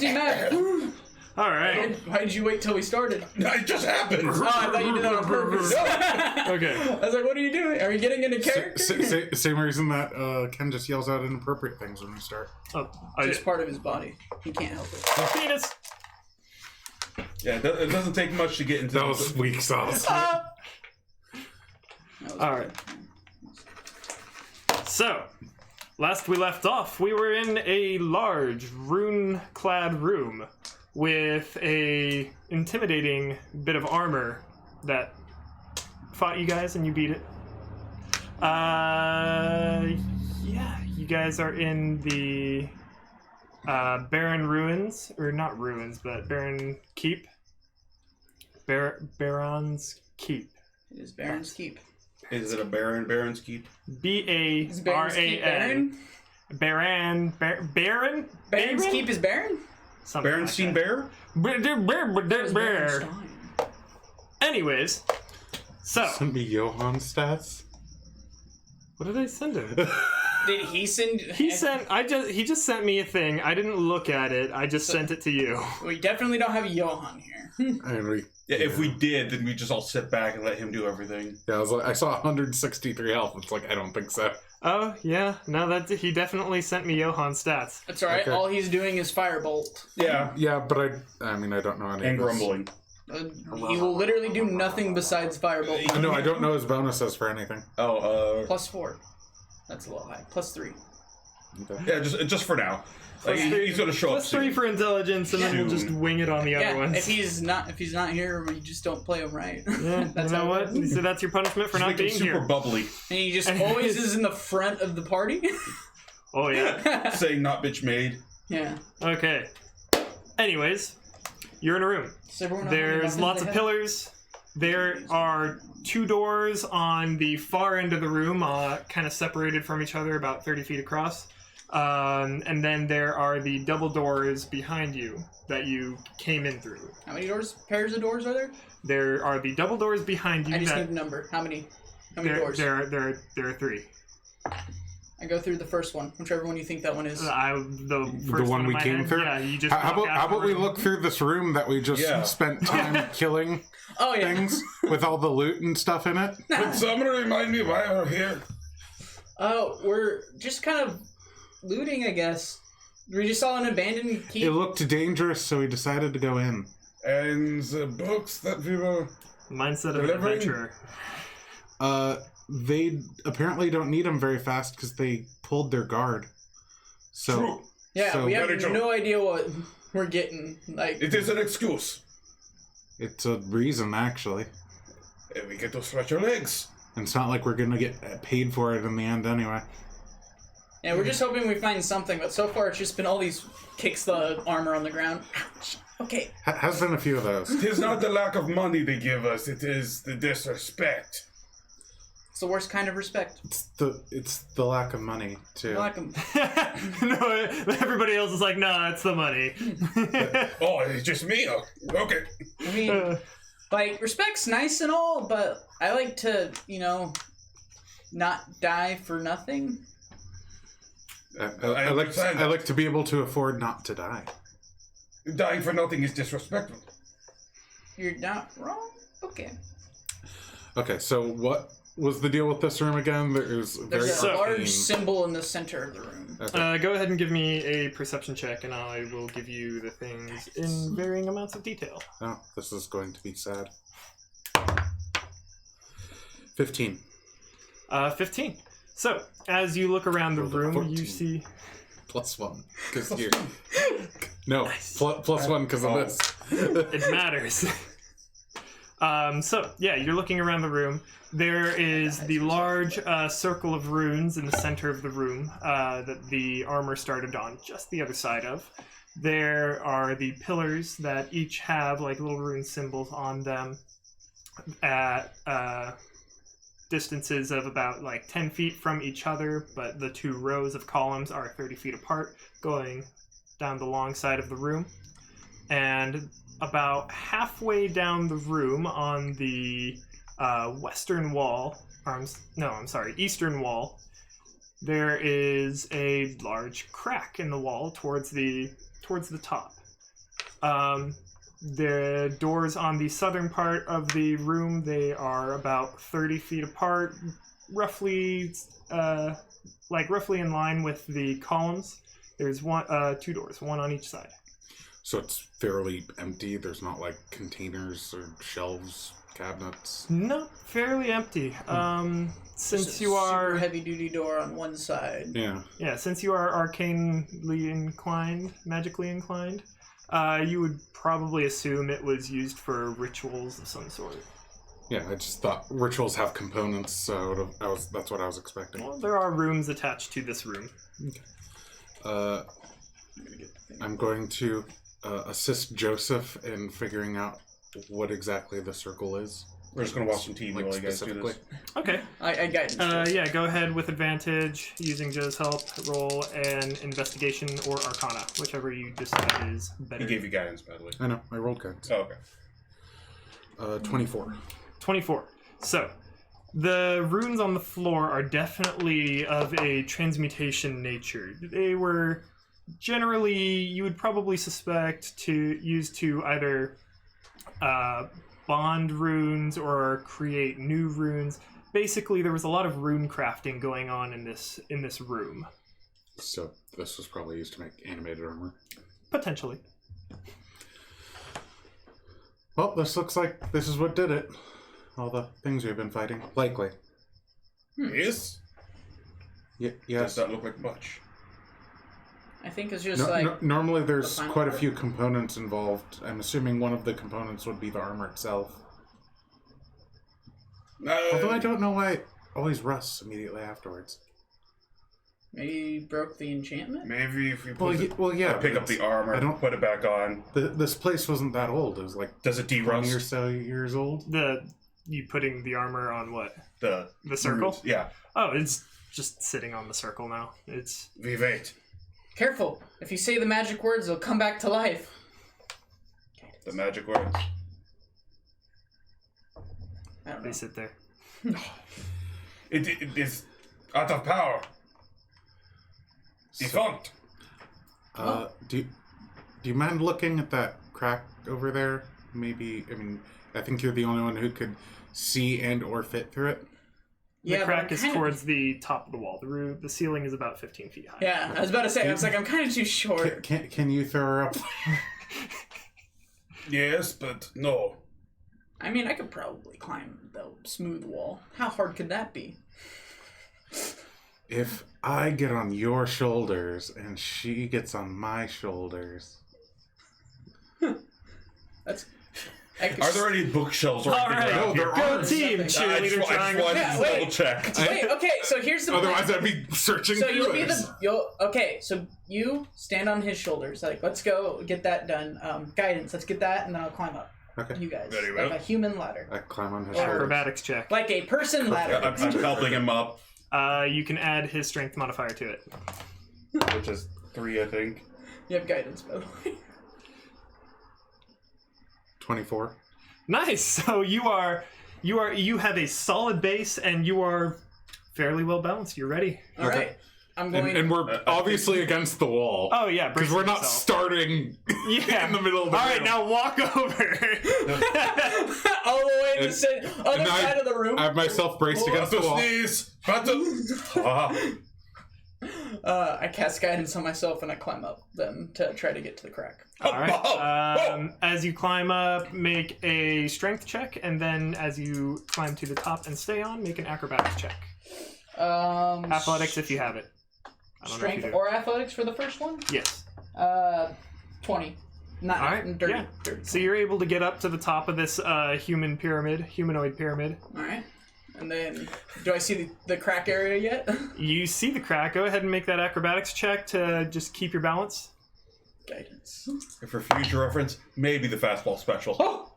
he mad? All right. Why did you wait till we started? It just happened. Oh, I thought you did that on purpose. Okay. I was like, what are you doing? Are you getting into character? Same reason that Ken just yells out inappropriate things when we start. Oh, It's part of his body. He can't help it. penis. Yeah, it doesn't take much to get into That was weak sauce. All right. So, last we left off, we were in a large, rune-clad room with a intimidating bit of armor that fought you guys and you beat it. Yeah, you guys are in the Barren Ruins, or not ruins, but Barren Keep. Baron's Keep. It is Baron's Keep. Is it a Baron's Keep? B-A-R-A-N. Baron? Baron's Keep is Baron? Berenstein Bear? Bear. Anyways, so Send me Johann stats. what did I send him? Did he send... He just sent me a thing. I didn't look at it. I just sent it to you. We definitely don't have Johan here. I mean, If we did, then we just all sit back and let him do everything. I was like, I saw 163 health. It's like, I don't think so. Oh yeah, no, he definitely sent me Johan's stats. That's alright. Okay. All he's doing is Firebolt. Yeah. Yeah, but I mean, I don't know any And of this. grumbling. He will literally do nothing besides Firebolt. No, I don't know his bonuses for anything. +4. That's a little high. +3. Okay. Yeah, just for now. Like, he's gonna show up +3 soon. for intelligence, and then we'll just wing it on the other ones. If he's not here, we just don't play him right. Yeah, That's you know how what? it is. So that's your punishment for Just not make him being super here. bubbly, And he just always is in the front of the party. Oh yeah. saying "not bitch made." Yeah. Okay. Anyways, you're in a room. Does everyone know how many There's weapons lots they of have? pillars. There are 2 doors on the far end of the room, kind of separated from each other, about 30 feet across. And then there are the double doors behind you that you came in through. How many pairs of doors are there? There are the double doors behind you. I just that need a number. How many doors? there are 3. I go through the first one, whichever one you think that one is. The first one in we my came head, through? Yeah, you just. How walk out about the we room. look through this room that we just spent time killing Oh yeah. things with all the loot and stuff in it? Would someone remind me why we're here? Oh, we're just kind of looting, I guess. We just saw an abandoned keep. It looked dangerous, so we decided to go in. And the books that we were... Mindset of an Delivering? adventurer. They apparently don't need them very fast because they pulled their guard. So True. Yeah, So- we have Very true. no idea what we're getting. Like, It is an excuse. it's a reason, actually. And we get to stretch our legs. And it's not like we're gonna get paid for it in the end anyway. yeah, we're just hoping we find something. But so far, it's just been all these kicks the armor on the ground. Ouch. Okay. Has been a few of those. It is not the lack of money they give us, it is the disrespect. It's the worst kind of respect. It's the lack of money too. I like 'em. No, everybody else is like, nah, it's the money. Oh, it's just me? Oh, okay. I mean, like, respect's nice and all, but I like to, not die for nothing. I like to be able to afford not to die. Dying for nothing is disrespectful. You're not wrong. Okay. Okay, so what was the deal with this room again? There's very There's a large arcane. symbol in the center of the room. Okay. Go ahead and give me a perception check, and I will give you the things in varying amounts of detail. Oh, this is going to be sad. 15. 15. So, as you look around the Rolled a room, 14. you see... +1. Because you... No, +1 because of this. It matters. So, yeah, you're looking around the room. There is the large circle of runes in the center of the room that the armor started on just the other side of. There are the pillars that each have like little rune symbols on them at distances of about like 10 feet from each other, but the 2 rows of columns are 30 feet apart, going down the long side of the room. And about halfway down the room on the western wall, eastern wall, there is a large crack in the wall towards the top. The doors on the southern part of the room, they are about 30 feet apart, roughly in line with the columns. There's two doors, one on each side. So it's fairly empty. There's not like containers or shelves, cabinets. No, fairly empty. Since you are heavy duty door on one side. Yeah, since you are arcanely inclined, magically inclined, you would probably assume it was used for rituals of some sort. Yeah, I just thought rituals have components, so that's what I was expecting. Well, there are rooms attached to this room. Okay. I'm going to assist Joseph in figuring out what exactly the circle is. We're just going to watch some TV like while you guys do this. Okay. I guidance. Yeah, go ahead with advantage, using Joe's help. Roll an investigation or arcana, whichever you decide is better. He gave you guidance, by the way. I know, I rolled cards. Oh, okay. 24. 24. So, the runes on the floor are definitely of a transmutation nature. They were generally, you would probably suspect, used to either bond runes or create new runes. Basically, there was a lot of rune crafting going on in this room. So this was probably used to make animated armor. Potentially. Well, this looks like this is what did it. All the things we've been fighting. Likely. Yes? Yes. Does not look like much. I think it's just like... normally there's the final quite a part. few components involved. I'm assuming one of the components would be the armor itself. Although I don't know why it always rusts immediately afterwards. Maybe you broke the enchantment? Maybe if you pick up the armor, I don't put it back on. This place wasn't that old. It was like Does it 20 or derust? so years old. You putting the armor on what? The circle? roots, yeah. Oh, it's just sitting on the circle now. It's... Vivate. Careful. If you say the magic words, they'll come back to life. The magic words. I don't know. They sit there. It is out of power. Defunct. Do you mind looking at that crack over there? Maybe, I think you're the only one who could see and or fit through it. The crack is towards the top of the wall. The ceiling is about 15 feet high. Yeah, I was about to say, I'm kind of too short. Can you throw her up? Yes, but no. I mean, I could probably climb the smooth wall. How hard could that be? If I get on your shoulders and she gets on my shoulders. That's... Are there any bookshelves or All anything right, around here? go team, I cheerleader just triangle. wanted Yeah, to wait. double check. Wait, okay, so here's the plan. Otherwise, I'd be searching So through you'll be this. okay, so you stand on his shoulders. Like, let's go get that done. Guidance, let's get that, and then I'll climb up. Okay. You guys. Very well. Like a human ladder. I climb on his Or- shoulders. Acrobatics check. Like a person ladder. I'm helping him up, You can add his strength modifier to it. which is 3, I think. You have guidance, by the way. 24. Nice. So you have a solid base and you are fairly well balanced. You're ready. All right. I'm going... And we're obviously against the wall. Oh yeah, Because we're not starting Yeah. in the middle of the All right, room. now walk over. all the way to And- the other and side of the room. I have myself braced against the wall. Sneeze. Battle. I cast guidance on myself and I climb up them to try to get to the crack. All right. As you climb up, make a strength check, and then as you climb to the top and stay on, make an acrobatics check. Athletics if you have it. I don't know if you Strength do. or athletics for the first one? Yes. 20. Not All right. dirty. Yeah. Dirty. So you're able to get up to the top of this humanoid pyramid. All right. And then, do I see the crack area yet? You see the crack. Go ahead and make that acrobatics check to just keep your balance. Guidance. For future reference, maybe the fastball special. Oh!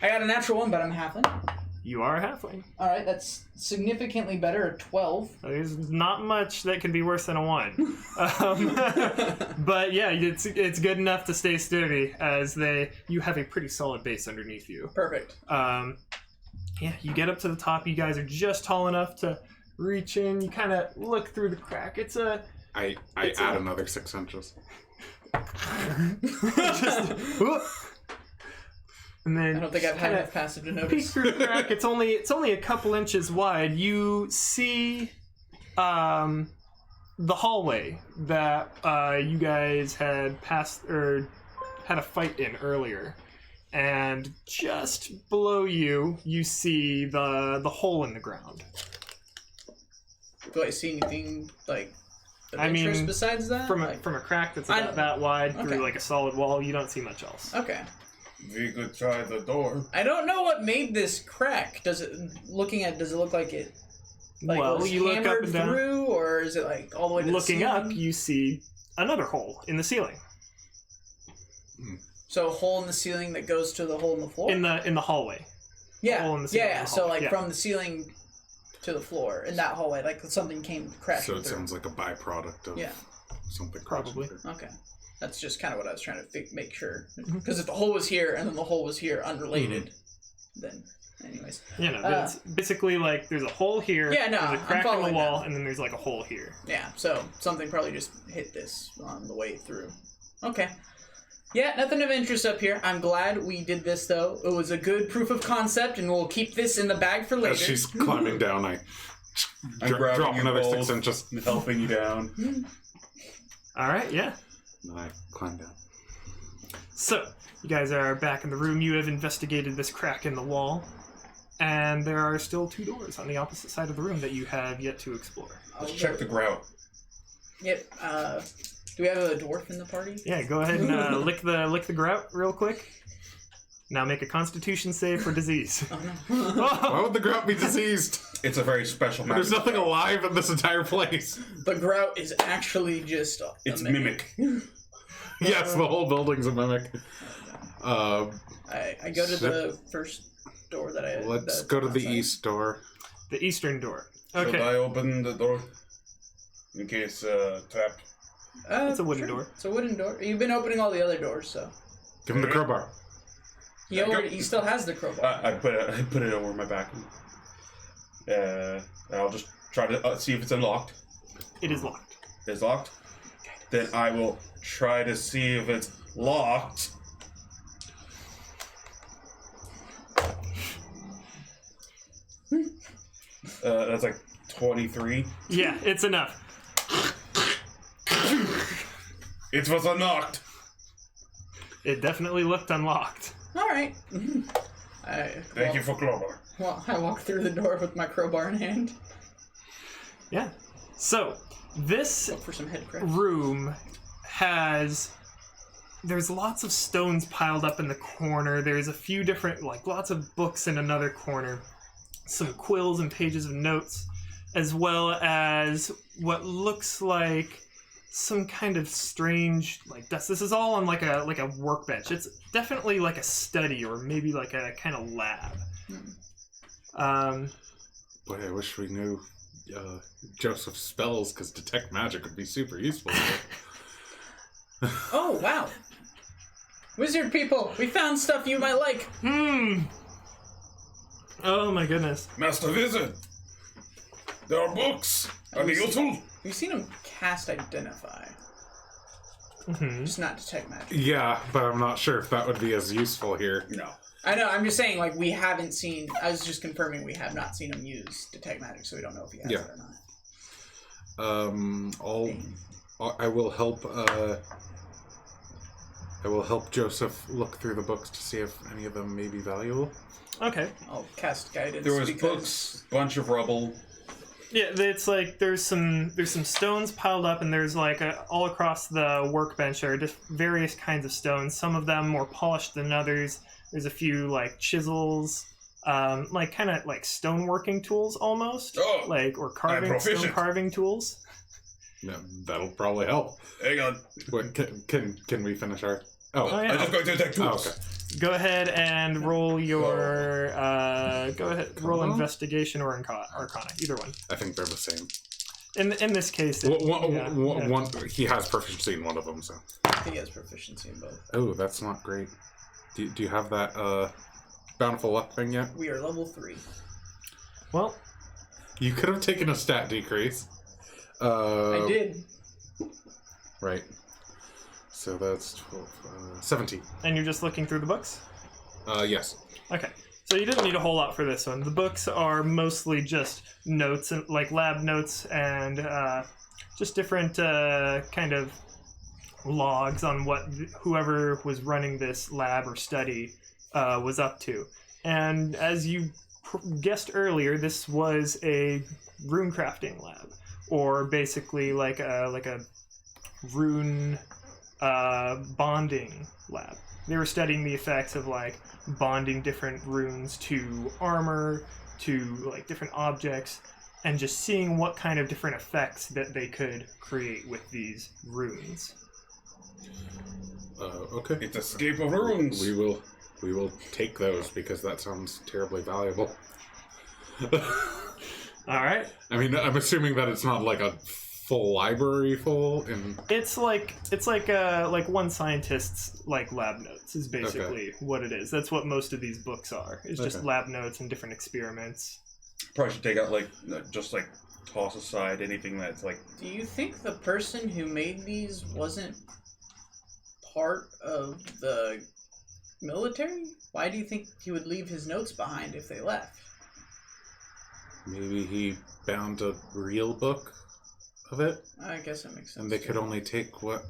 I got a natural 1, but I'm a halfling. You are a halfling. All right, that's significantly better. A 12. There's not much that can be worse than a 1. But yeah, it's good enough to stay sturdy as you have a pretty solid base underneath you. Perfect. Yeah, you get up to the top. You guys are just tall enough to reach in. You kind of look through the crack. I add another 6 inches. And then I don't think I've had enough passive to peek notice. through the crack. It's only a couple inches wide. You see the hallway that you guys had passed or had a fight in earlier. And just below you, you see the hole in the ground. Do I see anything like of I interest mean, besides that? From Like- a crack that's about that wide Okay. through like a solid wall, you don't see much else. Okay. We could try the door. I don't know what made this crack. Does it look like it Well, was you look up hammered and down. through, or is it like all the way to Looking the up, ceiling? you see another hole in the ceiling. So a hole in the ceiling that goes to the hole in the floor? In the hallway. yeah. hole in the ceiling yeah, in the so hallway, like yeah. from the ceiling to the floor in that hallway, like something came crashing So it through. sounds like a byproduct of Yeah. something. Probably. crashing through. Okay. That's just kind of what I was trying to make sure. Mm-hmm. Because if the hole was here and then the hole was here unrelated, then anyways. You know, it's basically like there's a hole here, Yeah, no, there's a I'm crack in the following wall, that. and then there's like a hole here. Yeah, so something probably just hit this on the way through. Okay. Yeah, nothing of interest up here. I'm glad we did this, though. It was a good proof of concept, and we'll keep this in the bag for later. As she's climbing down, I I'm grabbing drop you another both 6 inches. and helping you down. Alright, yeah. And I climb down. So, you guys are back in the room. You have investigated this crack in the wall. And there are still 2 doors on the opposite side of the room that you have yet to explore. Let's check the grout. Yep. Do we have a dwarf in the party? Yeah, go ahead and lick the grout real quick. Now make a Constitution save for disease. Why would the grout be diseased? It's a very special There's magic nothing grout. alive in this entire place. The grout is actually just a It's mimic. Yes, the whole building's a mimic. I go to the first door that I... Let's that's go to the outside. east door. The eastern door. Should Okay. I open the door? In case trapped. It's a wooden door. It's a wooden door. You've been opening all the other doors, so... Give him the crowbar. He still has the crowbar. I put it over my back. I'll just try to see if it's unlocked. It is locked. It's locked. Then I will try to see if it's locked. That's like 23. Yeah, it's enough. It was unlocked. It definitely looked unlocked. All right. Thank you for crowbar. Well, I walk through the door with my crowbar in hand. Yeah. So, this Look for some head cracks. room there's lots of stones piled up in the corner. There's a few different, like lots of books in another corner. Some quills and pages of notes, as well as what looks like some kind of strange like dust. This is all on like a workbench. It's definitely like a study or maybe like a kind of lab. Boy, I wish we knew Joseph's spells, because detect magic would be super useful. Oh, wow. Wizard people, we found stuff you might like. Oh my goodness. Master Wizard. There are books. Are they useful? We've seen him cast Identify, just not Detect Magic. Yeah, but I'm not sure if that would be as useful here. No. I know, I'm just saying, like, we haven't seen... I was just confirming we have not seen him use Detect Magic, so we don't know if he has Yeah. it or not. I will help. I will help Joseph look through the books to see if any of them may be valuable. Okay. I'll cast Guidance There was because... books, bunch of rubble. Yeah, it's like there's some stones piled up, and there's like all across the workbench are just various kinds of stones. Some of them more polished than others. There's a few like chisels, like kind of like stoneworking tools almost, Oh, or carving proficient. stone carving tools. Yeah, that'll probably help. Hang on. What, can we finish our? Oh, Oh, yeah. I'm just going to attack tools. okay. Go ahead and roll your roll on. investigation or arcana, either one. I think they're the same. In this case, One, he has proficiency in one of them, so. I think he has proficiency in both. Oh, that's not great. Do you have that bountiful luck thing yet? We are level 3. Well, You could have taken a stat decrease. I did. Right. So that's 12, 17. And you're just looking through the books? Yes. Okay. So you didn't need a whole lot for this one. The books are mostly just notes, and like lab notes, and just different kind of logs on what whoever was running this lab or study was up to. And as you guessed earlier, this was a rune crafting lab, or basically like a rune bonding lab. They were studying the effects of like bonding different runes to armor, to like different objects, and just seeing what kind of different effects that they could create with these runes. Okay. It's escape of runes. We will take those because that sounds terribly valuable. All right. I mean, I'm assuming that it's not like a full library full, and It's like one scientist's like lab notes is basically what it is. That's what most of these books are. It's just lab notes and different experiments. Probably should take out just toss aside anything that's like. Do you think the person who made these wasn't part of the military? Why do you think he would leave his notes behind if they left? maybe he bound a real book of it, I guess that makes sense. and they could only take what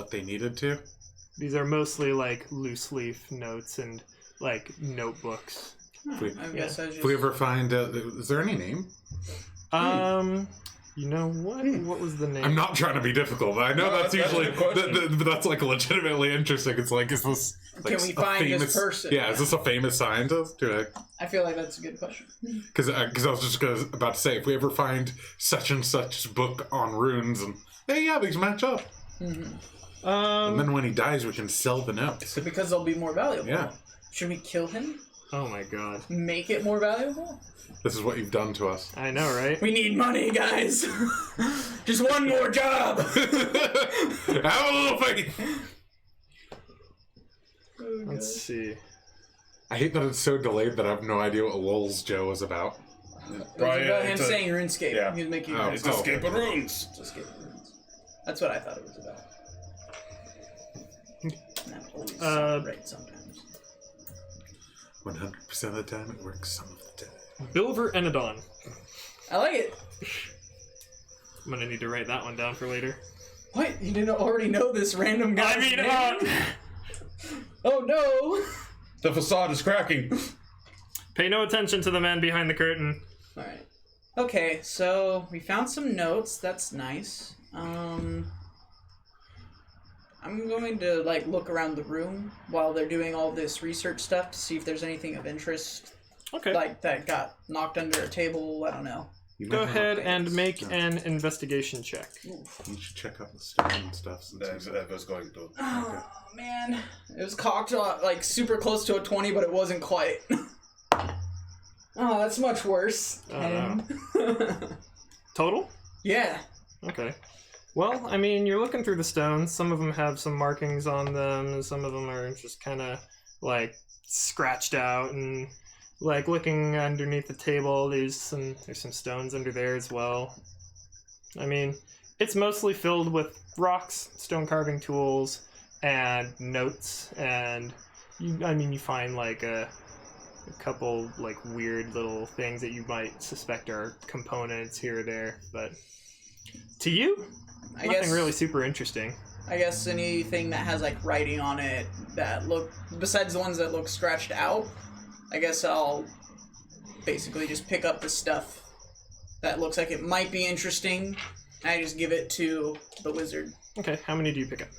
they needed to. These are mostly like loose leaf notes and like notebooks. I guess I just... If we ever find, is there any name? You know what? What was the name? I'm not trying to be difficult, but I know No, that's that's usually, a good question. but that's like legitimately interesting. It's like, is this like Can we a find famous, this person? Yeah, is this a famous scientist? I feel like that's a good question. Because I was just about to say, if we ever find such and such book on runes, and hey, yeah, these match up. Mm-hmm. And then when he dies, we can sell the notes. Because they'll be more valuable. Yeah. Should we kill him? Oh my god. Make it more valuable? This is what you've done to us. I know, right? We need money, guys! Just one more job! Have a little faith. Let's see. I hate that it's so delayed that I have no idea what Lol's Joe is about. It was about him saying RuneScape. Yeah. He was making Oh. It's escape of runes. It's escape of runes. That's what I thought it was about. And that always sounds right sometimes. 100% of the time, it works some of the time. Bilver Enodon. I like it. I'm gonna need to write that one down for later. What? You didn't already know this random guy? I mean, Oh no! The facade is cracking. pay no attention to the man behind the curtain. Alright. Okay, so we found some notes. That's nice. I'm going to look around the room while they're doing all this research stuff to see if there's anything of interest. Okay. That got knocked under a table. I don't know. You Go might have- ahead and make an investigation check. You should check out the stone and stuff. Since That was going to. Oh man, it was cocked super close to a 20, but it wasn't quite. Oh, that's much worse. Oh, 10. Total? Yeah. Okay. Well, I mean, you're looking through the stones. Some of them have some markings on them, and some of them are just kind of scratched out. And looking underneath the table, there's some stones under there as well. I mean, it's mostly filled with rocks, stone carving tools, and notes. And you find a couple weird little things that you might suspect are components here or there, but to you, nothing really super interesting. I guess anything that has writing on it that besides the ones that look scratched out, I guess I'll basically just pick up the stuff that looks like it might be interesting, and I just give it to the wizard. Okay, how many do you pick up?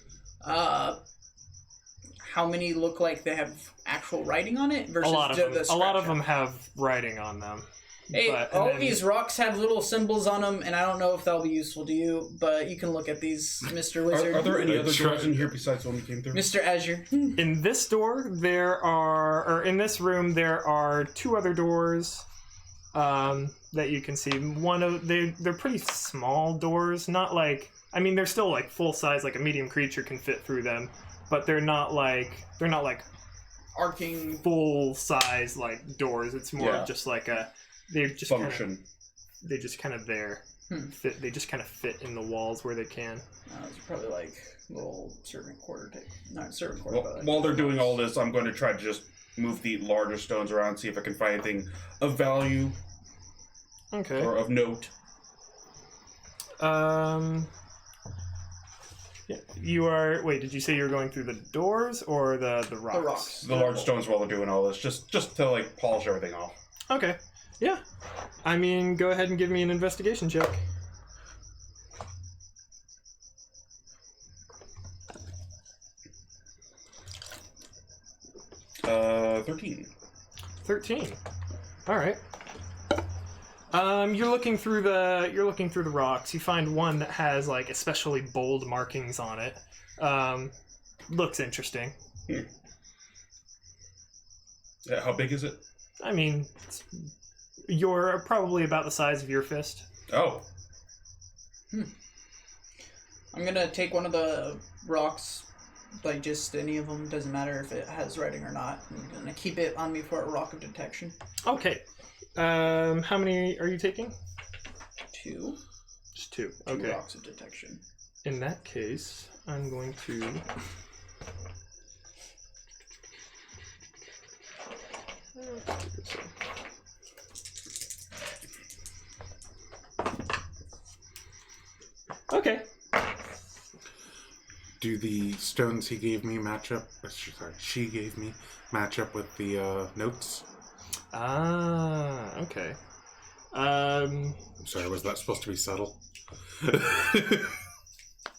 How many look like they have actual writing on it versus A lot of them. the A lot of scratch them out? have writing on them. Hey, But- all and of then- these rocks have little symbols on them, and I don't know if that'll be useful to you, but you can look at these, Mr. Wizard. Are there any other Try- doors in here besides the one we came through? Mr. Azure. In this door, in this room, there are two other doors that you can see. They're pretty small doors, not they're still full size, a medium creature can fit through them, but they're not Arcing. full size doors. It's more Yeah. of just they're just Function. they're just kind of there. Hmm. They just kind of fit in the walls where they can. It's probably little servant quarter type. Not servant quarter, but While they're doing all this, I'm going to try to just move the larger stones around, see if I can find anything of value Okay. or of note. Yeah, you are. Wait, did you say you were going through the doors or the rocks? The rocks. The large stones while they're doing all this, just to like polish everything off. Okay. Yeah. I mean, go ahead and give me an investigation check. 13. 13. All right. You're looking through the rocks. You find one that has like especially bold markings on it. Looks interesting. How big is it? I mean, you're probably about the size of your fist. Oh. I'm gonna take one of the rocks, like just any of them, doesn't matter if it has writing or not. I'm gonna keep it on me for a rock of detection. Okay. How many are you taking? 2. Just 2. 2 Okay. rocks of detection. In that case, I'm going to... Okay. Do the stones he gave me match up? Sorry, she gave me match up with the notes? Ah, okay. Sorry, was that supposed to be subtle?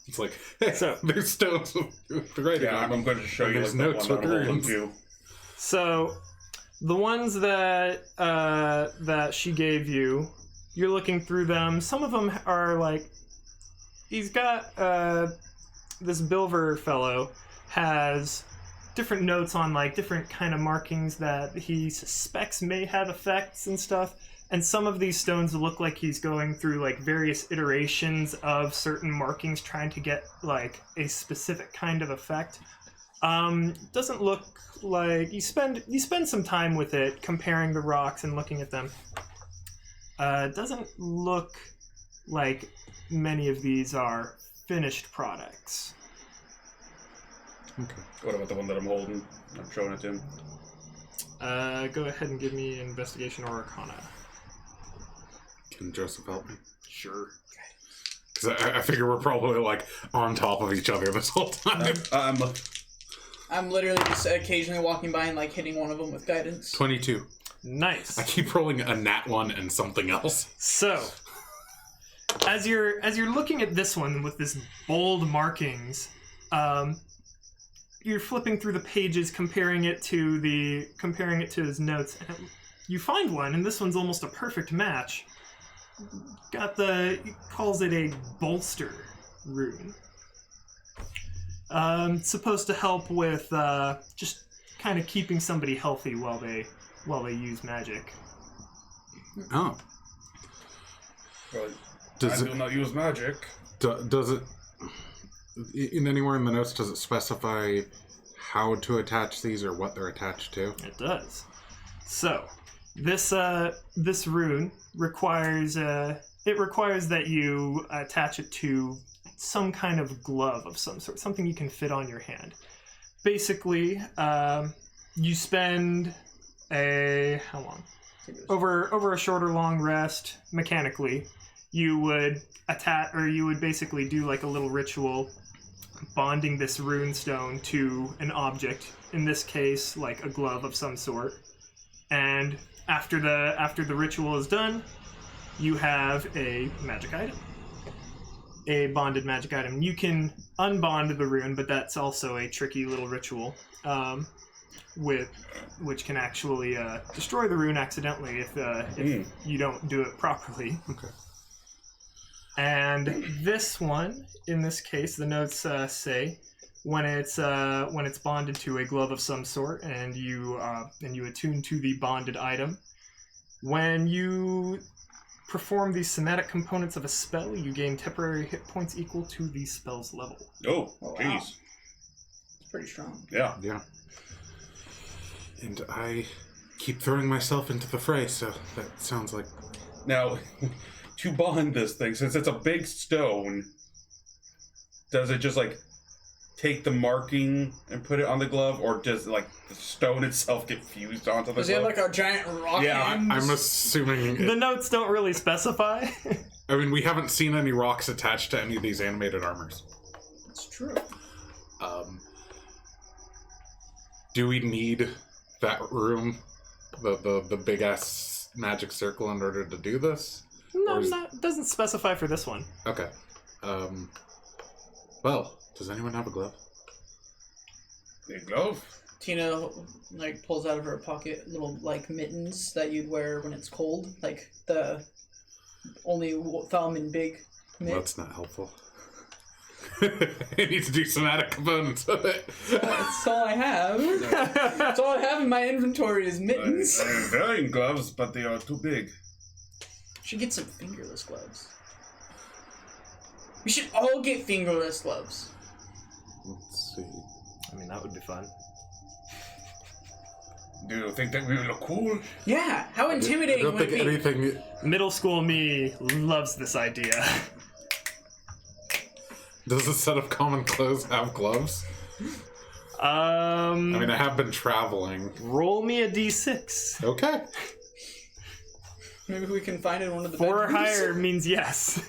It's like, hey, So- there's stones with writing Yeah, on I'm going to show And you there's like, the notes one with that I'm holding runes. to. So, the ones that that she gave you, you're looking through them. Some of them are like, he's got this Bilver fellow has different notes on like different kind of markings that he suspects may have effects and stuff. And some of these stones look like he's going through like various iterations of certain markings trying to get like a specific kind of effect. Doesn't look like you spend some time with it comparing the rocks and looking at them. Doesn't look like many of these are finished products. Okay. What about the one that I'm holding? I'm showing it to him. Go ahead and give me investigation or arcana. Can Joseph help me? Sure. Because I figure we're probably like on top of each other this whole time. I'm literally just occasionally walking by and like hitting one of them with guidance. 22. Nice. I keep rolling a nat 1 and something else. So, as you're looking at this one with this bold markings, you're flipping through the pages, comparing it to his notes. And you find one, and this one's almost a perfect match. He calls it a bolster rune. It's supposed to help with just kind of keeping somebody healthy while they use magic. Oh. But Does I it, do not use magic. does it, in anywhere in the notes, does it specify how to attach these or what they're attached to? It does. So, this rune requires that you attach it to some kind of glove of some sort, something you can fit on your hand. Basically, you spend how long? Over a short or long rest, mechanically, you would basically do like a little ritual bonding this rune stone to an object, in this case like a glove of some sort. And after the ritual is done, you have a magic item. A bonded magic item. You can unbond the rune, but that's also a tricky little ritual, which can actually destroy the rune accidentally if you don't do it properly. Okay. And this one, in this case, the notes say when it's bonded to a glove of some sort, and you attune to the bonded item, when you perform the somatic components of a spell, you gain temporary hit points equal to the spell's level. Oh, Oh, wow. jeez. It's pretty strong. Yeah. Yeah. And I keep throwing myself into the fray, so that sounds like... Now, to bond this thing, since it's a big stone, does it just like take the marking and put it on the glove, or does like the stone itself get fused onto the Does he have glove? like a giant rock hand? I'm assuming. The notes don't really specify. I mean, we haven't seen any rocks attached to any of these animated armors. It's true. Do we need that room, the big ass magic circle, in order to do this? No, doesn't specify for this one. Okay. Well, does anyone have a glove? The glove. Tina like pulls out of her pocket little like mittens that you'd wear when it's cold, like the only thumb and big mitt. Well, that's not helpful. I need to do somatic components of it. That's all I have. That's all I have in my inventory is mittens. I am wearing gloves, but they are too big. Should get some fingerless gloves. We should all get fingerless gloves. Let's see. I mean, that would be fun. Do you think that we will look cool? Yeah, how I intimidating don't would it think be? anything. Middle school me loves this idea. Does a set of common clothes have gloves? I mean, I have been traveling. Roll me a d6. Okay. Maybe we can find it in one of the 4 or bedrooms. higher means yes.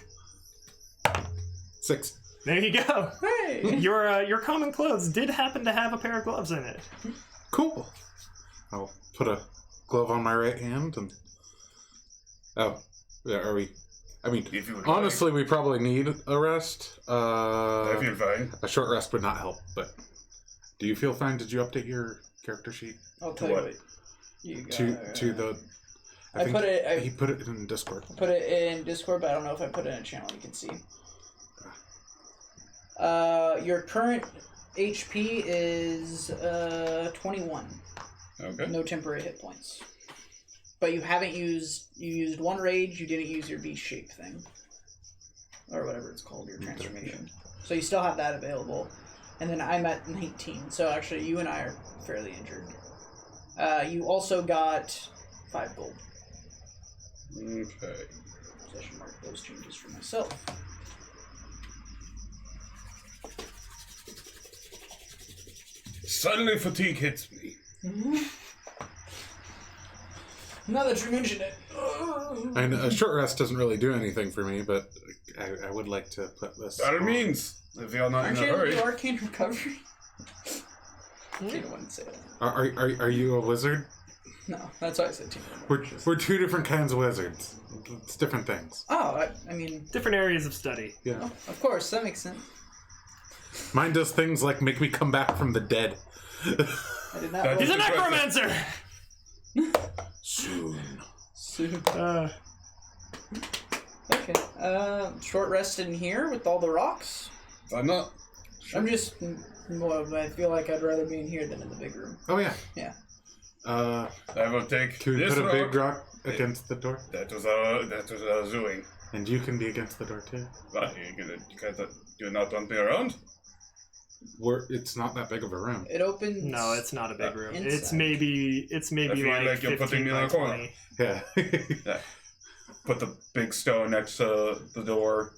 6. There you go. Hey! Your common clothes did happen to have a pair of gloves in it. Cool. I'll put a glove on my right hand and. Oh, yeah. Are we? I mean, If you would honestly, we probably need a rest. I feel fine. A short rest would not help. But do you feel fine? Did you update your character sheet I'll tell what? you what. You to the? I think put it- he put it in Discord. put it in Discord, but I don't know if I put it in a channel you can see. Your current HP is 21. Okay. No temporary hit points. But you haven't used... You used 1 rage, you didn't use your beast shape thing. Or whatever it's called, your transformation. So you still have that available. And then I'm at 19, so actually you and I are fairly injured. You also got 5 gold. Okay. So I should mark those changes for myself. Suddenly fatigue hits me. Now that you mention it. And a short rest doesn't really do anything for me, but I would like to put this. By all on. means, if you're not Aren't in you a able to hurry. do arcane recovery? Tina wouldn't say that. Are you a wizard? No, that's why I said Tina. We're two different kinds of wizards. It's different things. Oh, I mean, Different areas of study. Yeah. oh, of course, that makes sense. Mine does things like make me come back from the dead. I did not. That He's roll a necromancer! Soon. soon. Uh, Okay. Short rest in here with all the rocks. I'm not. I'm just. Well, I feel like I'd rather be in here than in the big room. Oh yeah. Yeah. I will take Can we this put a rock. big rock against the door? That was I was doing. And you can be against the door too. But you not want me around? It's not that big of a room. It opens. no, it's not a big room. Inside. It's maybe I feel like, like you're 15 putting me in by a corner. 20. Yeah. Yeah. Put the big stone next to the door.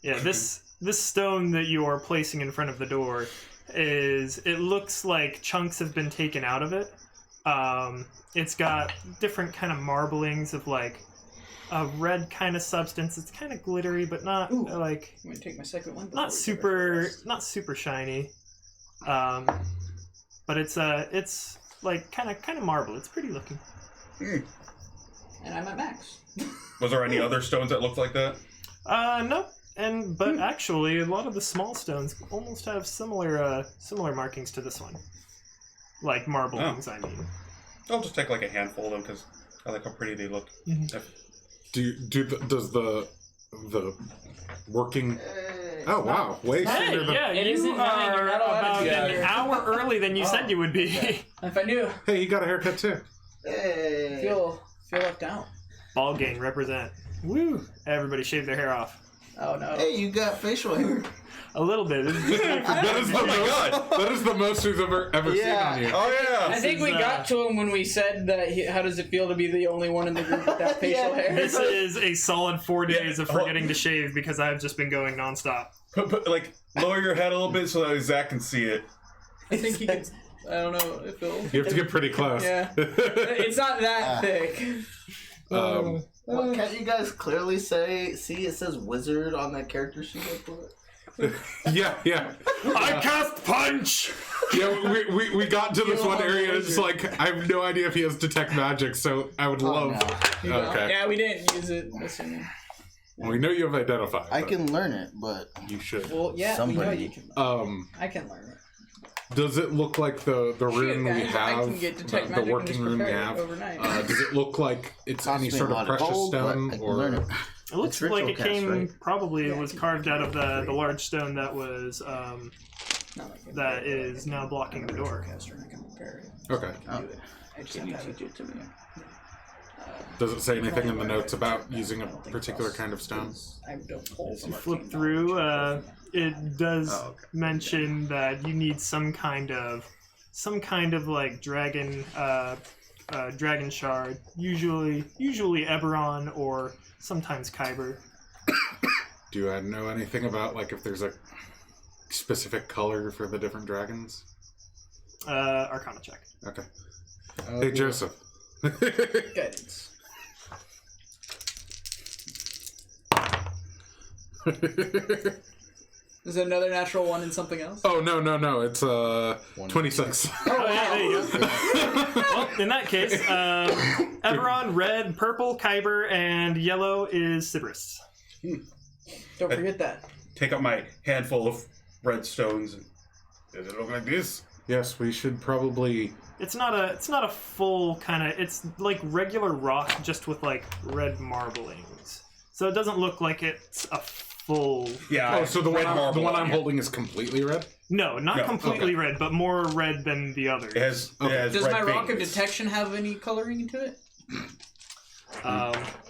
Yeah, this stone that you are placing in front of the door it looks like chunks have been taken out of it. It's got different kind of marblings of like a red kind of substance. It's kind of glittery, but not Ooh. like I'm gonna take my second one. before not we take super our rest. not super shiny. But it's like kind of marble. It's pretty looking. And I'm at max. Was there any other stones that looked like that? No. But actually, a lot of the small stones almost have similar markings to this one, like marblings. I mean, I'll just take like a handful of them because I like how pretty they look. Does the working? Oh wow! Way hey, sooner than. yeah, It you isn't mine, are you're not allowed to about do that an here. hour early than you said you would be. If I knew, Hey, you got a haircut too. feel left out. Ball gang represent. Woo! Everybody shave their hair off. Oh no. Hey, you got facial hair. A little bit. This is just like for That is the Oh my most. God. That is the most we've ever Yeah. seen on you. Oh yeah. I think is, we got to him when we said that. How does it feel to be the only one in the group with that facial Yeah. hair? This is a solid 4 days of Yeah. forgetting to shave because I've just been going nonstop. Like, lower your head a little bit so that Zach can see it. I think he can. I don't know if it'll. You have to get pretty close. Yeah. It's not that thick. What, can't you guys clearly see it says wizard on that character sheet I put? Yeah. I cast punch! Yeah, we got to this You one are area. the It's wizard. like I have no idea if he has detect magic, so I would love. No. Okay. Yeah, we didn't use it. Assuming. Well, we know you have identified. I but can learn it, but You should. Well, yeah, we know Somebody. you can. Learn. I can learn it. Does it look like the room Shit, we guys, I have, can get detect the magic and working just room we prepare it have? overnight. Does it look like it's costs any me a sort of lot precious gold, but stone, I can or learn it. It looks It's like ritual it cast, came right? probably Yeah, was it's carved out of the free. large stone that was Not like that is now blocking the door. Caster, I can prepare it. okay? Oh. I just Can have you to have it teach it to me? Does it say anything in the notes about using a particular kind of stone? I don't hold If you flip through, it does mention that you need some kind of like dragon dragon shard, usually Eberron or sometimes Kyber. Do I know anything about like if there's a specific color for the different dragons? Arcana check. Okay. Hey Joseph. Guidance. Is it another natural one and something else? Oh no! It's 26. Oh, yeah, there you go. Well, in that case, Eberron, red, purple, Kyber, and yellow is Sybaris. Don't forget that. Take out my handful of red stones. Does it look like this? Yes, we should probably. It's not a full kind of. It's like regular rock, just with like red marblings. So it doesn't look like it's a full. Yeah. Oh, so the red one marble I'm on it. holding is completely red. No, not No, completely okay. red, but more red than the others. It has. Okay. It has Does red my rock of veins. detection have any coloring into it?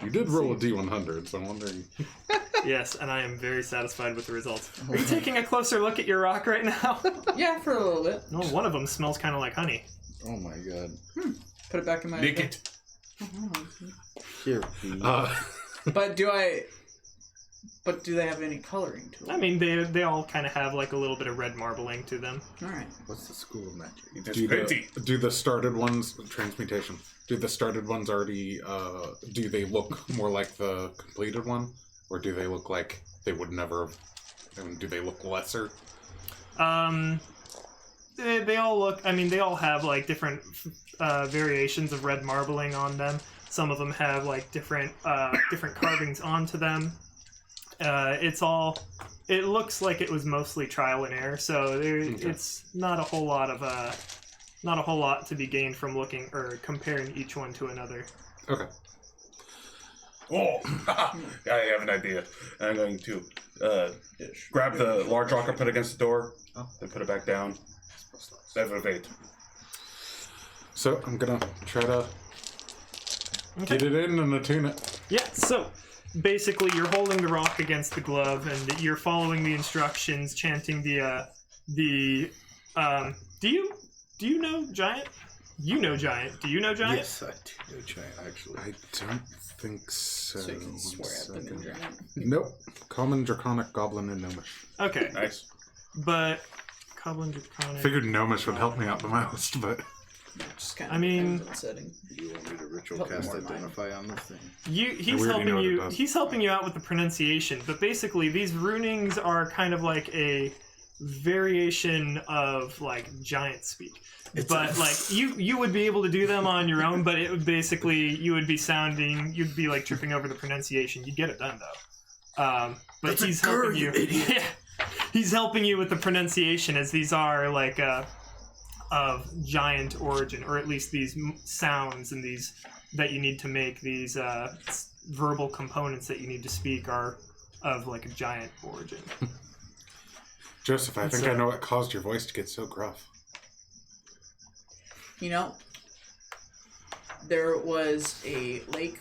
You did roll a D100, so I'm wondering. Yes, and I am very satisfied with the results. Are you taking a closer look at your rock right now? Yeah, for a little bit. No, one of them smells kind of like honey. Oh my god. Put it back in my. Lick it. Here. But do I? But do they have any coloring to it? I mean, they all kind of have like a little bit of red marbling to them. All right. What's the school of magic? It is pretty. Do the started ones transmutation? Do the started ones already? Do they look more like the completed one, or do they look like they would never? I mean, do they look lesser? They all look. I mean, they all have like different variations of red marbling on them. Some of them have like different carvings onto them. It looks like it was mostly trial and error, so it's not a whole lot to be gained from looking or comparing each one to another. Okay. Oh, I have an idea. I'm going to grab the large rock and put it against the door, then put it back down. Elevate. So I'm gonna try to get it in and attune it. Yeah, so basically you're holding the rock against the glove and you're following the instructions, chanting do you know Giant? You know Giant. Do you know Giant? Yes, I do know giant, actually. I don't think so. So you can swear at them in Second. giant. Nope. Common, draconic, goblin, and gnomish. Okay, Nice. but Goblin Draconic. Figured gnomish would help me out the most, but Just kind I mean- depends on setting. Do you want me to ritual Help me cast more in mind. identify on this thing? He's we already helping know what it you. does. He's helping you out with the pronunciation, but basically these runings are kind of like a variation of like giant speak. But like you would be able to do them on your own, but it would basically you'd be like tripping over the pronunciation. You'd get it done though. But That's he's a girl, helping you. you idiot. Yeah, he's helping you with the pronunciation, as these are like of giant origin, or at least these sounds and these that you need to make, these verbal components that you need to speak are of like a giant origin. Joseph, I think So- I know what caused your voice to get so gruff. You know, there was a lake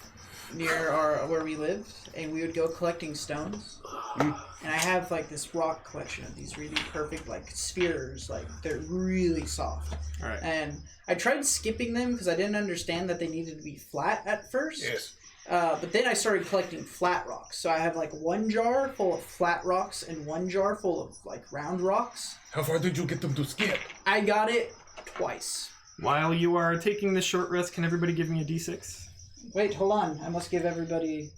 near where we lived, and we would go collecting stones. And I have like this rock collection of these really perfect like spheres, like they're really soft. All right. And I tried skipping them because I didn't understand that they needed to be flat at first. Yes. But then I started collecting flat rocks. So I have like 1 jar full of flat rocks and 1 jar full of like round rocks. How far did you get them to skip? I got it twice. While you are taking this short rest, can everybody give me a d6? Wait, hold on. I must give everybody...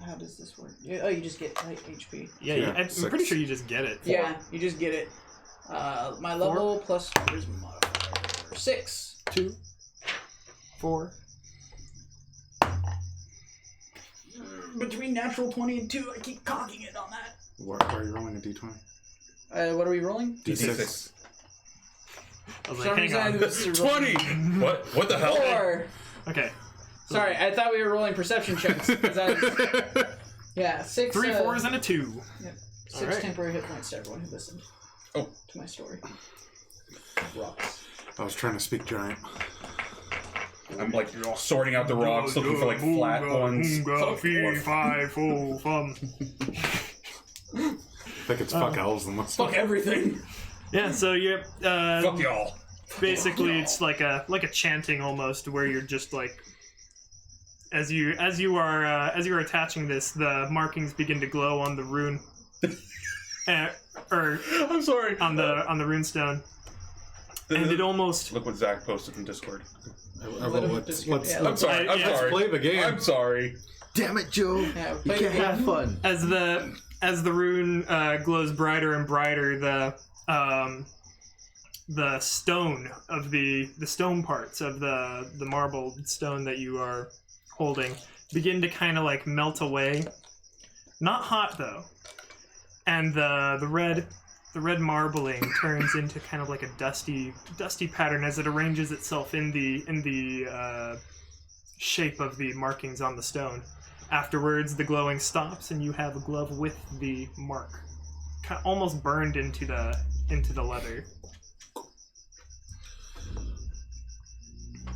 How does this work? Oh, you just get like, HP. Yeah, I'm 6. pretty sure you just get it. Yeah, you just get it. My level plus charisma modifier. 6. 2, 4. Between natural 20 and 2, I keep cocking it on that. Why are you rolling a d20? What are we rolling? D6. I was For like, some hang reason I on. was rolling 20! What the hell? 4. Okay. Sorry, I thought we were rolling perception checks. 'Cause I was, yeah, 6. 3 4s and a 2. Yep. 6 Alright. temporary hit points to everyone who listened. Oh. To my story. Rocks. I was trying to speak giant. I'm like sorting out the rocks, looking for like flat ones. 5 4 I think it's fuck elves and what's Fuck everything. Yeah, so you're Fuck y'all. basically it's like a chanting almost, where you're just like as you are attaching this, the markings begin to glow on the rune, or I'm sorry. on the runestone, and it almost Look what Zach posted in Discord. Let's I'm sorry. I'm yeah, sorry. play the game. I'm sorry. Damn it, Joe! Yeah, You play can't the have game. fun. as the rune glows brighter and brighter, the stone of the stone parts of the marble stone that you are holding begin to kind of like melt away. Not hot though, and the red marbling turns into kind of like a dusty pattern as it arranges itself in the shape of the markings on the stone. Afterwards, the glowing stops, and you have a glove with the mark, almost burned into the leather.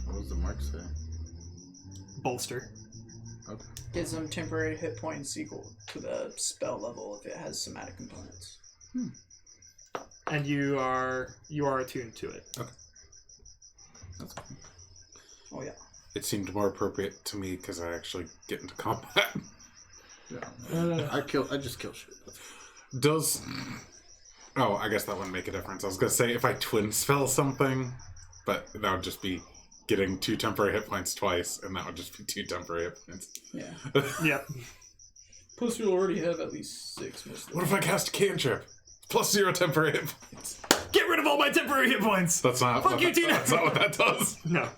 What does the mark say? Bolster. Okay. Gives them temporary hit points equal to the spell level if it has somatic components. And you are attuned to it. That's cool. Oh yeah. It seemed more appropriate to me because I actually get into combat. Yeah. I just kill shit. Does... Oh, I guess that wouldn't make a difference. I was going to say if I twin spell something, but that would just be getting 2 temporary hit points twice, and that would just be 2 temporary hit points. Yeah. Yep. Plus you'll already have at least 6 most of the What if I cast a cantrip? Plus 0 temporary hit points. Get rid of all my temporary hit points. That's not. Fuck you, Tina! That's not what that does. No.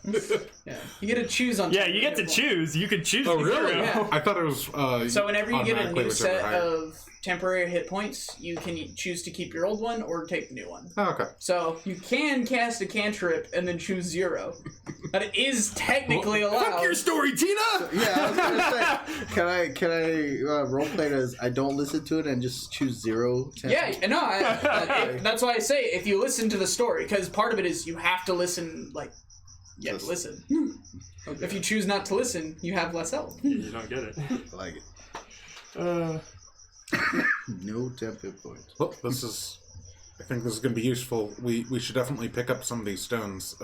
Yeah. You get to choose on Yeah, you temporary get to hit points. choose. You could choose. Oh, the really? hero. Yeah. I thought it was. So whenever you get a automatically new whichever set higher. of temporary hit points, you can choose to keep your old one or take the new one. Oh, okay. So you can cast a cantrip and then choose 0. That is technically allowed. Fuck your story, Tina. Yeah, I was gonna say, can I roleplay it as I don't listen to it and just choose 0? Yeah, no, that's why I say if you listen to the story, because part of it is you have to listen, like, you have to listen. Okay. If you choose not to listen, you have less health. You don't get it. I like it. No temp hit points. Well, this is. I think this is going to be useful. We should definitely pick up some of these stones.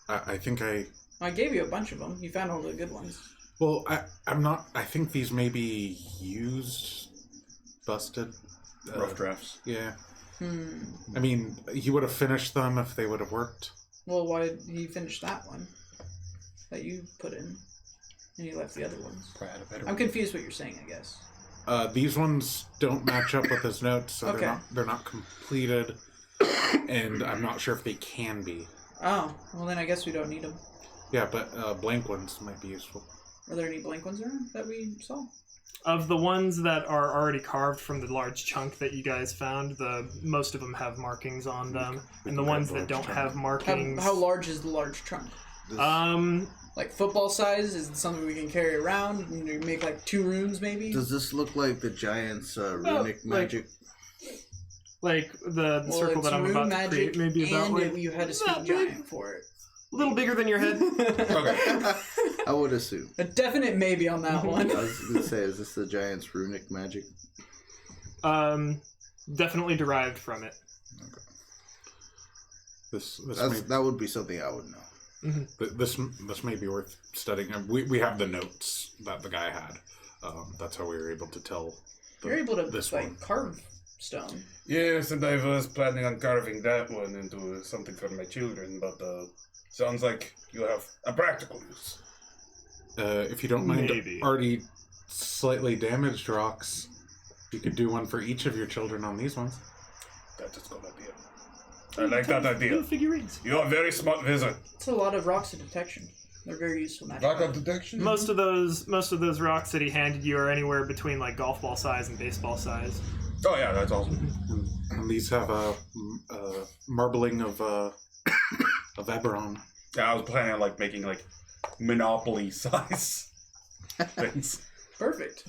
I think I gave you a bunch of them. You found all the good ones. Well, I'm not. I think these may be used, busted. Rough drafts. Yeah. I mean, he would have finished them if they would have worked. Well, why did he finish that one that you put in? And you left the other ones. Probably had a better I'm one. confused what you're saying, I guess. These ones don't match up with his notes, so Okay. they're not completed, and I'm not sure if they can be. Oh, well then I guess we don't need them. Yeah, but blank ones might be useful. Are there any blank ones around that we saw? Of the ones that are already carved from the large chunk that you guys found, most of them have markings on them, and the can ones grab that don't large have markings. How large is the large trunk? Like football size? Is it something we can carry around? You know, make like 2 rooms maybe? Does this look like the giant's runic magic? like the circle it's that I'm rune about to create, maybe about and like you had to speak Not big. giant for it. a little bigger than your head. Okay. I would assume. A definite maybe on that one. I was gonna say, is this the giant's runic magic? Definitely derived from it. This may, That would be something I would know. This may be worth studying. We have the notes that the guy had. That's how we were able to tell. You're able to this like one. carve stone. Yes, and I was planning on carving that one into something for my children, but sounds like you have a practical use. If you don't mind Maybe. already slightly damaged rocks, you could do one for each of your children on these ones. That is a good idea. I like that idea. Little figurines. You are a very smart wizard. It's a lot of rocks of detection. They're very useful. Rock of detection? Most of those rocks that he handed you are anywhere between like golf ball size and baseball size. Oh yeah, that's awesome. And these have a marbling of Eberron. Yeah, I was planning on like making like Monopoly size things. Perfect.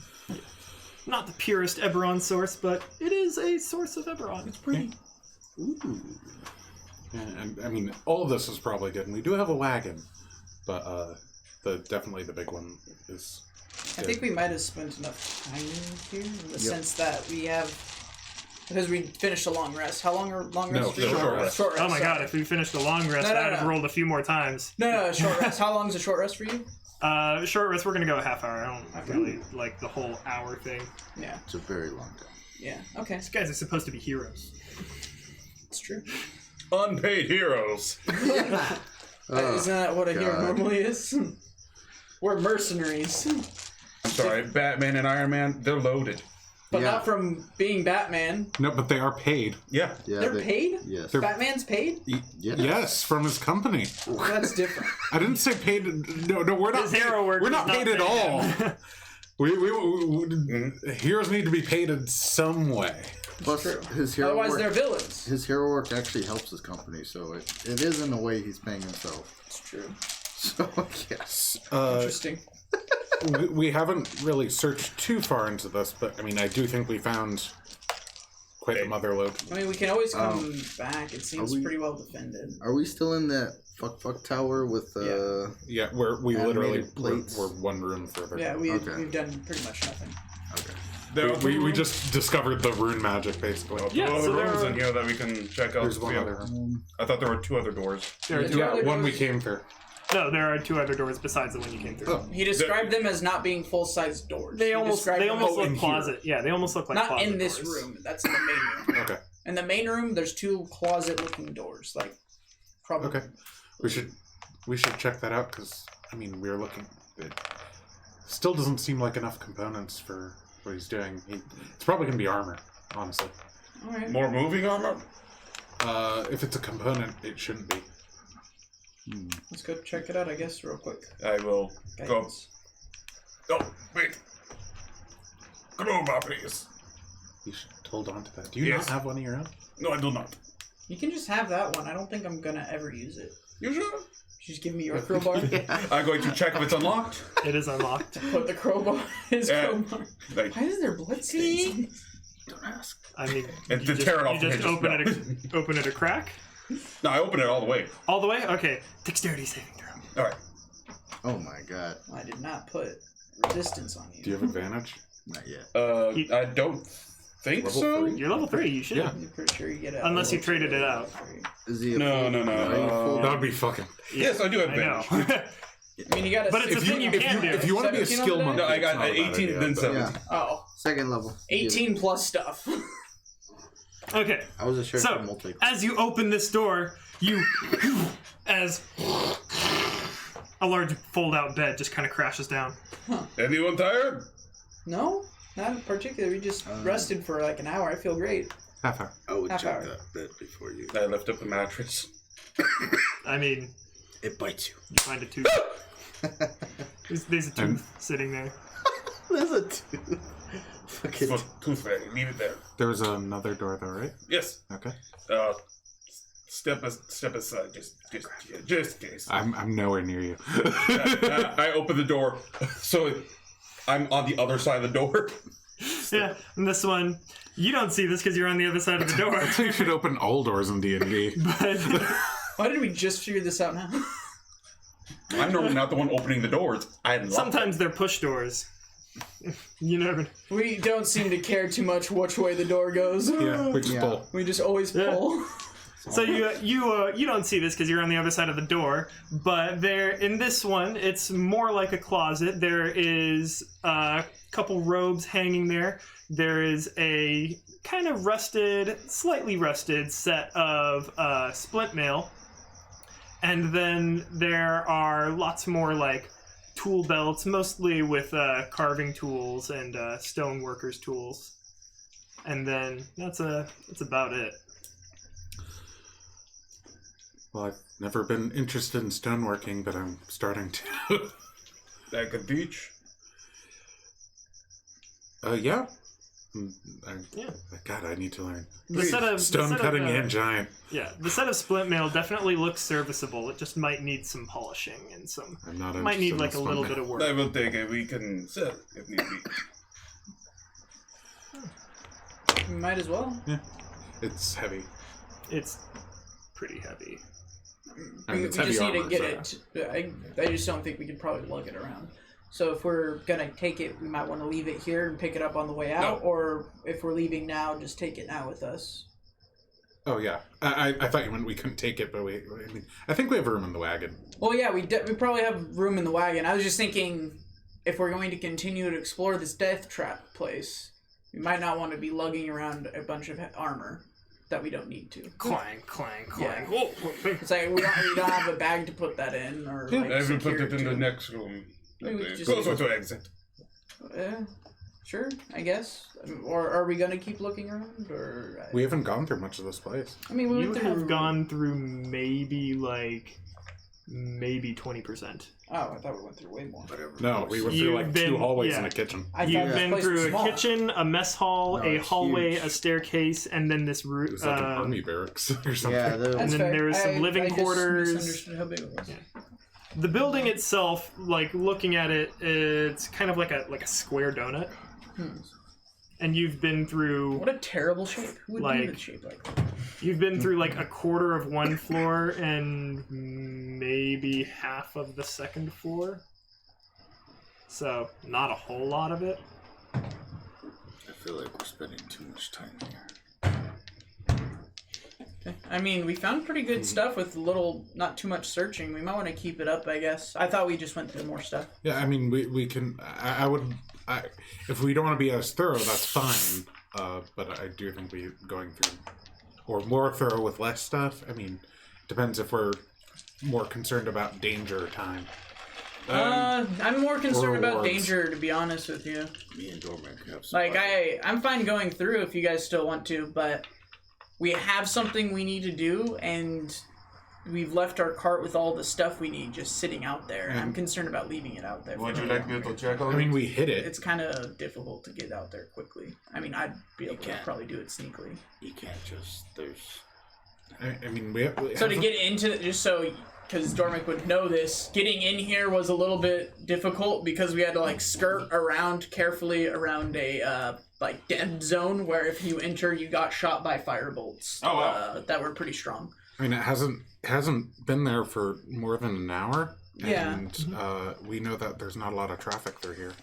Not the purest Eberron source, but it is a source of Eberron. It's pretty. Ooh. Yeah, and I mean, all of this is probably good. And we do have a wagon, but definitely the big one is. I think we might have spent enough time here in the sense that we have, because we finished a long rest. How long are long No, rests? for you? short rest. Short rest. Oh my god! sorry. If we finished a long rest, No, I'd have rolled a few more times. No, short rest. How long is a short rest for you? Short rest. We're gonna go a half hour. I don't really like the whole hour thing. Yeah. It's a very long time. Yeah. Okay. These guys are supposed to be heroes. It's true. Unpaid heroes. Isn't that what a hero God. normally is? We're mercenaries, I'm sorry, Batman and Iron Man, they're loaded. but Yeah. not from being Batman. No, but they are paid. Yeah. Yeah, They're paid. Yes. Batman's paid. Yes. Yes, from his company. That's different. I didn't say paid. No, we're not. His hero work We're does not not paid at pay all. him. We heroes need to be paid in some way. Plus, True. his hero Otherwise, work, they're villains. his hero work actually helps his company, so it is in a way he's paying himself. It's true. So yes. Interesting. We haven't really searched too far into this, but I mean, I do think we found quite the mother lode. I mean, we can always come back. It seems we- pretty well defended. Are we still in that fuck tower with Yeah, where we literally Animated plates. we're one room further. Yeah, Okay. we've done pretty much nothing. Okay. We just discovered the rune magic, basically. Two Yeah, other so there rooms are- in here that we can check out. There's one other room. I thought there were two other doors. There are Yeah. two. Yeah, one we came through. No, there are two other doors besides the one you came through. Oh. He described them as not being full-size doors. They He almost described them look as- in here. closet. Yeah, they almost look like not closet in this doors. room. That's in the main room. Okay. In the main room, there's two closet-looking doors. Like, probably. Okay. We should check that out because I mean we're looking. It still doesn't seem like enough components for what he's doing. It's probably gonna be armor, honestly. All right. More moving armor? If it's a component, it shouldn't be. Let's go check it out, I guess, real quick. I will go. Guidance. Oh, wait. Come over, please. You should hold on to that. Do you Yes. not have one of your own? No, I do not. You can just have that one. I don't think I'm gonna ever use it. You sure? Just give me your crowbar. I'm going to check if it's unlocked. It is unlocked. Put the crowbar. His Yeah. crowbar. Like, Why is there bloodstains? Don't ask. I mean, And you to just, tear it off you the just hinges, open no. it. Open it a crack. no, I opened it all the way. All the way. Okay. Dexterity saving throw. All right. Oh my god. I did not put resistance on you. Do you have advantage? Not yet. I don't think Level so. 3? You're level 3. You should. Yeah. I'm pretty sure you get it. Unless you traded it out. Is he a No, full, no, no. are you a full- That would be fucking. Yes, I do have I know. advantage. I mean, you got. But it's a thing you can do. If you want to be a 17 on skill the monkey, No, I it's got not a bad 18 idea, then but- 17. Oh, second level? You get it. 18 plus stuff. Okay. I wasn't sure So, if multi. as you open this door, you, as a large fold-out bed just kind of crashes down. Anyone tired? No, not in particular. We just rested for like an hour. I feel great. Half hour. I would half check hour. that bed before you. I lift up the mattress. I mean, It bites you. you find a tooth. There's a tooth sitting there. There's a tooth. Fucking Tooth fairy, leave it there. There's another door though, right? Yes. Okay. Step aside, just in case. I'm nowhere near you. I open the door, so I'm on the other side of the door. Yeah, and this one, you don't see this because you're on the other side of the door. So you should open all doors in D&D. But Why did we just figure this out now? I'm normally not the one opening the doors. I unlock sometimes they're push doors. You never. We don't seem to care too much which way the door goes. Yeah, we just Yeah. pull. We just always Yeah. pull. So you don't see this because you're on the other side of the door, but there in this one, it's more like a closet. There is a couple robes hanging there. There is a kind of slightly rusted set of splint mail, and then there are lots more like tool belts, mostly with carving tools and stone workers' tools. And then that's about it. Well, I've never been interested in stoneworking, but I'm starting to. That could teach. Yeah. Yeah. God, I need to learn. The set of Stone cutting and giant. Yeah, the set of splint mail definitely looks serviceable. It just might need some polishing and some. I'm not Might need like a interested in little splint bit of work. I will take it. We can sell if need be. Might as well. mail. It's heavy. It's pretty heavy. I mean, We it's just heavy need to armor, get so- it. I just don't think we could probably lug it around. So if we're gonna take it, we might want to leave it here and pick it up on the way out, No. or if we're leaving now, just take it now with us. Oh yeah, I thought you meant we couldn't take it, but I think we have room in the wagon. Well, yeah, we probably have room in the wagon. I was just thinking, if we're going to continue to explore this death trap place, we might not want to be lugging around a bunch of armor that we don't need to. Clang, clang, Yeah. clang. Oh. It's like we don't have a bag to put that in, or like, I will put secure it in to. the next room. Maybe we could just- Closer to exit. Sure, I guess. Or are we gonna keep looking around, or? We haven't gone through much of this place. I mean, we You went through. have gone through maybe 20%. Oh, I thought we went through way more. Whatever. No, we went You've through like been- two hallways yeah. and a kitchen. I thought You've this been place was through a small. kitchen, a mess hall, No, a it's hallway, huge. a staircase, and then this It room. was like an army barracks or something. Yeah, And That's then fair. there was some living I just quarters. misunderstood how big it was. Yeah. The building itself, like looking at it, it's kind of like a square donut. And you've been through What a terrible shape. Who would Like- do a shape like that? You've been through like a quarter of one floor and maybe half of the second floor. So, not a whole lot of it. I feel like we're spending too much time here. Okay. I mean, we found pretty good stuff with not too much searching. We might want to keep it up, I guess. I thought we just went through more stuff. Yeah, I mean, we can. If we don't want to be as thorough, that's fine. But I do think we going through, or more thorough with less stuff. I mean, depends if we're more concerned about danger or time. I'm more concerned about rewards. danger, to be honest with you. Me and Dorman have some. Like, I'm fine going through if you guys still want to, but we have something we need to do, and we've left our cart with all the stuff we need just sitting out there. And I'm concerned about leaving it out there. Would for you too like me long. to check on I mean, it? we hit it. It's kind of difficult to get out there quickly. I mean, I'd be able to can't. probably do it sneakily. You can't just. There's. I mean, we So to get into it, just so, because Dormick would know this, getting in here was a little bit difficult because we had to like skirt around carefully around a like dead zone where if you enter, you got shot by fire bolts. Oh, wow. That were pretty strong. I mean, it hasn't been there for more than an hour. Yeah. And we know that there's not a lot of traffic through here.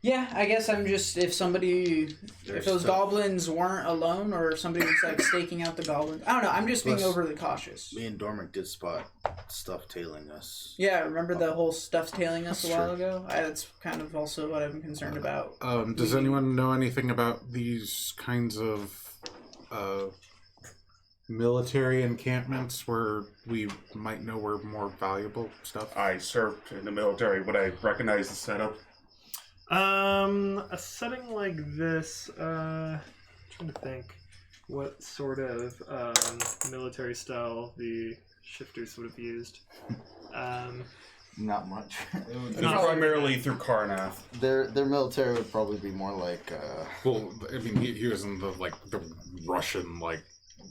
Yeah, I guess I'm just if There's those stuff. goblins weren't alone or somebody was like staking out the goblins. I don't know. I'm just being Plus- overly cautious. Me and Dorman did spot stuff tailing us. Yeah, remember the whole stuff's tailing us a That's while true. ago? That's kind of also what I'm concerned about. Does anyone know anything about these kinds of military encampments where we might know where more valuable stuff? I served in the military. Would I recognize the setup? A setting like this, trying to think what sort of military style the shifters would have used. Not much. It's primarily through Karnath. Their military would probably be more like. Well, I mean, he was in the Russian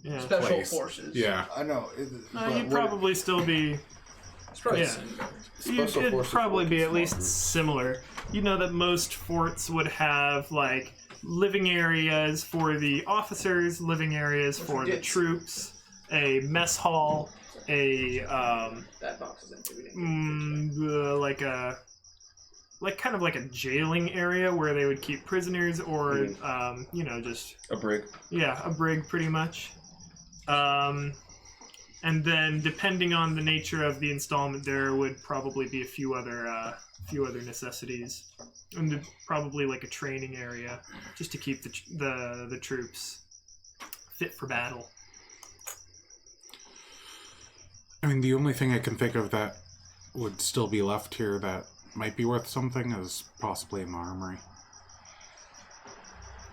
Yeah. Special place. forces. Yeah. I know. No, you'd probably still be. It's probably Yeah. Special It'd forces probably work be in at small least groups. similar. You know that most forts would have like living areas for the officers, living areas for the troops, a mess hall, a That box is empty. We didn't get it. like kind of like a jailing area where they would keep prisoners or just A brig. a brig pretty much. And then, depending on the nature of the installment, there would probably be a few other necessities, and probably like a training area, just to keep the troops fit for battle. I mean, the only thing I can think of that would still be left here that might be worth something is possibly in the armory.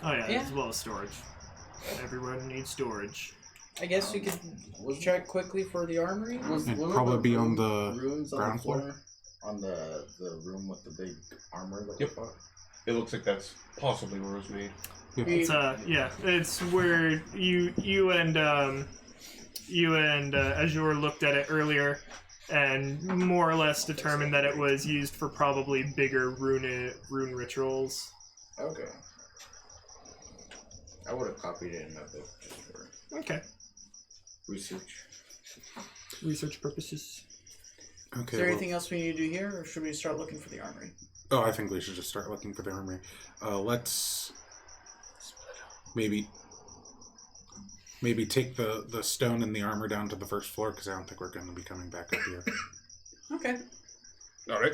Oh yeah, as well as storage. Everyone needs storage. I guess we could check quickly for the armory. It'd probably be on the rooms on ground the floor. On the room with the big armor that we fought. It looks like that's possibly where it was made. It's it's where you and Azure looked at it earlier, and more or less determined that it was used for probably bigger rune rituals. Okay. I would have copied it in my book just for Okay. research purposes. Okay. Is there anything else we need to do here, or should we start looking for the armory? Oh, I think we should just start looking for the armory. Let's maybe take the stone and the armor down to the first floor, because I don't think we're going to be coming back up here. Okay. All right.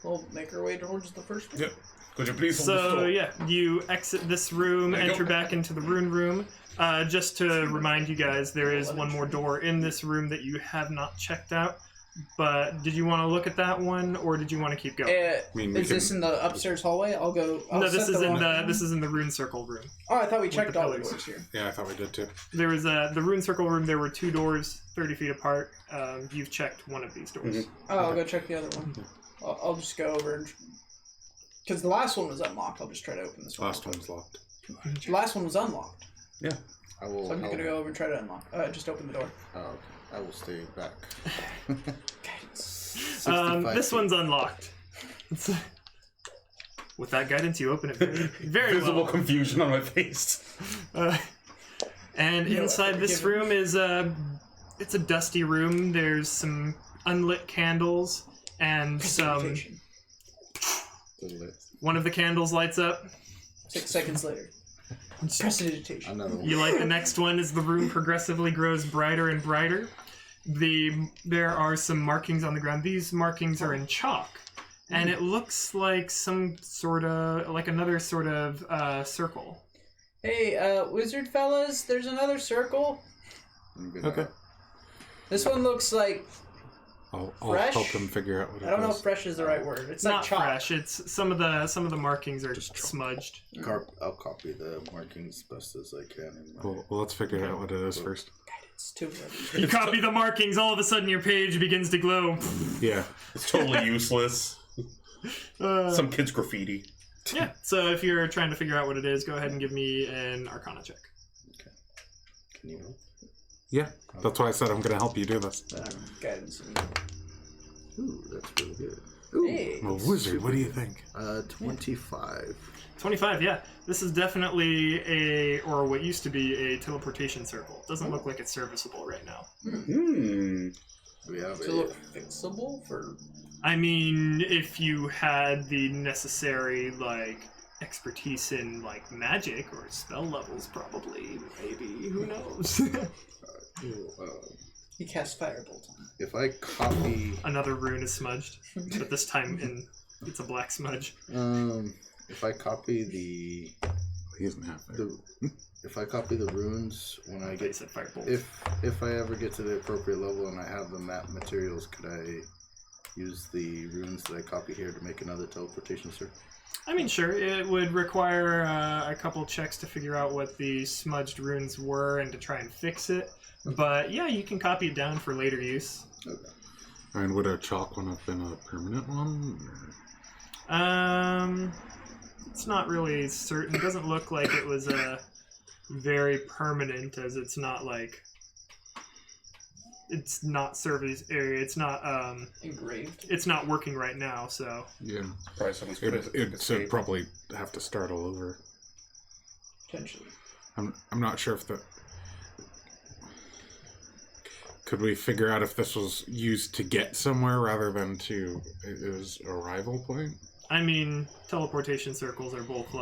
We'll make our way towards the first one. Yep. Could you please hold the So store? yeah, you exit this room, There you enter go. back into the rune room. Just to remind you guys, there is one more door in this room that you have not checked out. But did you want to look at that one, or did you want to keep going? Is this in the upstairs hallway? I'll go. No, this is in the rune circle room. Oh, I thought we checked the all the pillars. doors here. Yeah, I thought we did too. There was the rune circle room. There were 2 doors, 30 feet apart. You've checked one of these doors. Mhm. Oh, I'll go check the other one. I'll just go over and because the last one was unlocked. I'll just try to open this one. Last one's locked. The last one was unlocked. Yeah. I will. So I'm gonna go over and try to unlock. Just open the door. Oh, okay. I will stay back. This 65 one's unlocked. With that guidance, you open it very Visible well. confusion on my face. And You know what, inside this forgive room is it's a dusty room. There's some unlit candles and some. Prestidigitation. One of the candles lights up. 6 seconds later. Prestidigitation. Another one. You light the next one as the room progressively grows brighter and brighter. There are some markings on the ground. These markings are in chalk, and it looks like another sort of circle. Hey, wizard fellas, there's another circle. Okay. This one looks like I'll Fresh? help him figure out what it I don't know is. if fresh is the right word. It's Not like chalk. fresh. It's some of the markings are just smudged. I'll copy the markings best as I can. Well, let's figure out what it is first. It's too heavy. You copy the markings. All of a sudden, your page begins to glow. Yeah. It's totally useless. Some kid's graffiti. Yeah. So if you're trying to figure out what it is, go ahead and give me an Arcana check. Can you? Yeah. That's why I said I'm going to help you do this. Guidance. Ooh, that's really good. Ooh, Hey. I'm a wizard. What do you think? 25. 25, yeah. This is definitely or what used to be a teleportation circle. Doesn't look like it's serviceable right now. Hmm. We have Does it look fixable for? I mean, if you had the necessary, expertise in, magic or spell levels, probably, maybe, who knows? He cast firebolt on if I copy, Another rune is smudged, but this time it's a black smudge. if I copy the He doesn't have it. if I copy the runes when I They get said firebolt. if I ever get to the appropriate level and I have the map materials, could I use the runes that I copy here to make another teleportation circle? I mean, sure, it would require a couple checks to figure out what the smudged runes were and to try and fix it. But yeah, you can copy it down for later use. Okay. I mean, would a chalk one have been a permanent one? It's not really certain. It doesn't look like it was very permanent, as it's not it's not service area. It's not engraved. it's not working right now. So Yeah. Probably someone's put it. It'd probably have to start all over. Potentially. I'm not sure if the... Could we figure out if this was used to get somewhere rather than to... It was a arrival point? I mean, teleportation circles are both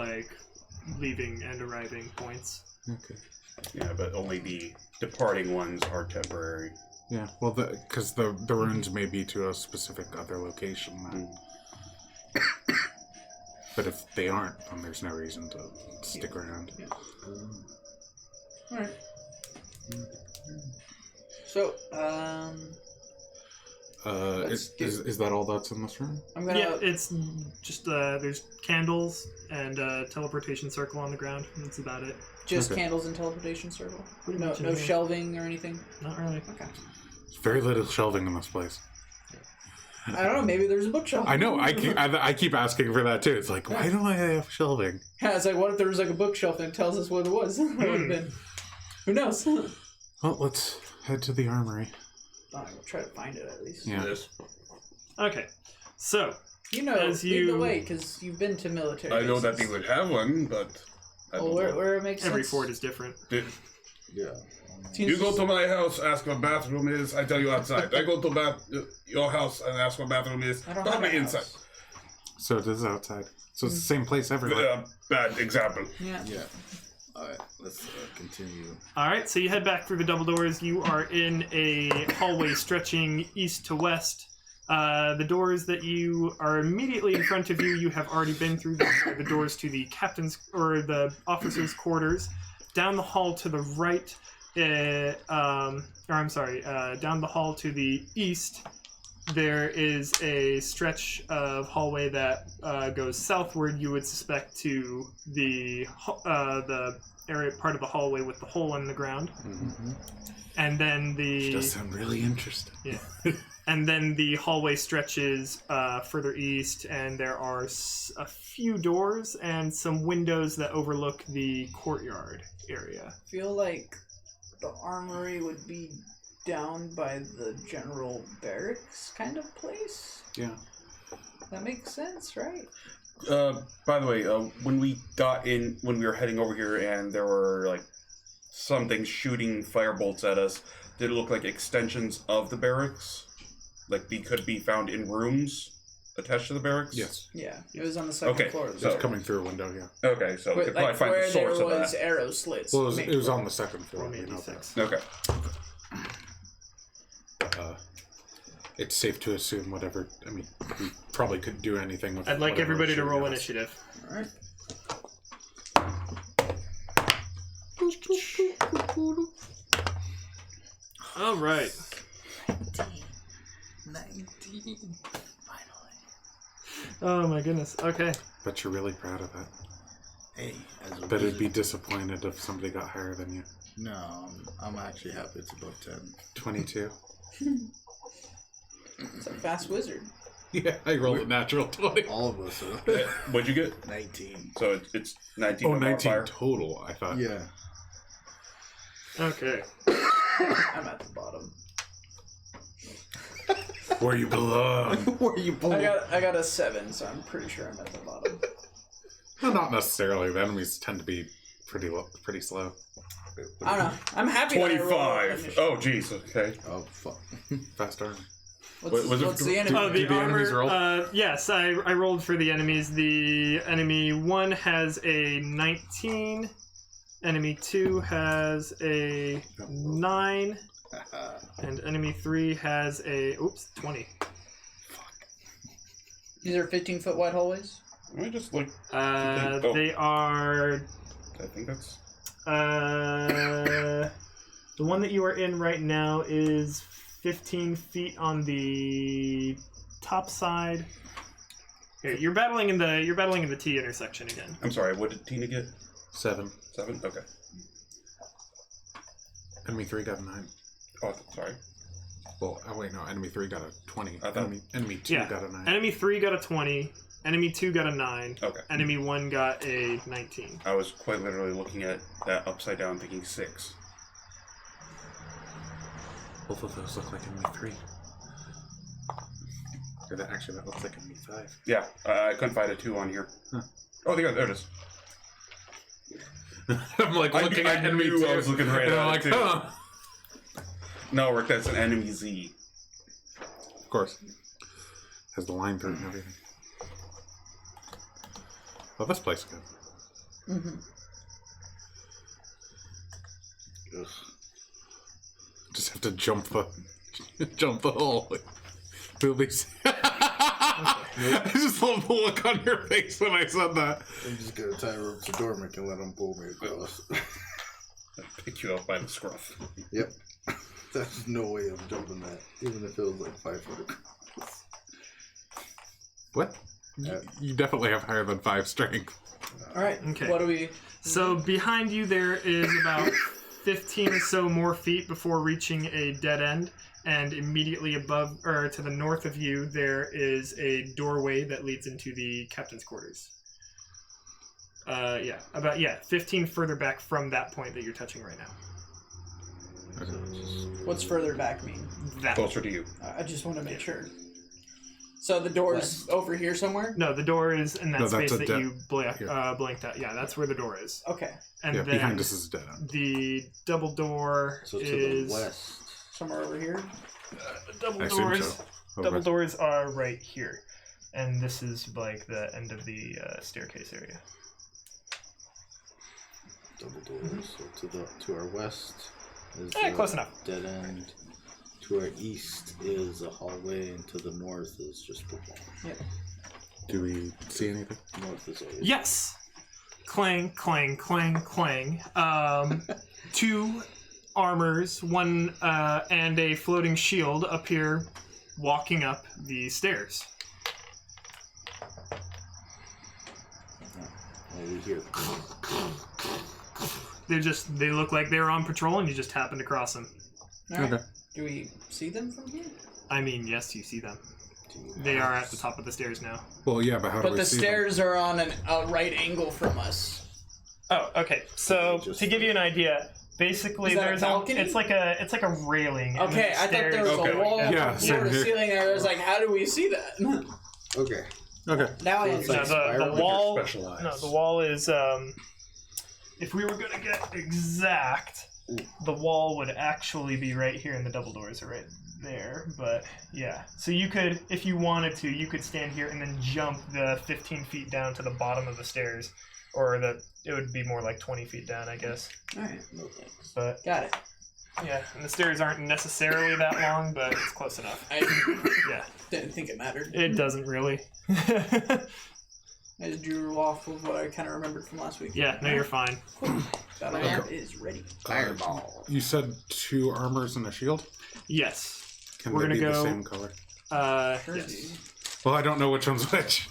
leaving and arriving points. Okay. Yeah, but only the departing ones are temporary. Yeah, well, because the runes may be to a specific other location. But if they aren't, then there's no reason to stick around. Yeah. Alright. So, Is that all that's in this room? I'm gonna... Yeah, it's just, there's candles and a teleportation circle on the ground. That's about it. Just Okay. candles and teleportation circle? Pretty No, much no anything. shelving or anything? Not really. Okay. There's very little shelving in this place. I don't know, maybe there's a bookshelf. I know. I keep asking for that too. It's like, why don't I have shelving? Yeah, it's like, what if there was like a bookshelf and it tells us what it was? It would have been... Who knows? Well, let's head to the armory. I'll try to find it at least. Yeah. Yes. Okay, so You know, As lead the you- way, because you've been to military I know that bases. they would have one, but I Well, don't know. where it makes every sense. fort is different. Yeah. You go to my house, ask where bathroom is. I tell you outside. I go to your house and ask where bathroom is. I don't Tell have me a inside. house. So it is outside. So it's the same place everywhere. Bad example. Yeah. Yeah. Alright, let's continue. All right, so you head back through the double doors. You are in a hallway stretching east to west. The doors that you are immediately in front of you have already been through. These are the doors to the captain's or the officer's quarters. Down the hall to the right, down the hall to the east, there is a stretch of hallway that goes southward. You would suspect to the area part of the hallway with the hole in the ground, and then Which does sound really interesting. yeah. And then the hallway stretches further east, and there are a few doors and some windows that overlook the courtyard area. I feel like the armory would be down by the general barracks kind of place. Yeah. That makes sense, right? By the way, when we were heading over here and there were like something shooting firebolts at us, did it look like extensions of the barracks? Like they could be found in rooms attached to the barracks? Yes. Yeah, it was on the second Okay, floor. Of the so- It's coming through a window, yeah. Okay, so we But, could like, probably find where the source there of was that. arrow slits. Well, it maybe. was on the second floor. Roll me a We know d6. Okay. that. It's safe to assume whatever. I mean, we probably couldn't do anything with I'd like whatever everybody to shooting roll at us. initiative. Alright. All right. 19. Finally. Oh my goodness. Okay. Bet you're really proud of that. Hey, as a Bet it'd be wizard- disappointed if somebody got higher than you. No, I'm actually happy it's above 10. 22. It's a fast wizard. Yeah, I rolled a natural 20. All of us are. What'd you get? 19. So it's 19 Oh, with 19 modifier. total, I thought. Yeah. Okay. I'm at the bottom. Where you belong. Where you I got a 7, so I'm pretty sure I'm at the bottom. Well, not necessarily. The enemies tend to be pretty slow. I don't know. I'm happy. that I rolled 25. initiative. Oh, jeez. Okay. Oh, fuck. Fast armor. was it- What's the enemy? Oh, the the armor. enemies roll? Yes, I rolled for the enemies. The enemy 1 has a 19. Enemy 2 has a 9. And enemy 3 has a 20. These are 15-foot wide hallways. Let me just look. They are I think that's. the one that you are in right now is 15 feet on the top side. Here, you're battling in the T intersection again. I'm sorry. What did Tina get? 7. 7. Okay. Enemy 3 got a 9. Oh, sorry. Well, oh wait, no. Enemy 3 got a 20. I thought- Enemy 2 Yeah. got a 9. Enemy 3 got a 20. Enemy 2 got a 9. Okay. Enemy 1 got a 19. I was quite literally looking at that upside down, thinking 6. Both of those look like enemy 3. Or that looks like enemy 5. Yeah, I couldn't find a 2 on here. Huh. Oh, there it is. I'm like looking at enemy knew 2. I was looking right and at I'm it, like, too. huh. No, Rick, that's an enemy Z. Of course. Has the line through it and everything. Well, this place is good. Mm-hmm. Ugh. Just have to jump the hole. We'll be. I just love the look on your face when I said that. I'm just gonna tie a rope to Dormick and let him pull me across. Pick you up by the scruff. Yep. There's no way I'm jumping that, even if it was like 5 foot across. What? You definitely have higher than 5 strength. All right. Okay. What do we? So behind you there is about 15 or so more feet before reaching a dead end, and immediately above or to the north of you there is a doorway that leads into the captain's quarters. 15 further back from that point that you're touching right now. What's further back mean? That Closer to you. I just want to make sure. So the door's over here somewhere? No, the door is in that No, that's space a that you blinked at. Yeah, that's where the door is. Okay. And Yeah, then behind us is a dead end. the double door So to is the west. Somewhere over here? the double I assume doors. so. Oh, Double but- doors are right here, and this is like the end of the staircase area. Double doors. So to our west is Close enough. dead end. To our east is a hallway, and to the north is just the wall. Yep. Do we see anything? North is always Yes. Clang, clang, clang, clang. 2 armors, one and a floating shield appear walking up the stairs. we hear. They look like they're on patrol, and you just happen to cross them. All right. Okay. Do we see them from here? I mean, yes, you see them. They are at the top of the stairs now. Well, yeah, but how do But we the see stairs are on a right angle from us. Oh, okay. So Just- to give you an idea, basically Is that a there's balcony? it's like a railing. and Okay, the I thought there stairs- was Okay. a wall Yeah, from same floor to here. ceiling there. I was like, how do we see that? them? Okay. them? Okay. Now I So understand. it's No, like the spiral? wall. Specialized. No, the wall is. If we were gonna get exact, the wall would actually be right here, and the double doors are right there. But yeah, so you could, if you wanted to, you could stand here and then jump the 15 feet down to the bottom of the stairs, or it would be more like 20 feet down, I guess. All right. No thanks. But Got it. yeah, and the stairs aren't necessarily that long, but it's close enough. I Yeah, didn't think it mattered. it doesn't really. I just drew off of what I kind of remembered from last week. Yeah, no, you're fine. Battle map is ready. Fireball. You said 2 armors and a shield? Yes. Can We're they gonna be the go- same color? Sure, Yes. Well, I don't know which one's which.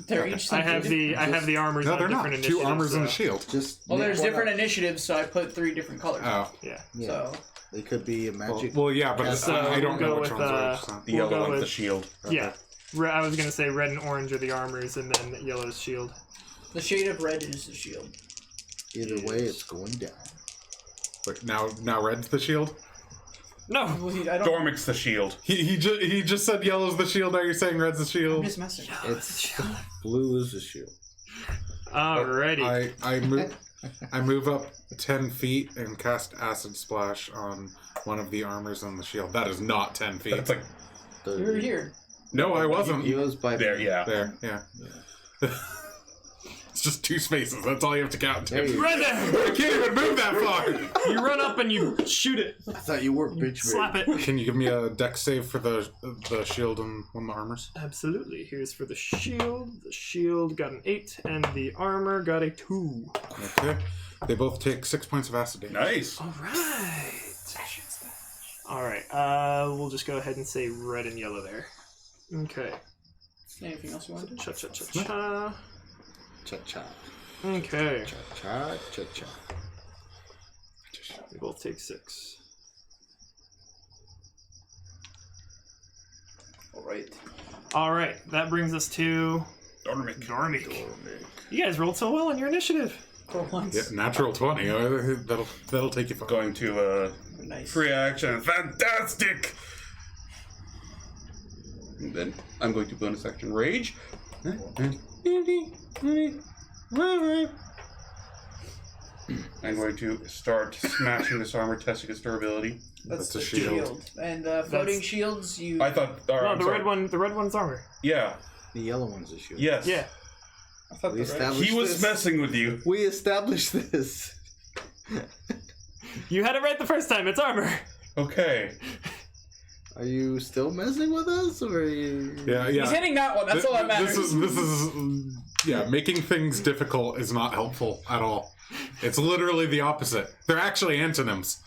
They're each I have the armors No, on they're not. different 2 initiatives. armors and a so- shield. Just Well, make there's one different up. initiatives, so I put 3 different colors. Oh. Yeah. Yeah. So It could be a magic. Well, yeah, but So I don't we'll know go which with, one's which. So. The We'll yellow go one's the with- shield. Yeah. I was gonna say red and orange are the armors, and then yellow's shield. the shade of red is the shield. Either way, it's going down. But now red's the shield? No. Well, I don't. Dormick's the shield. He just said yellow's the shield, now you're saying red's the I'm shield? just messing. It's blue is the shield. Alrighty. I move up 10 feet and cast Acid Splash on one of the armors on the shield. That is not 10 feet. That's like You were here. No, I wasn't. He was by there, yeah. There, yeah. It's just 2 spaces. That's all you have to count to. There you go. Right there. I can't even move that far. You run up and you shoot it. I thought you were bitch. Slap it. Can you give me a dex save for the shield and one of the armors? Absolutely. Here's for the shield. The shield got an 8, and the armor got a 2. Okay. They both take 6 points of acid damage. Nice. All right. All right. We'll just go ahead and say red and yellow there. Okay. Anything else you want to do? Cha cha cha cha. Cha cha. Okay. Cha cha cha. They both take 6. All right. All right. That brings us to Dormick. Dormick. You guys rolled so well on your initiative. For once. Yeah, natural 20. That'll take you far. Going to Nice. free action. Fantastic! And then I'm going to bonus action rage. I'm going to start smashing this armor, testing its durability. That's That's a the shield. shield. And floating That's- shields, you. I thought. No, I'm the sorry. red one. The red one's armor. Yeah. The yellow one's the shield. Yes. Yeah. I thought We the red. established He was this. messing with you. We established this. You had it right the first time. It's armor. Okay. Are you still messing with us, or are you? Yeah. He's hitting that one. That's all that matters. This is yeah. Making things difficult is not helpful at all. It's literally the opposite. They're actually antonyms.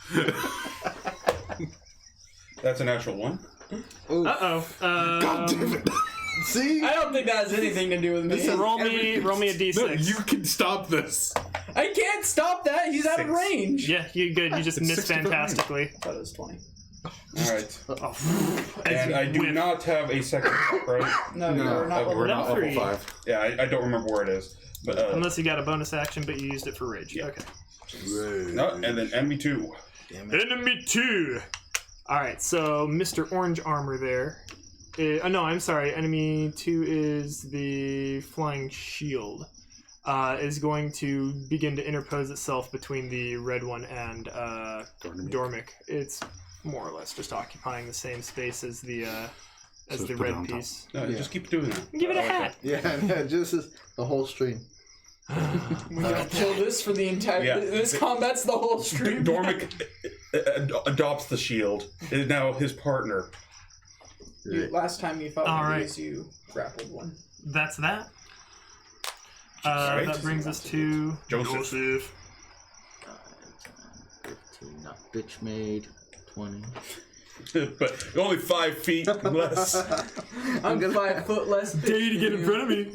That's a natural 1. Ooh. Uh-oh. God damn it! See? I don't think that has anything to do with me. Roll me a d6. No, you can stop this. I can't stop that. He's out of 6. range. Yeah, you good. You just It's missed 6 different fantastically. I thought it was 20. Alright. Oh. And As you I do whiff. not have a second shot, right? No, No, we're not. we're not level level three. 5. Yeah, I don't remember where it is. But, Unless you got a bonus action, but you used it for rage. Yeah. Okay. no, and then enemy 2. Damn it. Enemy 2! Alright, so Mr. Orange Armor there. No, I'm sorry. Enemy 2 is the Flying Shield. Is going to begin to interpose itself between the red one and Dormic. It's more or less just occupying the same space as the So just put it red on top. piece. No, just keep doing that. Give it a I like hat. Yeah, just the whole stream. We gotta kill this for the entire. Yeah. This combat's the whole that. stream. Dormic adopts the shield. It is now his partner. Last time you fought All with right. these, you grappled one. That's that. Right. That brings us to Joseph. 15, not bitch made. 20. But only 5 feet less. I'm 5 foot less. Dare you to get in front of me.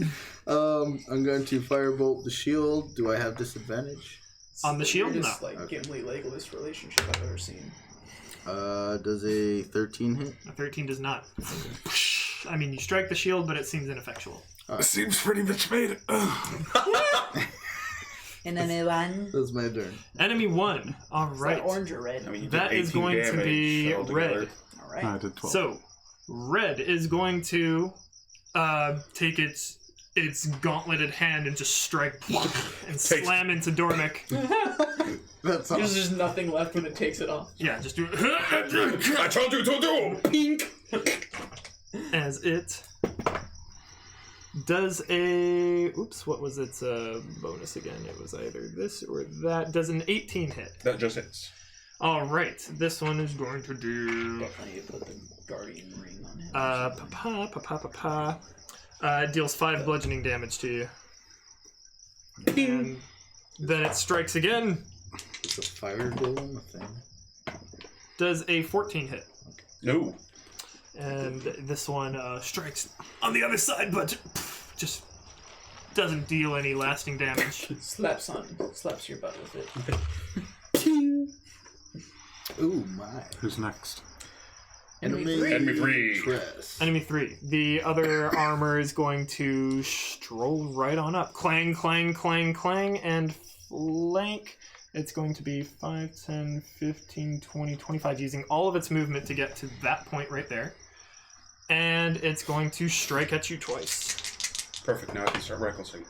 I'm going to firebolt the shield. Do I have disadvantage? On the shield? You're just No. like Gimli Legolas relationship I've ever seen. Does a 13 hit? A 13 does not. I mean, you strike the shield, but it seems ineffectual. Seems pretty bitch made. And then one. That's my turn. Enemy 1. All right. Orange or red? I mean, you did That is 18 going to damage be altogether. red. All right. I did 12. So, red is going to take its gauntleted hand and just strike and slam into Dormic. That's all. There's just nothing left when it takes it off. Yeah, just do I told you to do! Pink! as it does a... Oops, what was its bonus again? It was either this or that. Does an 18 hit. That just hits. All right, this one is going to do... I need to put the guardian ring on him. Deals 5 bludgeoning damage to you. And then it strikes again. It's a fire golem thing. Does a 14 hit. No. And this one strikes on the other side, but just doesn't deal any lasting damage. Slaps your butt with it. Ooh, my. Who's next? Enemy 3. Enemy 3. Tress. Enemy 3. The other armor is going to stroll right on up. Clang, clang, clang, clang, and flank. It's going to be 5, 10, 15, 20, 25, using all of its movement to get to that point right there. And it's going to strike at you twice. Perfect, now I can start recklessing.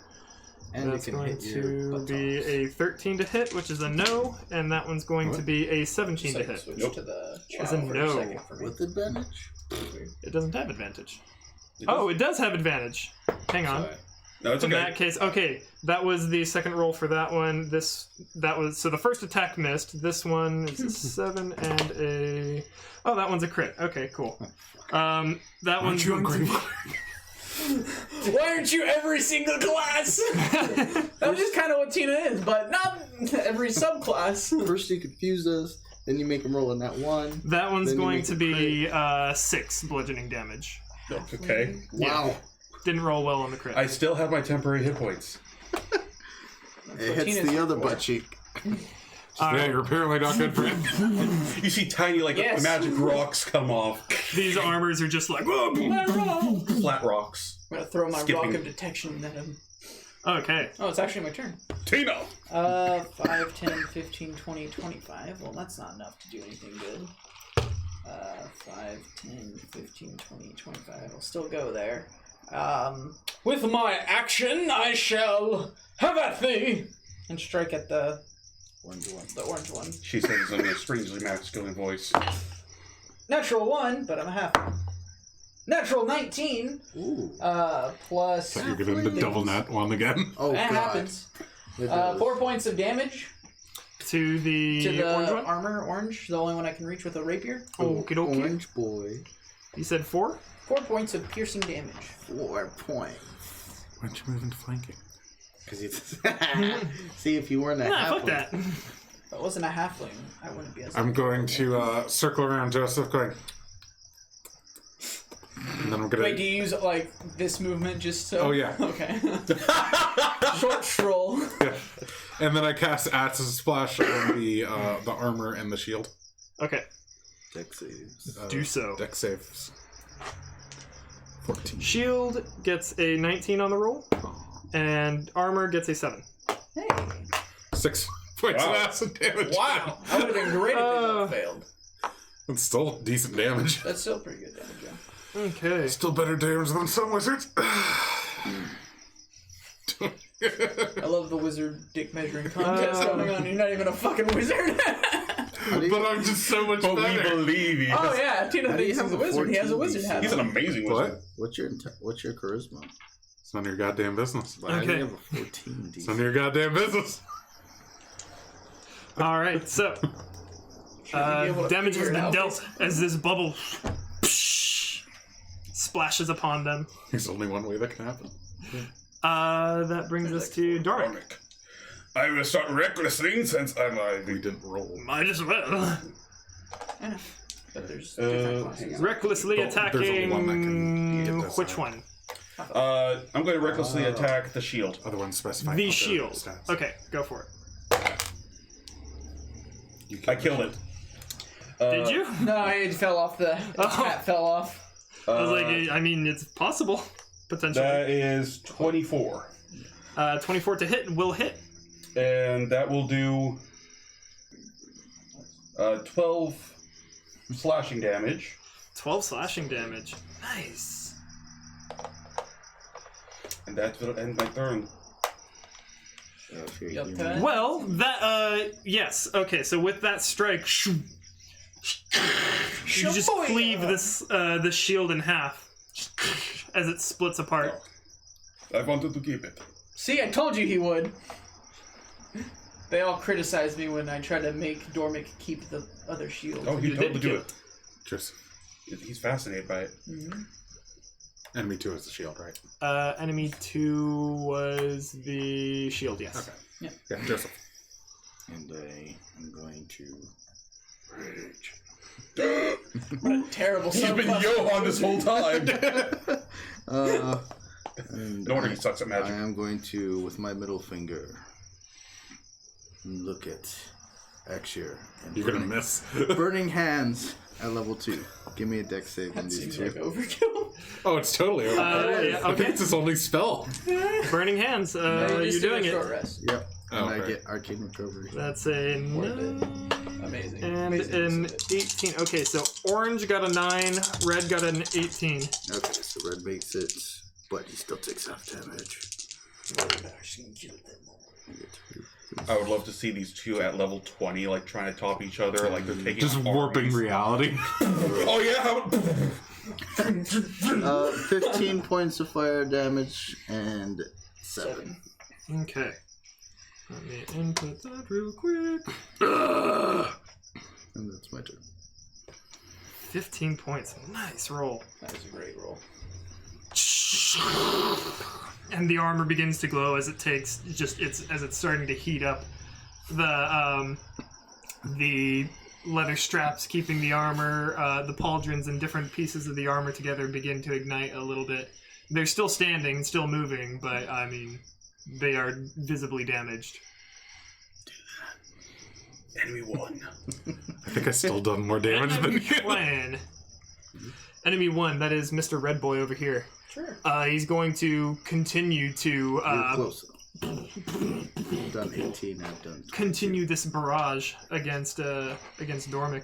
And That's you can going hit your to be buttocks. a 13 to hit, which is a no, and that one's going to be a 17 to So hit. switch Nope. to the It's chow a for no. second for me. With advantage? It doesn't have advantage. It does- Oh, it does have advantage. Hang on. Sorry. No, it's In okay. that case, okay, that was the second roll for that one. So the first attack missed. This one is a 7 and a... Oh, that one's a crit. Okay, cool. That one's Aren't you going to be... ungrateful? Why aren't you every single class? That's just kind of what Tina is, but not every subclass. First you confuse us, then you make them roll in that one. That one's Then you going make to a be 6 bludgeoning damage. Okay. Wow. Didn't roll well on the crit. I still have my temporary hit points. It hits Tina's the other for. butt cheek. Yeah, you're apparently not good for it. You see tiny, like, Yes. magic rocks come off. These armors are just like... Flat rocks. I'm gonna throw my Skipping. rock of detection at him. Okay. Oh, it's actually my turn. Tina! 5, 10, 15, 20, 25. Well, that's not enough to do anything good. 5, 10, 15, 20, 25. I'll still go there. With my action, I shall have at thee! And strike at the orange one. The orange one. She says in a strangely masculine voice. Natural 1, but I'm a half. Natural 19. Ooh. Plus... So you're getting the double net one again. Oh, that God. happens. It does. 4 points of damage. to the orange one? armor orange, the only one I can reach with a rapier. Okie dokie. Orange boy. You said 4? 4 points of piercing damage. 4 points. Why don't you move into flanking? Because you see, if you weren't a Nah, half fuck that. If I wasn't a halfling, I wouldn't be as. I'm going to circle around Joseph, going. And then I'm gonna. Wait, do you use like this movement just to? Oh, yeah. Okay. Short stroll. Yeah. And then I cast Acid Splash on the armor and the shield. Okay. Dex saves. Do so. Dex saves. 14. Shield gets a 19 on the roll, and armor gets a 7. Hey. 6 points Wow. of acid damage. Wow. That would have been great if they both failed. It's still decent damage. That's still pretty good damage, yeah. Okay. Still better damage than some wizards. I love the wizard dick measuring contest going on. You're not even a fucking wizard. But I'm just so much But we better. believe he Oh yeah, Tina How do you thinks have he's a a wizard. He has a 14 wizard DC? hat. He's an on. amazing What? wizard. What's your charisma? It's none of your goddamn business. Why do Okay. you have a 14 It's none of DC? your goddamn business. All right. So be able to damage has figure it been out. dealt as this bubble splashes upon them. There's only one way that can happen. That brings us to Dormic. I will start recklessly since I'm We didn't roll. Might as well. Yeah. But there's different classes. hang on. Recklessly There's only one that can attacking. get this Which out. one? I'm going to recklessly attack the shield. Other ones specify. The other shield. stats. Okay, go for it. You I killed it. Did you? No, it fell off the hat fell off. I was like, I mean, it's possible, potentially. That is 24. 24 to hit will hit. And that will do 12 slashing damage. 12 slashing damage. Nice. And that will end my turn. Yup, turn. Well, that, yes. Okay, so with that strike, you just Shaboya! cleave this shield in half as it splits apart. I wanted to keep it. See, I told you he would. They all criticized me when I tried to make Dormic keep the other shield. Oh, he You told did to do kill it. Just He's fascinated by it. enemy 2 is the shield, right? Enemy 2 was the shield, yes. Okay. Yeah. Yeah, Joseph. And I'm going to rage. What a terrible He's been subclass. Johan this whole time. And No wonder he sucks at I magic. am going to, with my middle finger, look at Axir. and You're gonna miss. Burning Hands at level 2. Give me a dex save on That these seems two. like overkill. Oh, it's totally over. Yeah, I think okay. it's his only spell. Burning Hands, You you're just do doing a it. short rest. Yep. And Oh, I okay. get Arcane Recovery. That's a Worth it. 9 Amazing. and Amazing an use of it. 18. Okay, so orange got a 9, red got an 18. Okay, so red makes it, but he still takes half damage. I would love to see these two at level 20, like trying to top each other, like they're taking Just on warping armies. reality. Oh yeah, 15 points of fire damage and 7. Okay. Let me input that real quick. And that's my turn. 15 points. Nice roll. That was a great roll. And the armor begins to glow as it takes as it's starting to heat up. The leather straps keeping the armor, the pauldrons and different pieces of the armor together begin to ignite a little bit. They're still standing, still moving, but I mean, they are visibly damaged. enemy 1. I think I still done more damage than Enemy you. one. Enemy 1, that is Mr. Red Boy over here. Sure. He's going to continue to You're close. I've done 18, I've done 22. continue this barrage against Dormic.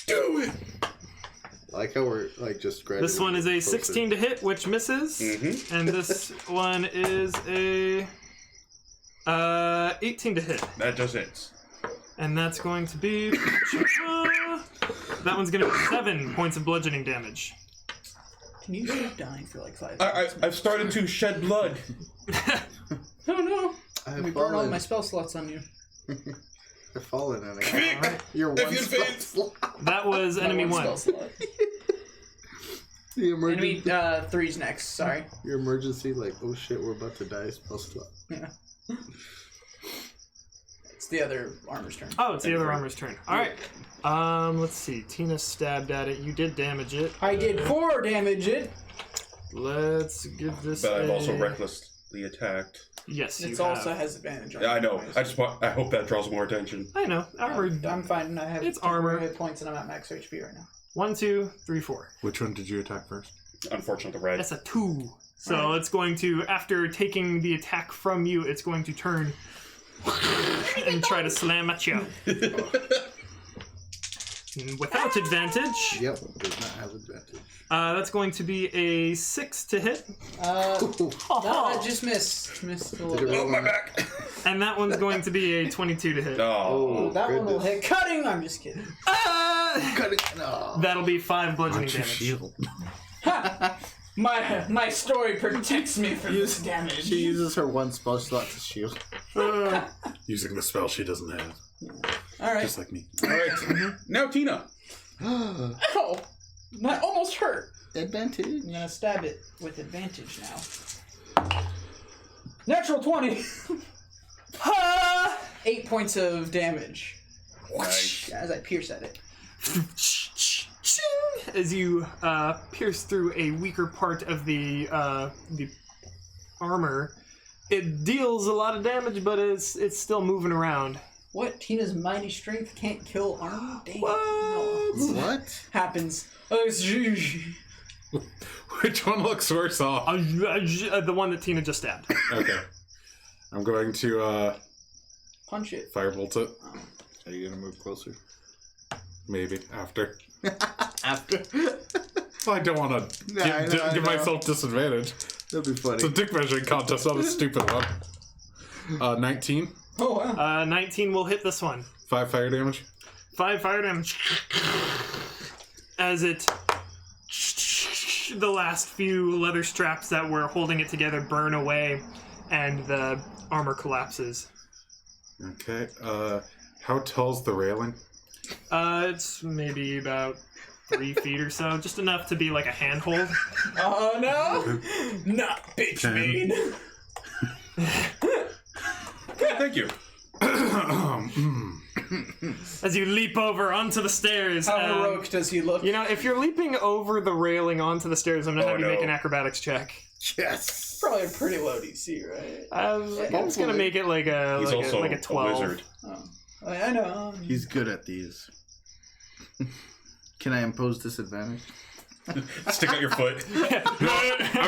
Do it! I like how we're like just gradually. This one is a closer. 16 to hit, which misses, Mhm. and this one is a 18 to hit, That does it. and that's going to be that one's going to be 7 points of bludgeoning damage. Can you stop dying for like 5 I've minutes? started to shed blood. Oh no. I Let have me burn all fallen. my spell slots on you. I've fallen and I Quick! got your If one you spell faint. slot. That was enemy My 1. spell slot. The Enemy emergency. 3's next. Sorry. Your emergency, like, oh shit, we're about to die. Spell slot. Yeah. It's the other armor's turn. Oh, it's the other armor's turn. Alright. Let's see. Tina stabbed at it. You did damage it. I did 4 damage it. Let's give this But I've a... also recklessly attacked. Yes, you It have. also has advantage on Yeah, I know. it. I hope that draws more attention. I know. Armor. I'm fine. I have It's 2 armor. hit points and I'm at max HP right now. 1, 2, 3, 4. Which one did you attack first? Unfortunately, the red. That's a 2. So it's going to, after taking the attack from you, it's going to turn and try to slam at you. Without advantage, Yep, does not have advantage. that's going to be a 6 to hit. No, I just missed. Missed a little Did it bit. roll Oh, my on back! And that one's going to be a 22 to hit. Oh. That one will goodness. hit. Cutting! I'm just kidding. Cut it. No. That'll be 5 bludgeoning Watch your damage. shield. My story protects me from this damage. She uses her one spell slot to shield. Using the spell she doesn't have. Alright. Just like me. Alright. Now, Tina. Ow! That almost hurt. Advantage. I'm gonna stab it with advantage now. Natural 20! 8 points of damage. Nice. As I pierce at it. As you pierce through a weaker part of the armor, it deals a lot of damage, but it's still moving around. What? Tina's mighty strength can't kill armor? Damn. What? No. What? Happens. Which one looks worse off? The one that Tina just stabbed. Okay. I'm going to Punch it. firebolt it. Are you gonna move closer? Maybe after. After. Well, I don't want to Nah, I know, I give know. myself disadvantage. That'd be funny. It's a dick measuring contest, not a stupid one. 19. Oh, wow. 19 will hit this one. 5 fire damage. 5 fire damage. As it... The last few leather straps that were holding it together burn away, and the armor collapses. Okay. How tall's the railing? It's maybe about 3 feet or so, just enough to be like a handhold. Oh, no! Not bitch 10. made. Thank you. As you leap over onto the stairs. How heroic does he look? You know, if you're leaping over the railing onto the stairs, I'm gonna have you no. make an acrobatics check. Yes. Probably a pretty low DC, right? I'm just gonna make it like a He's also like a 12. wizard. Oh. I know. He's good at these. Can I impose disadvantage? Stick out your foot.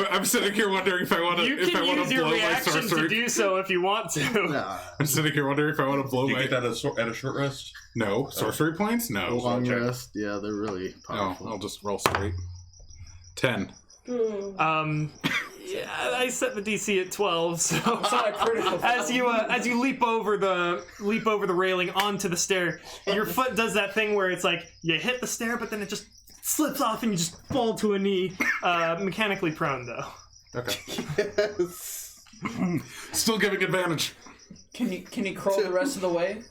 I'm sitting here wondering if I want to. You If I can want use to your blow my reaction to sorcery. do so if you want to. Nah. I'm sitting here wondering if I want to blow Do you my. get that at a short rest? No sorcery points. A No. long check. rest. Yeah, they're really No. powerful. I'll just roll straight. 10. Yeah, I set the DC at 12, so It's not a critical as you leap over the railing onto the stair, your foot does that thing where it's like you hit the stair, but then it just slips off and you just fall to a knee, mechanically prone though. Okay. Yes. Still giving advantage. Can he crawl the rest of the way?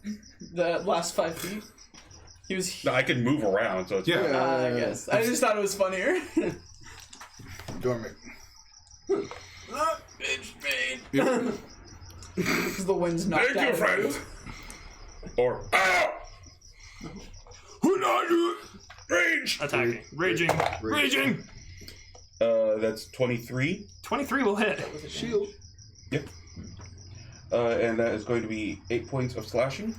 The last 5 feet? He was. No, I can move around, so it's Yeah. fine. I guess. I just thought it was funnier. Dormant. Bitch made. Yeah. Because the wind's knocked Thank out. you, friend. Or rage. Attacking, raging. That's 23. 23 will hit. Shield. Yep. And that is going to be 8 points of slashing.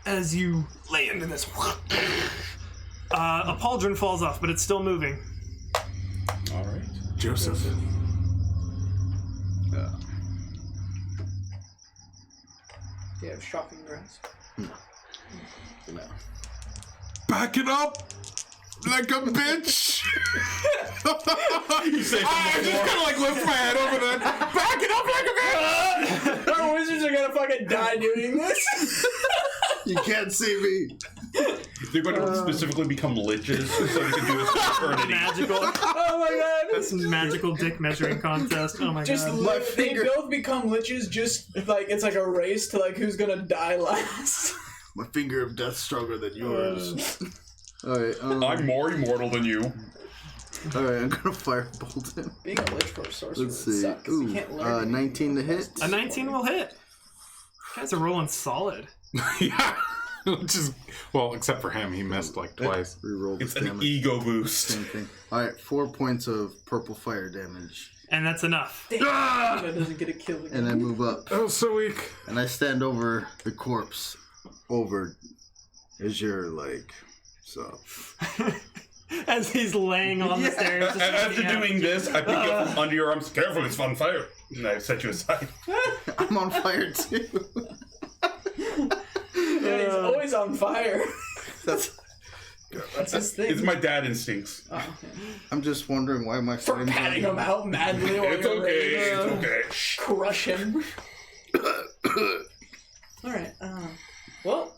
As you lay into this, a pauldron falls off, but it's still moving. All right. Joseph. Yeah, shocking grass. No. Back it up like a bitch. You say I just kind of like lift my head over that. Back it up like a bitch. Our wizards are gonna fucking die doing this. You can't see me. They're going to specifically become liches so they can do this for eternity. Magical. Oh my god! This magical dick measuring contest. Oh my Just god. they both become liches. Just like it's like a race to like who's gonna die last. My finger of death stronger than yours. Alright, I'm more immortal than you. Alright, I'm gonna firebolt him. Being a lich for a sorcerer Let's would see. suck, 'cause you can't learn 19 to hit. A 19 will hit. You guys are rolling solid. Yeah. Which is, well, except for him, he missed like twice. Reroll It's this an damage. ego boost. Same thing. Alright, 4 points of purple fire damage. And that's enough. That doesn't get a kill again. And I move up. Oh, so weak. And I stand over the corpse. Over as you're like, so. As he's laying on the stairs. And as you're doing this, I pick you up from under your arms. Careful, it's on fire. And I set you aside. I'm on fire too. Yeah, he's always on fire. That's his thing. It's my dad instincts. Oh, okay. I'm just wondering why my For flames patting him out madly while It's you're ready okay, to it's okay. crush him. Alright, well,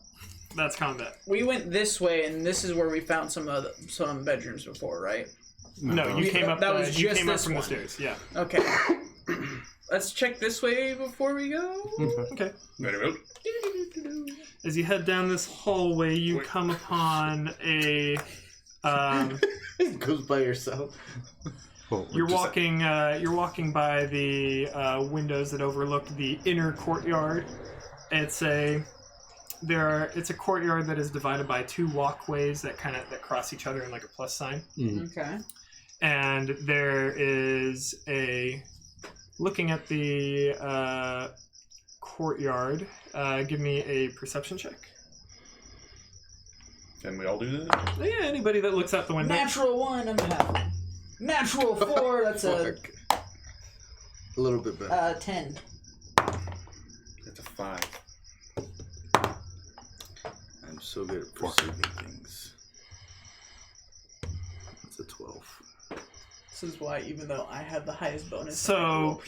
That's combat. we went this way, and this is where we found some bedrooms before, right? No, you came up. That was you just came up this from one. the stairs. Yeah. Okay. Let's check this way before we go. Okay. Very well. As you head down this hallway, you come upon a. goes by yourself. Well, You're walking by the windows that overlook the inner courtyard. It's a courtyard that is divided by 2 walkways that cross each other in like a plus sign. Okay. And there is looking at the courtyard. Give me a perception check. Can we all do this? Yeah, anybody that looks out the window. Natural 1, I'm happy. Natural 4, that's a little bit better. 10. It's a 5. I'm so good at perceiving things. It's a 12. This is why, even though I have the highest bonus, So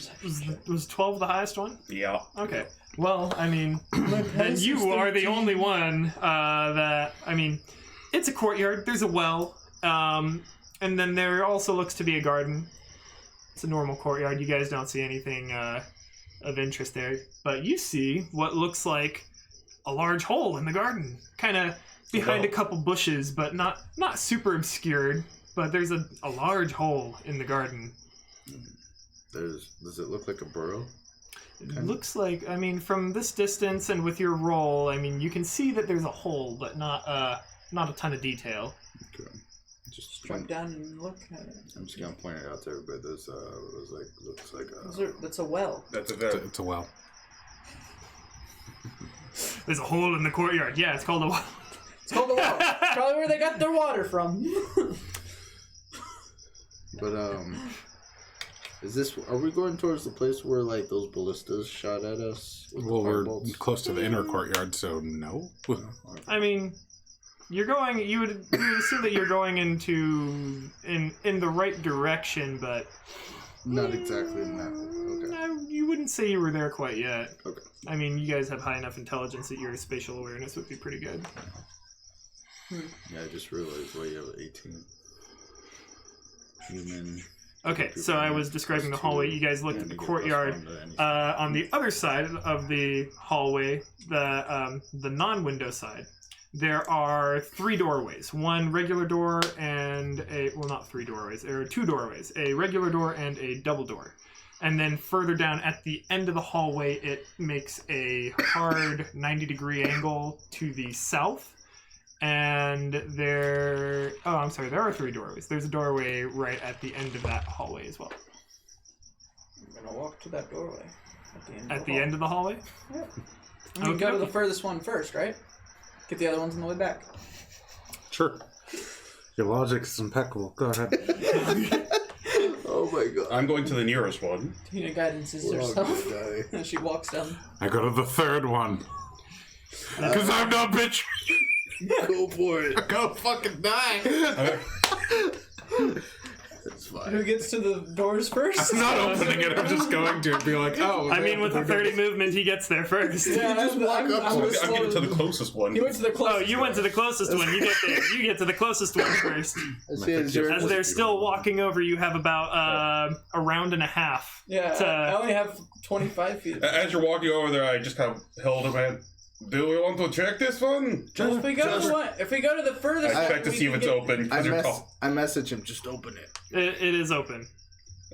was 12 the highest one? Yeah. Okay. Well, I mean, then you are the only one that, I mean, it's a courtyard, there's a well, and then there also looks to be a garden. It's a normal courtyard, you guys don't see anything of interest there, but you see what looks like a large hole in the garden, kind of behind a couple bushes, but not super obscured, but there's a large hole in the garden. Does it look like a burrow? It looks like, I mean, from this distance and with your roll, I mean, you can see that there's a hole, but not a ton of detail. Okay. Just jump down and look at it. I'm just gonna point it out to everybody. Looks like a. That's a well. That's a It's very... a, it's a well. There's a hole in the courtyard. Yeah, it's called a well. It's called a well. It's probably where they got their water from. But are we going towards the place where like those ballistas shot at us? with the Well, we're firebolts? close to the inner courtyard, so no. I mean, you would assume that you're going in the right direction, but Not exactly in that. Okay. no, you wouldn't say you were there quite yet. Okay. I mean, you guys have high enough intelligence that your spatial awareness would be pretty good. Yeah, I just realized why you have 18. Human. Okay, so I was describing the hallway. You guys looked at the courtyard. On the other side of the hallway, the non-window side, there are 3 doorways. One regular door and not 3 doorways. There are 2 doorways. A regular door and a double door. And then further down at the end of the hallway, it makes a hard 90-degree angle to the south. And there are 3 doorways. There's a doorway right at the end of that hallway as well. I'm gonna walk to that doorway. At the end of the hallway? Yep. I'm gonna go to the Okay. furthest one first, right? Get the other ones on the way back. Sure. Your logic is impeccable. Go ahead. Oh my god. I'm going to the nearest one. Tina guidances We're all herself gonna die. as she walks down. I go to the third one. Because I'm not bitch. Go for it. Go fucking die. It's fine. by. Who gets to the doors first? I'm not opening it. I'm just going to be like, oh. I mean, with the 30 movement, he gets there first. Yeah, just walk up I'm getting to the closest one. He went to the Oh, closest. you went to the closest one. You get there. You get to the closest one first. As they're still walking over, you have about a round and a half. Yeah, I only have 25 feet. As you're walking over there, I just kind of held him and, do we want to check this one? If we go to the furthest, I expect to we see if can it's get- open because you're tall. I message him, just open it. It is open.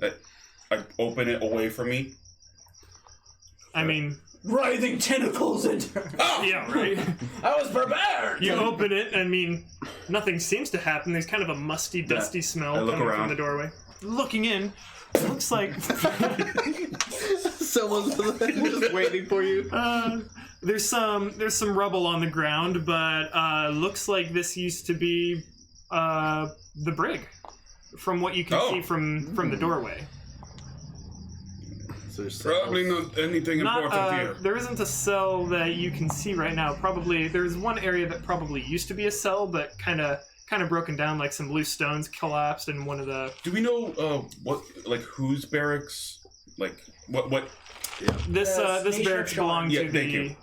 I open it away from me. I mean, Writhing tentacles enter. yeah, right? I was prepared. You open it, I mean, nothing seems to happen. There's kind of a musty, dusty smell I look coming around. from the doorway. Looking in, it looks like Someone's just waiting for you. there's some rubble on the ground, but looks like this used to be the brig, from what you can see from the doorway. So there's Probably not anything important here. There isn't a cell that you can see right now. Probably there's one area that probably used to be a cell, but kind of broken down, like some loose stones collapsed, and one of the. Do we know whose barracks? Like what? This Nation barracks of Sean. belonged Yeah, to thank the. you.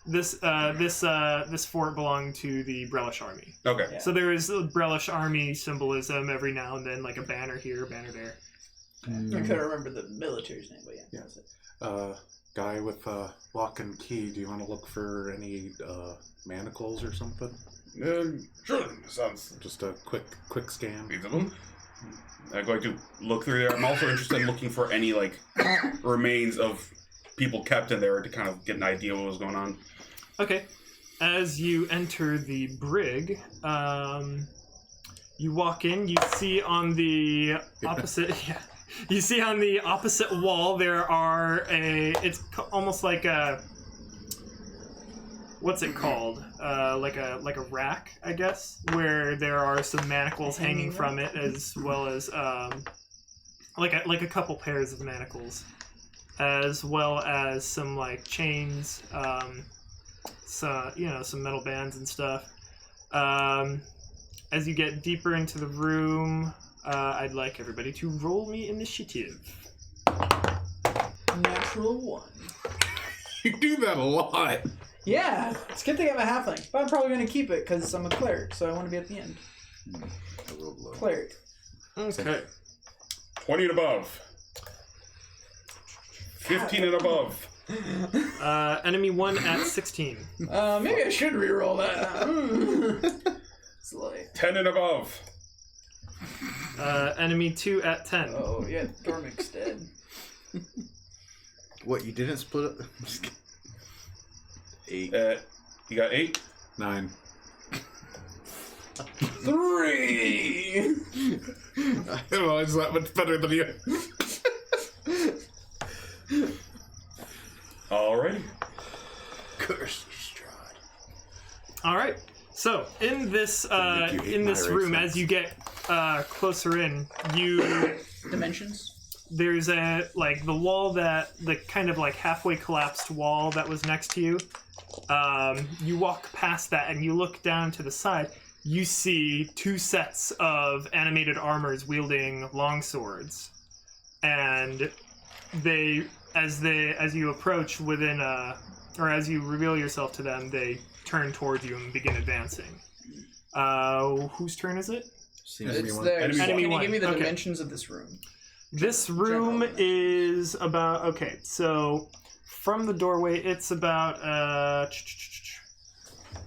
This fort belonged to the Brelish army. Okay. Yeah. So there is Brelish army symbolism every now and then, like a banner here, a banner there. I couldn't remember the military's name, but yeah. That's it. Guy with lock and key. Do you want to look for any manacles or something? Sure. Sounds Just a quick scan. feasible. I'm going to look through there. I'm also interested in looking for any remains of people kept in there to kind of get an idea what was going on. Okay. As you enter the brig, you walk in. You see on the opposite. Yeah. You see on the opposite wall there are it's almost like a, what's it called? Like a rack, I guess, where there are some manacles hanging from it, as well as like a couple pairs of manacles, as well as some chains, some metal bands and stuff. As you get deeper into the room, I'd like everybody to roll me initiative. Natural 1. You do that a lot. Yeah, it's a good thing I'm a halfling, but I'm probably going to keep it because I'm a cleric, so I want to be at the end. I rolled low. Cleric. Okay. 20 and above. 15 and above. Enemy 1 at 16. Maybe I should re-roll that. It's like, 10 and above. Enemy 2 at 10. oh yeah, Dormic's dead. What, you didn't split up? Just kidding. 8. You got 8. 9. 3. Well, it's that much better than you. Alrighty. Curse Strahd. All right. So in this make you hate my room, race as you get closer in, Dimensions? there's the wall the kind of halfway collapsed wall that was next to you. You walk past that and you look down to the side. You see 2 sets of animated armors wielding longswords, and as you approach within or as you reveal yourself to them, they turn towards you and begin advancing. Whose turn is it? It's one. there. Enemy Can one. you give me the Okay. dimensions of this room? This room is about, okay, so from the doorway, it's about,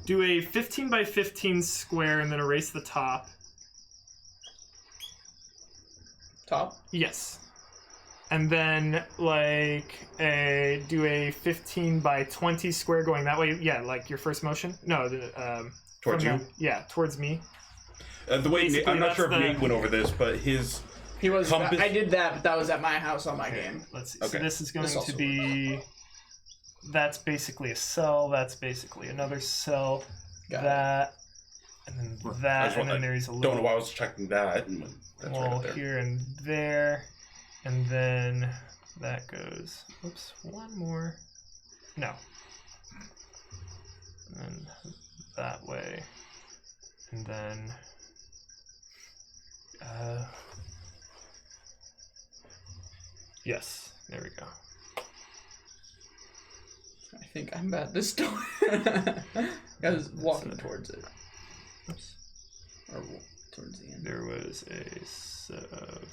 do a 15 by 15 square and then erase the top. Top? Yes. And then, do a 15 by 20 square going that way. Yeah, your first motion? No, Towards from you? Yeah, towards me. The way Nate, Basically, I'm not sure if that's the- Nate went over this, but his He was. Compass- I did that, but that was at my house on my game. Let's see. Okay. So this is going This to also be... That's basically a cell. That's basically another cell. Got that, and then I that, just and then want- there's a don't know little why I was checking that. And that's right wall up there. here and there, and then that goes. Oops, one more. No. And then that way, and then. Yes. There we go. I think I'm at this door. I was walking towards it. Oops. Or towards the end. There was a set of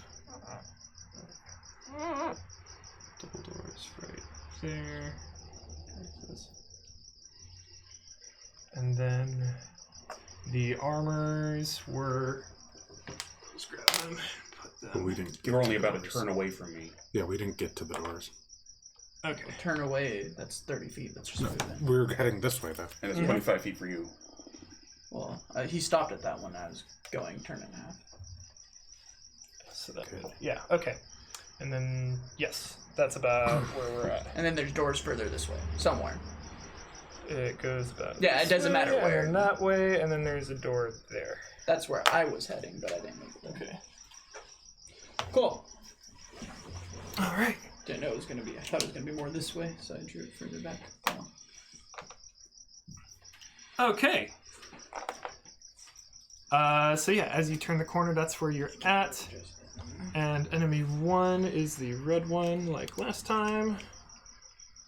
double doors right there. And then the armors were. Just grab them. Put them. But we didn't. You're only about a turn away from me. Yeah, we didn't get to the doors. Okay. Turn away, that's 30 feet. That's just moving. We were heading this way, though. And it's 25 feet for you. Well, he stopped at that one. I was going turn in half. So that would, yeah, okay. And then, yes, that's about where we're at. And then there's doors further this way, somewhere. It goes about. Yeah, it this doesn't way, matter where. And then that way, and then there's a door there. That's where I was heading, but I didn't make it. Okay. Cool. All right. Didn't know it was gonna be. I thought it was gonna be more this way, so I drew it further back. Oh. Okay. So yeah, as you turn the corner, that's where you're at. And enemy 1 is the red one, like last time.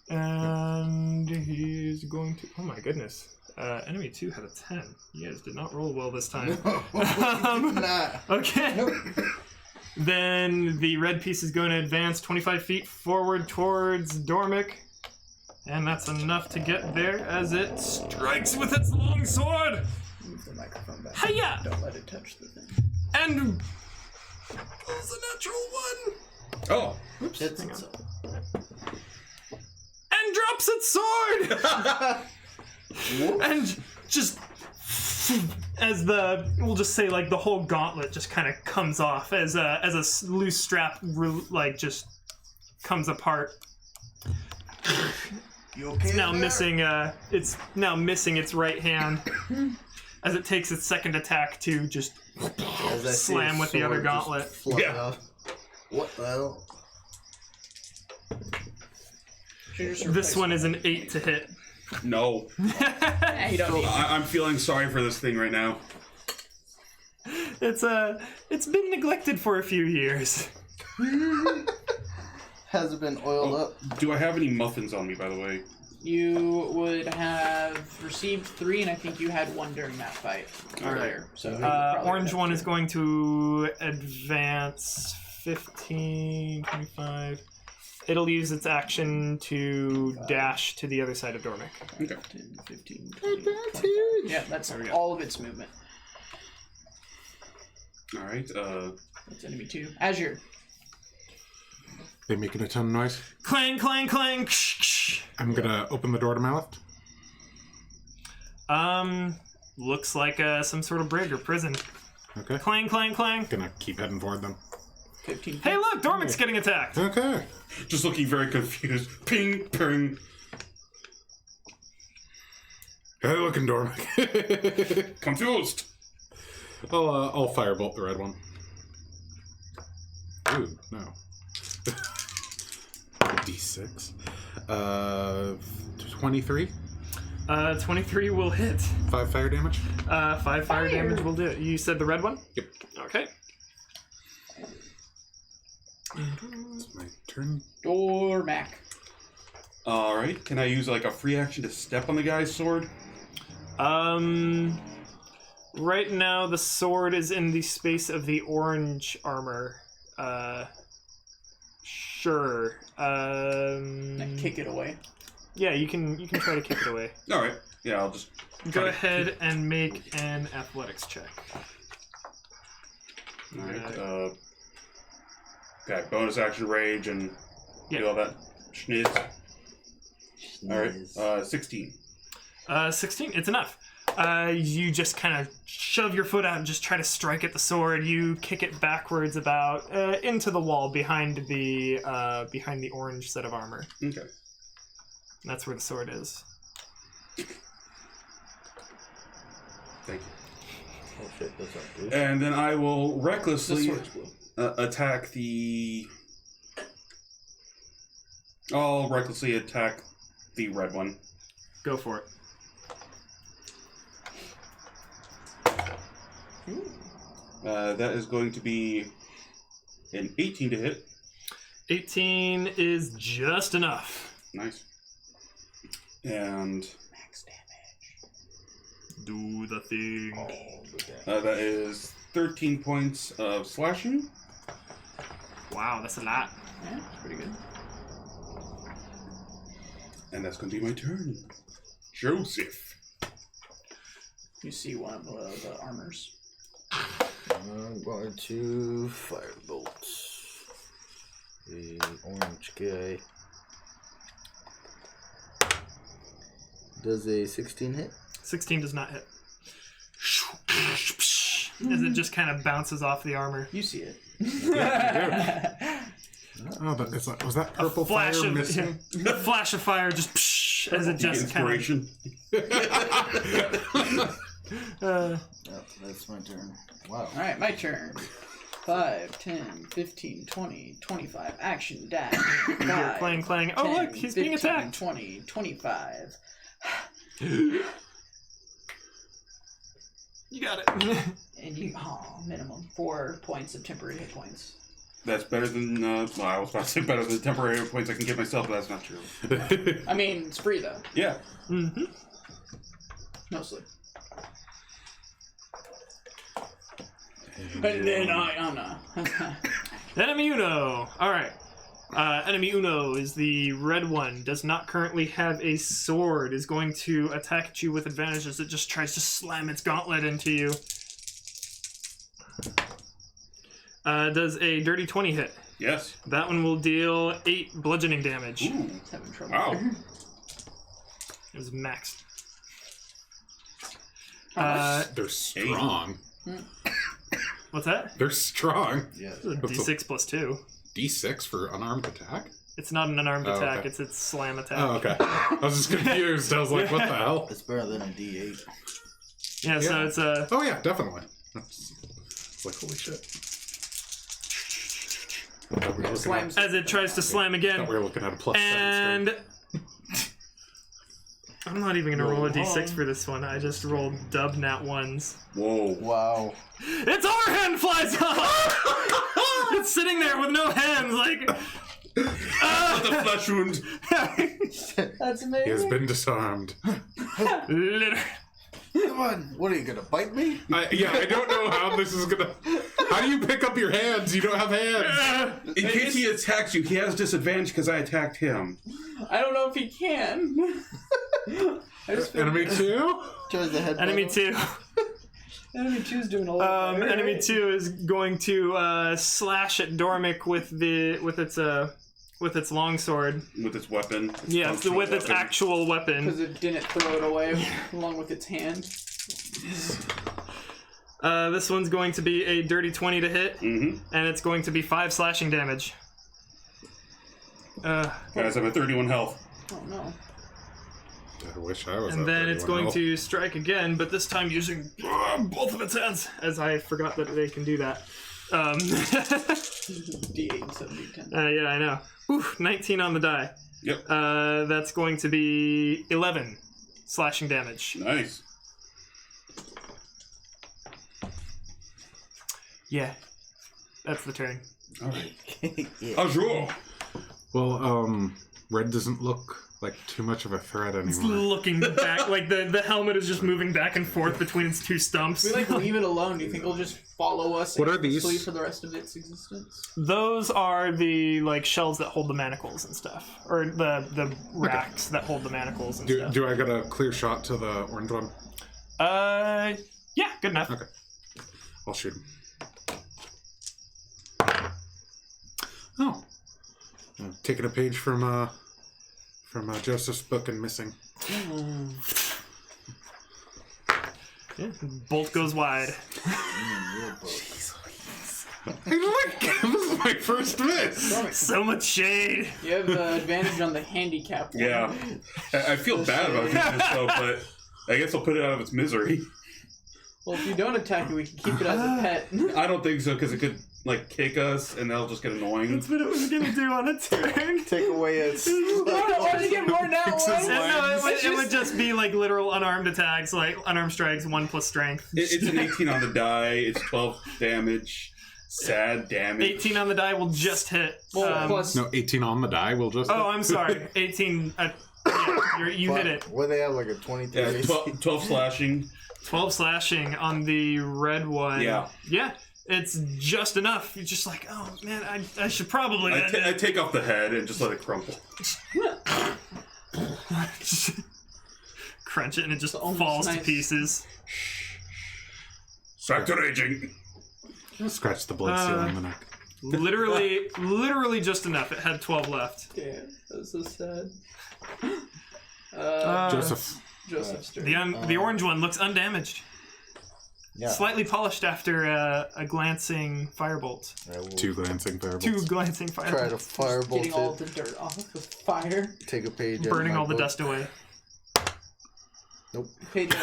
And he's going to. Oh my goodness. Enemy 2 had a 10. You guys did not roll well this time. Okay. Then the red piece is going to advance 25 feet forward towards Dormick. And that's enough to get there as it strikes with its long sword. Move the microphone back. Hiya! Don't let it touch the thing. And pulls a natural 1. Oh! Oops, It's hang on. itself. And drops its sword! And just as the, we'll just say like the whole gauntlet just kind of comes off as a loose strap like just comes apart. You okay? It's now there? missing its right hand as it takes its second attack to just As I see slam his with the other sword just gauntlet. fly Yeah. off. What the hell? This one is an 8 to hit. No. Yeah, you don't need I'm feeling sorry for this thing right now. It's been neglected for a few years. Has it been oiled up? Do I have any muffins on me, by the way? You would have received 3, and I think you had 1 during that fight earlier. So Orange one is going to advance 15, 25. It'll use its action to dash to the other side of Dormick. Okay. 10, 15, 20, 25. Yeah, that's all of its movement. Alright, That's enemy 2. Azure. They making a ton of noise. Clang, clang, clang. I'm gonna open the door to my left. Looks like some sort of brig or prison. Okay. Clang, clang, clang. Gonna keep heading toward them. 15. Hey, look, Dormick's getting attacked. Okay. just looking very confused. Ping, ping. Hey, looking, Dormick. Confused. I'll firebolt the red one. Ooh, no. D6. 23. 23 will hit. 5 fire damage. 5 fire damage will do it. You said the red one? Yep. Okay. It's my turn. Dormac. Alright, can I use like a free action to step on the guy's sword? Right now the sword is in the space of the orange armor. Sure. And kick it away. Yeah, you can try to kick it away. Alright, yeah, I'll just... Go ahead and make an athletics check. Alright, okay, bonus action rage and do all that schniz. Alright, 16. 16, it's enough. You just kind of shove your foot out and just try to strike at the sword. You kick it backwards about into the wall behind the orange set of armor. Okay. That's where the sword is. Thank you. Oh shit, that's not good. And then I will The recklessly sword's blue. attack the... I'll recklessly attack the red one. Go for it. That is going to be an 18 to hit. 18 is just enough. Nice. And Max damage. Do the thing. that is 13 points of slashing. Wow, that's a lot. Yeah, that's pretty good. And that's going to be my turn. Joseph. You see one of the armors. I'm going to firebolt the orange guy. Does a 16 hit? 16 does not hit. As it just kind of bounces off the armor. You see it. Oh, but it's like, was that purple fire Flash of missing? a flash of fire just as it just kind of. Inspiration. Yep, that's my turn. Wow. Alright, my turn. 5, 10, 15, 20, 25. Action, dash. 5, Clang, clang. Oh, 10, look, he's being 15, attacked. 20, 25. You got it. And you, minimum 4 points of temporary hit points. That's better than, well, I was about to say better than the temporary hit points I can give myself, but that's not true. I mean, it's free though. Yeah. Mm-hmm. Mostly. And then I don't know. Enemy Uno. All right. Enemy Uno is the red one. Does not currently have a sword. Is going to attack at you with advantage as it just tries to slam its gauntlet into you. Does a dirty 20 hit? Yes. That one will deal 8 bludgeoning damage. Ooh. It's having trouble. Wow. It was maxed. They're strong. What's that? They're strong. Yeah. It's a D6 plus 2. D6 for unarmed attack? It's not an unarmed Oh, attack. okay. It's its slam attack. Oh, okay. I was just confused. I was like, what the hell? It's better than a D8. Yeah, so Yeah. it's a. Oh, yeah, definitely. It's like, holy shit. I thought we were looking Slams. As it tries to slam I again. thought we were looking at a plus And I'm not even gonna roll a d6 for this one. I just rolled dub nat ones. Whoa. Wow. Its overhand flies off! It's sitting there with no hands, like. The flesh wound. That's He has amazing. been disarmed. Literally. Come on. What are you gonna bite me? I don't know how this is gonna. How do you pick up your hands? You don't have hands. In case he attacks you, he has disadvantage because I attacked him. I don't know if he can. I just feel Enemy 2? Tries the head. Enemy 2. Enemy 2's doing a lot better. Enemy 2 is going to slash at Dormic with its longsword. With its weapon. Yeah, so with its weapon. actual weapon. Because it didn't throw it away along with its hand. This one's going to be a dirty 20 to hit, Mm-hmm. and it's going to be 5 slashing damage. Guys, I'm at 31 health. Oh no. I wish I was. And at then it's 31 going health. to strike again, but this time using both of its hands, as I forgot that they can do that. D8 instead of D10. Yeah, I know. Whew, 19 on the die. Yep. That's going to be 11 slashing damage. Nice. Yeah, that's the turn. Alright. Yeah. Bonjour. Well, red doesn't look like too much of a threat It's anymore. looking back, like the helmet is just moving back and forth between its two stumps. We leave it alone. Do you think it'll just follow us What are these? aimlessly for the rest of its existence? Those are the shelves that hold the manacles and stuff, or the racks that hold the manacles and stuff. Do I get a clear shot to the orange one? Yeah, good enough. Okay. I'll shoot him. Oh. Taking a page from Joseph's book and missing. Yeah, bolt goes wide. Hey, look! This is my first miss! So much shade. You have the advantage on the handicap one. Yeah. I feel bad about doing this though, but I guess I'll put it out of its misery. Well, if you don't attack it, we can keep it as a pet. I don't think so, because it could, kick us, and that'll just get annoying. That's what it was gonna do on its turn. Take away its. Why did you get more now? No, it would just be literal unarmed attacks, unarmed strikes, 1 plus strength. It's an 18 on the die, it's 12 damage. Sad damage. 18 on the die will just hit. Well, plus No, 18 on the die. We'll just. Oh, I'm sorry. 18. Yeah, you hit it. What do they have, like a 23? Yeah, 12 slashing. 12 slashing on the red one. Yeah. Yeah, it's just enough. You're just like, oh man, I should probably. I take off the head and just let it crumple. Crunch it and it just almost falls to nice. pieces. Back to raging. Scratch the blood seal on the neck. Literally just enough. It had 12 left. damn, that's so sad. Joseph. Joseph Stern. The orange one looks undamaged. Yeah. Slightly polished after a glancing firebolt. I will 2 glancing firebolts. 2 glancing try firebolts. to firebolt Getting all it. the dirt off with fire. Take a page. out of Burning my all the book. dust away. Nope. Page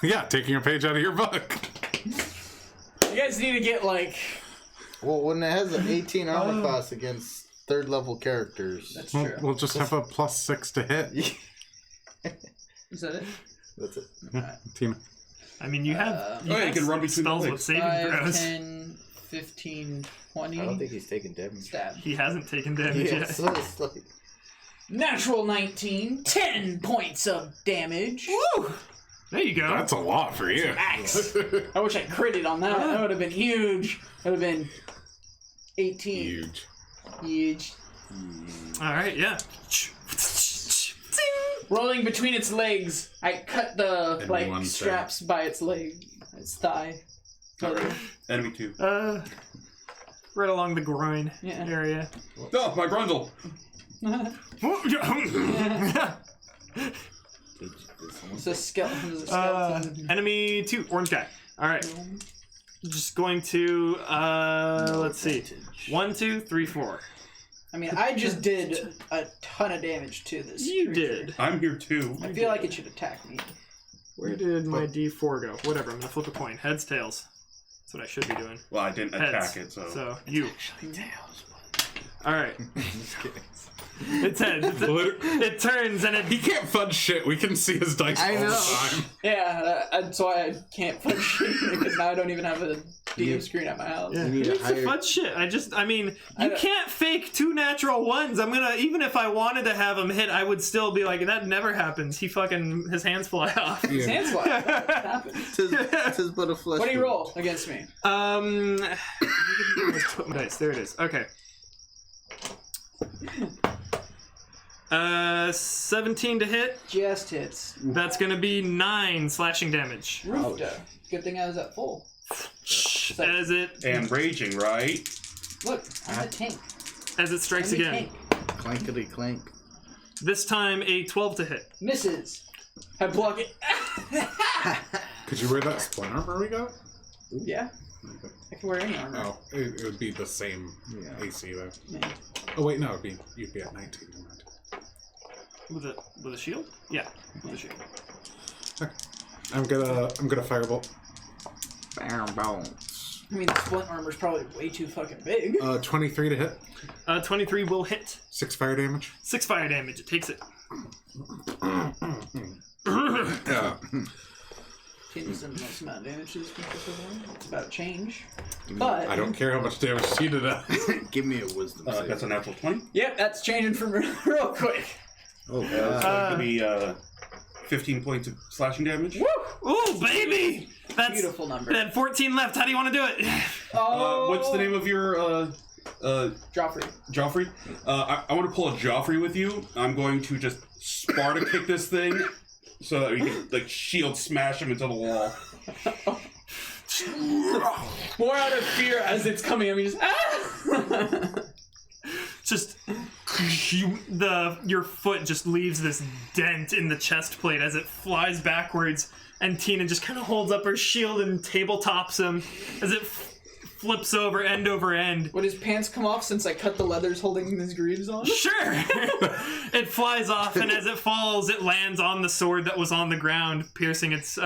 Yeah, taking a page out of your book. You guys need to get like. Well, when it has an 18 armor class against 3rd level characters, That's We'll, true. we'll just have a +6 to hit. Is that it? that's it. Tina. I mean, you have, Oh, yeah, you can run between the spells with legs. saving 5, throws. 10, 15, 20. I don't think he's taking damage. Stab. He hasn't taken damage Yeah, yet. so it's like, Natural 19, 10 points of damage. Woo! There you go. That's a lot for you. Max. I wish I critted on that. That would have been huge. That would have been 18. Huge. Huge. All right, yeah. Rolling between its legs, I cut the Enemy one, straps by its leg, its thigh. Enemy 2. Right along the groin Yeah. area. Oh, my grundle. It's a skeleton. It's a skeleton. Enemy 2, orange guy. All right. Just going to let's see, 1, 2, 3, 4. I mean, I just did a ton of damage to this. You creature. did. I'm here too. I feel like it should attack me. Where did my D4 go? Whatever. I'm gonna flip a coin. Heads, tails. That's what I should be doing. Well, I didn't Heads. attack it, so. So you. All right. It's heads. It turns and He it. can't fudge shit. We can see his dice I all know. the time. Yeah, that's why I can't punch shit because now I don't even have a DM screen at my house. Yeah. You need Who a needs to higher- fudge shit? I mean, I you don't- can't fake 2 natural ones. I'm gonna, even if I wanted to have him hit, I would still be like, that never happens. His hands fly off. His hands fly. That happens. Tis but a flesh. What do you wound. roll against me? Let's put my dice. There it is. Okay. 17 to hit. Just hits. That's gonna be 9 slashing damage. Roofda. Good thing I was at full. As it And raging, right? Look, I'm a tank. strikes I'm a again. tank. Clankety clank. This time a 12 to hit. Misses. I block it. Could you wear that splint armor we got? Yeah. I can wear any armor. Oh, it would be the same Yeah. AC though. Yeah. Oh wait, no, you'd be at 19. Never mind. With a shield? Yeah, with a shield. I'm gonna firebolt. Bam, bounce. I mean, the splint armor's probably way too fucking big. 23 to hit. 23 will hit. 6 fire damage. 6 fire damage. It takes it. Yeah. Tina's done the most amount of damage to this creature so far. It's about change. But I don't care how much damage Tina does. Give me a wisdom save. That's a natural 20. Yep, that's changing from real quick. Oh, So God. it could be 15 points of slashing damage. Woo! Ooh, baby! That's Beautiful number. It had 14 left. How do you want to do it? Oh, What's the name of your Joffrey. Joffrey? I want to pull a Joffrey with you. I'm going to just Sparta kick this thing so that we can like shield smash him into the wall. More out of fear as it's coming at me. Just Your foot just leaves this dent in the chest plate as it flies backwards, and Tina just kind of holds up her shield and tabletops him as it flips over end. Would his pants come off since I cut the leathers holding his greaves on? Sure. It flies off, and as it falls, it lands on the sword that was on the ground, piercing its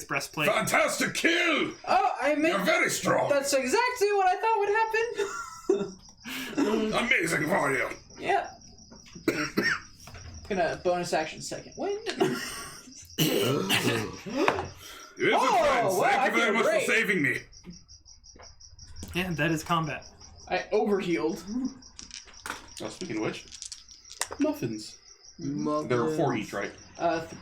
breastplate. Fantastic kill! Oh, I meant You're very strong. that's exactly what I thought would happen. Amazing for you. Yeah. Gonna bonus action second wind. It is Oh, friends. wow, I Thank you very feel much great. for saving me. Yeah, that is combat. I overhealed. Oh, speaking of which, muffins. There are 4 each, right?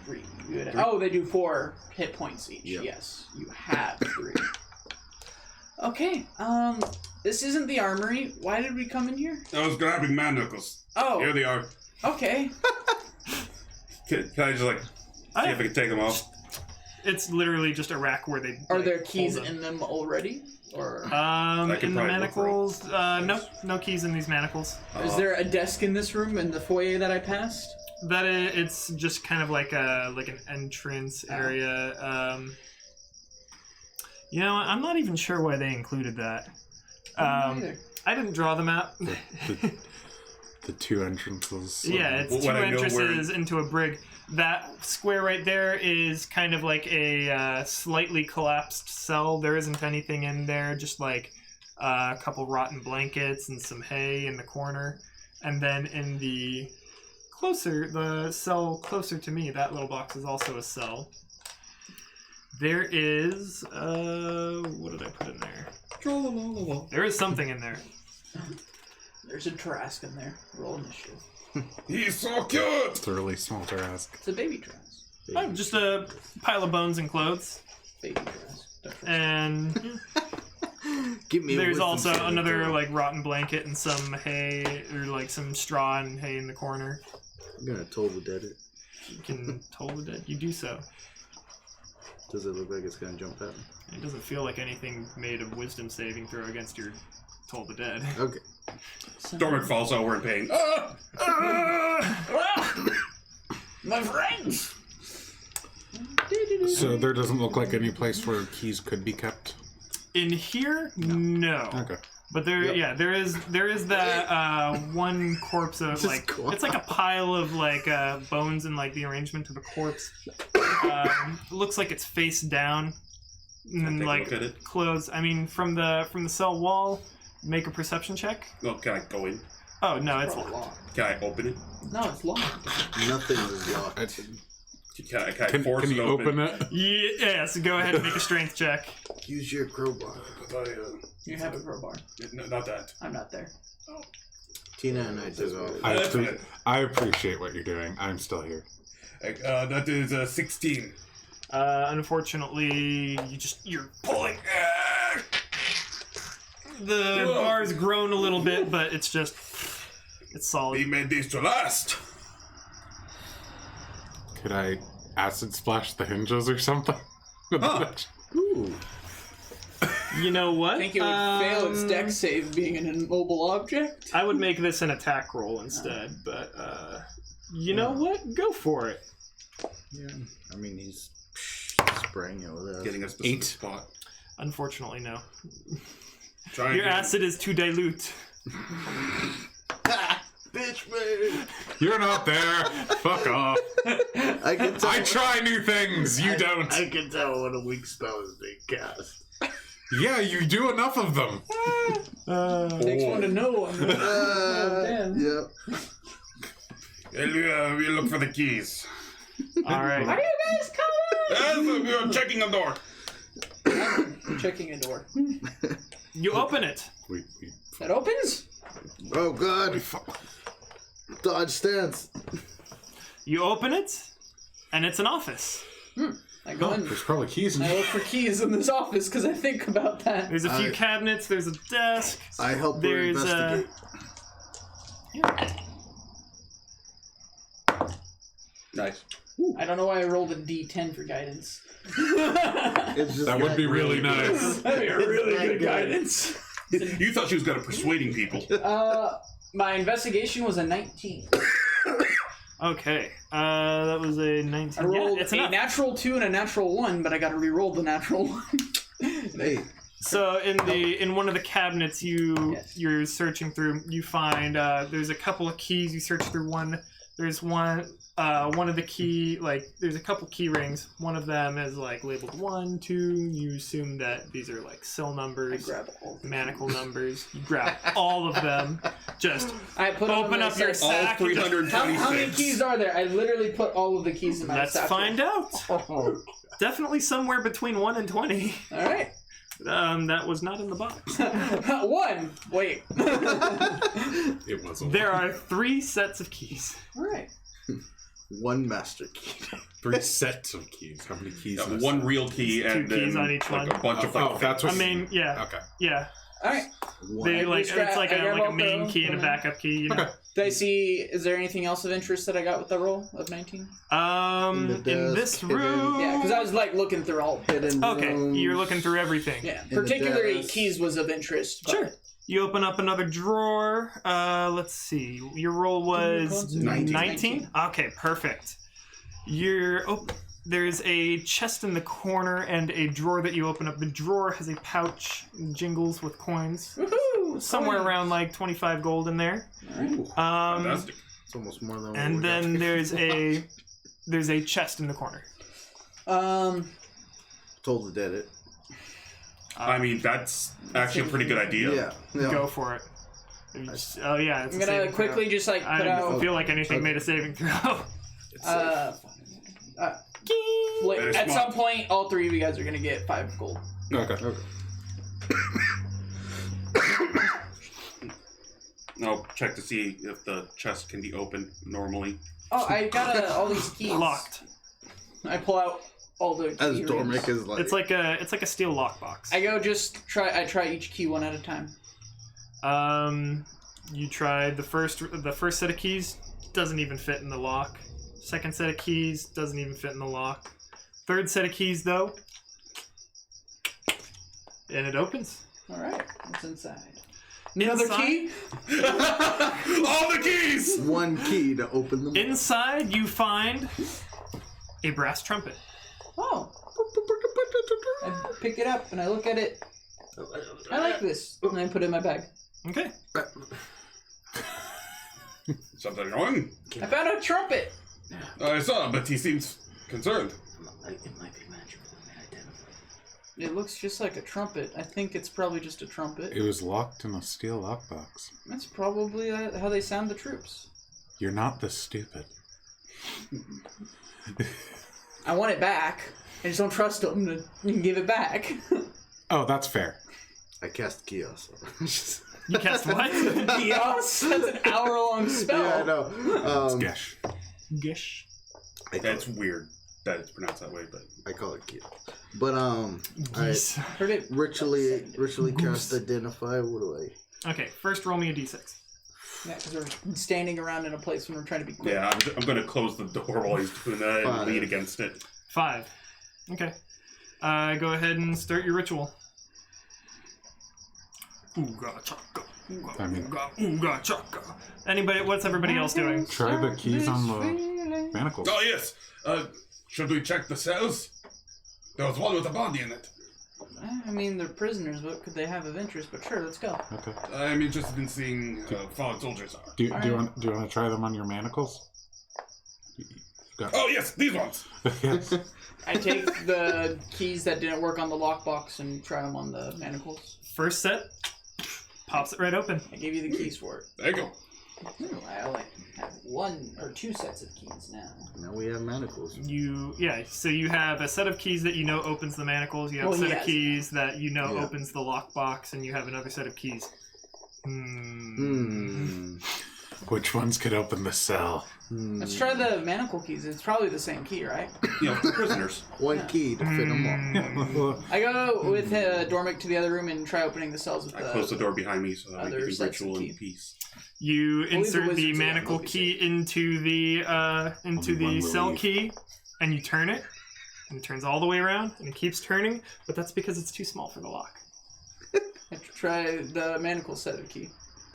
3. Good. Oh, they do 4 hit points each. Yep. Yes, you have 3. Okay. This isn't the armory. Why did we come in here? I was grabbing manacles. Oh. Here they are. Okay. Can I just see if I can take them off? It's literally just a rack where they. Are like, there keys hold them. in them already? Or In can the probably go for it. manacles, no keys in these manacles. is there a desk in this room in the foyer that I passed? It's just kind of like an entrance area. I'm not even sure why they included that. Either. I didn't draw the map. The 2 entrances. Yeah, it's When 2 I know entrances into a brig. That square right there is kind of like a slightly collapsed cell. There isn't anything in there, just like a couple rotten blankets and some hay in the corner. And then in the cell closer to me, that little box is also a cell. There is, what did I put in there? There is something in there. There's a Trask in there. Roll initiative. He's so cute! It's a really small Trask. It's a baby Trask. Oh, just a pile of bones and clothes. Baby Trask. Don't trust And Give me. a there's wisdom also saving another throw. like rotten blanket and some hay, or like some straw and hay in the corner. I'm gonna toll the dead it. You can toll the dead. You do so. Does it look like it's gonna jump at me? It doesn't feel like anything made a wisdom saving throw against your toll the dead. Okay. Dormant falls over in pain. My friends! So there doesn't look like any place where keys could be kept. In here, no. Okay. But there is that one corpse of Just like go it's like a pile of like bones and like the arrangement of the corpse. Looks like it's face down, and take a like look at it. clothes. I mean, from the cell wall, make a perception check. No, can I go in? Oh no, it's Probably locked. locked. Can I open it? No, it's locked. Nothing is locked. Can I Can force you it open it? Yeah, so go ahead and make a strength check. Use your crowbar. You have a crowbar. Not that. I'm not there. Tina and I took off. I appreciate what you're doing. I'm still here. That is 16. Unfortunately, you're pulling. The bar's grown a little bit, but it's solid. We made these to last. Could I acid splash the hinges or something? Ooh. You know what? I think it would fail its deck save being an immobile object. I would make this an attack roll instead, but you know what? Go for it. Yeah. I mean, he's spraying it with us. Getting a specific 8. spot. Unfortunately, no. Trying Your to- acid is too dilute. Bitch, man. You're not there. Fuck off. I can tell. I try new things. You don't. I can tell when a weak spell is being cast. Yeah, you do enough of them. Takes one to know one. Yep. We look for the keys. All right. Why are you guys coming? We are checking the door. I'm checking a door. You open it. We That opens? Oh god. Dodge stance. You open it, and it's an office. I go in. There's probably keys in I here. look for keys in this office because I think about that. There's a few cabinets. There's a desk. I help her There's investigate. Nice. I don't know why I rolled a D10 for guidance. It's just That would be really nice. That'd be a really good guidance. You thought she was good at persuading people. My investigation was a 19. Okay. That was a 19. I rolled Yeah, it's a enough. natural 2 and a natural 1, but I got to re-roll the natural 1. Hey. So in one of the cabinets you're searching through, you find there's a couple of keys. You search through one. There's one of the key, like there's a couple key rings. One of them is like labeled 1, 2. You assume that these are like cell I numbers, grab all. manacle numbers. You grab all of them. Just I put open up your All sack. and just- 326. How many keys are there? I literally put all of the keys in my Let's satchel. find out. Definitely somewhere between 1 and 20. All right. That was not in the box. 1. Wait. It was a There are 3 sets of keys. All right. 1 master key. 3 sets of keys. How many keys? Yeah, is one that? real key Two and keys then on each like one. a bunch of like. Oh, that's what. I mean, yeah. Okay. Yeah. All right. They like Just grab- it's like I a grab like a all main the- key and a backup key. You know? Okay. Did I see? Is there anything else of interest that I got with the roll of 19? In In the this desk, hidden- room. Yeah, because I was like looking through all. Hidden Okay, rooms. you're looking through everything. Yeah, the particularly desk. keys was of interest. but- Sure. You open up another drawer. Let's see. Your roll was 19. Okay, perfect. There's a chest in the corner and a drawer that you open up. The drawer has a pouch, jingles with coins. Woohoo! Somewhere Coins. around like 25 gold in there. Ooh, Fantastic. it's almost more than. What And we then got. there's a chest in the corner. Told the dead it. I mean, that's actually a pretty good idea. Yeah. Go for it. Oh yeah, it's I'm a gonna saving throw. quickly just like I put don't out. feel like anything made a saving throw. Very At smart. some point, all 3 of you guys are gonna get 5 gold. Okay. I'll check to see if the chest can be opened normally. Oh, I got all these keys. Locked. I pull out all the As key Dormick rings. is like. It's like a steel lockbox. I go just try. I try each key one at a time. You tried the first set of keys, doesn't even fit in the lock. Second set of keys doesn't even fit in the lock. Third set of keys though, and it opens. All right, what's inside? Another Inside- key? All the keys! 1 key to open them. Inside you find a brass trumpet. Oh. I pick it up and I look at it. I like this. And I put it in my bag. Okay. Something wrong? I found a trumpet. I saw, but he seems concerned. It might be magical and identical. It looks just like a trumpet. I think it's probably just a trumpet. It was locked in a steel lockbox. That's probably how they sound the troops. You're not this stupid. I want it back. I just don't trust them to give it back. Oh, that's fair. I cast Chaos. You cast what? Yes, that's an hour-long spell. Yeah, I know. Gesh. Gish. That's weird that it's pronounced that way, but I call it Chaos. But Geese. Heard it. ritually cast identify. What do I? Okay, first roll me a d6. Yeah, because we're standing around in a place when we're trying to be quick. yeah, I'm going to close the door while he's doing that and 5. lean against it. 5. Okay. Go ahead and start your ritual. Ooga chaka. I mean- Ooga chaka. Anybody? What's everybody else doing? Try the keys on the manacles. Oh, yes! Should we check the cells? There was one with a body in it. I mean, they're prisoners. What could they have of interest? But sure, let's go. Okay. I'm interested in seeing how fallen soldiers are. Do you want to try them on your manacles? Oh, yes, these ones! Yes. I take the keys that didn't work on the lockbox and try them on the manacles. First set pops it right open. I gave you the keys for it. There you go. I only have 1 or 2 sets of keys now. Now we have manacles. So you have a set of keys that you know opens the manacles. You have a set of yes. keys that you know Yeah. opens the lockbox, and you have another set of keys. Which ones could open the cell? Let's try the manacle keys. It's probably the same key, right? You know, for prisoners. 1 key to fit them all. I go with Dormick to the other room and try opening the cells with I close the door behind me so that we other can sets of ritual in key. peace. You leave the insert the wizards alone, manacle don't be key into the Only one will cell leave. key, and you turn it, and it turns all the way around, and it keeps turning. But that's because it's too small for the lock. I try the manacle set of key.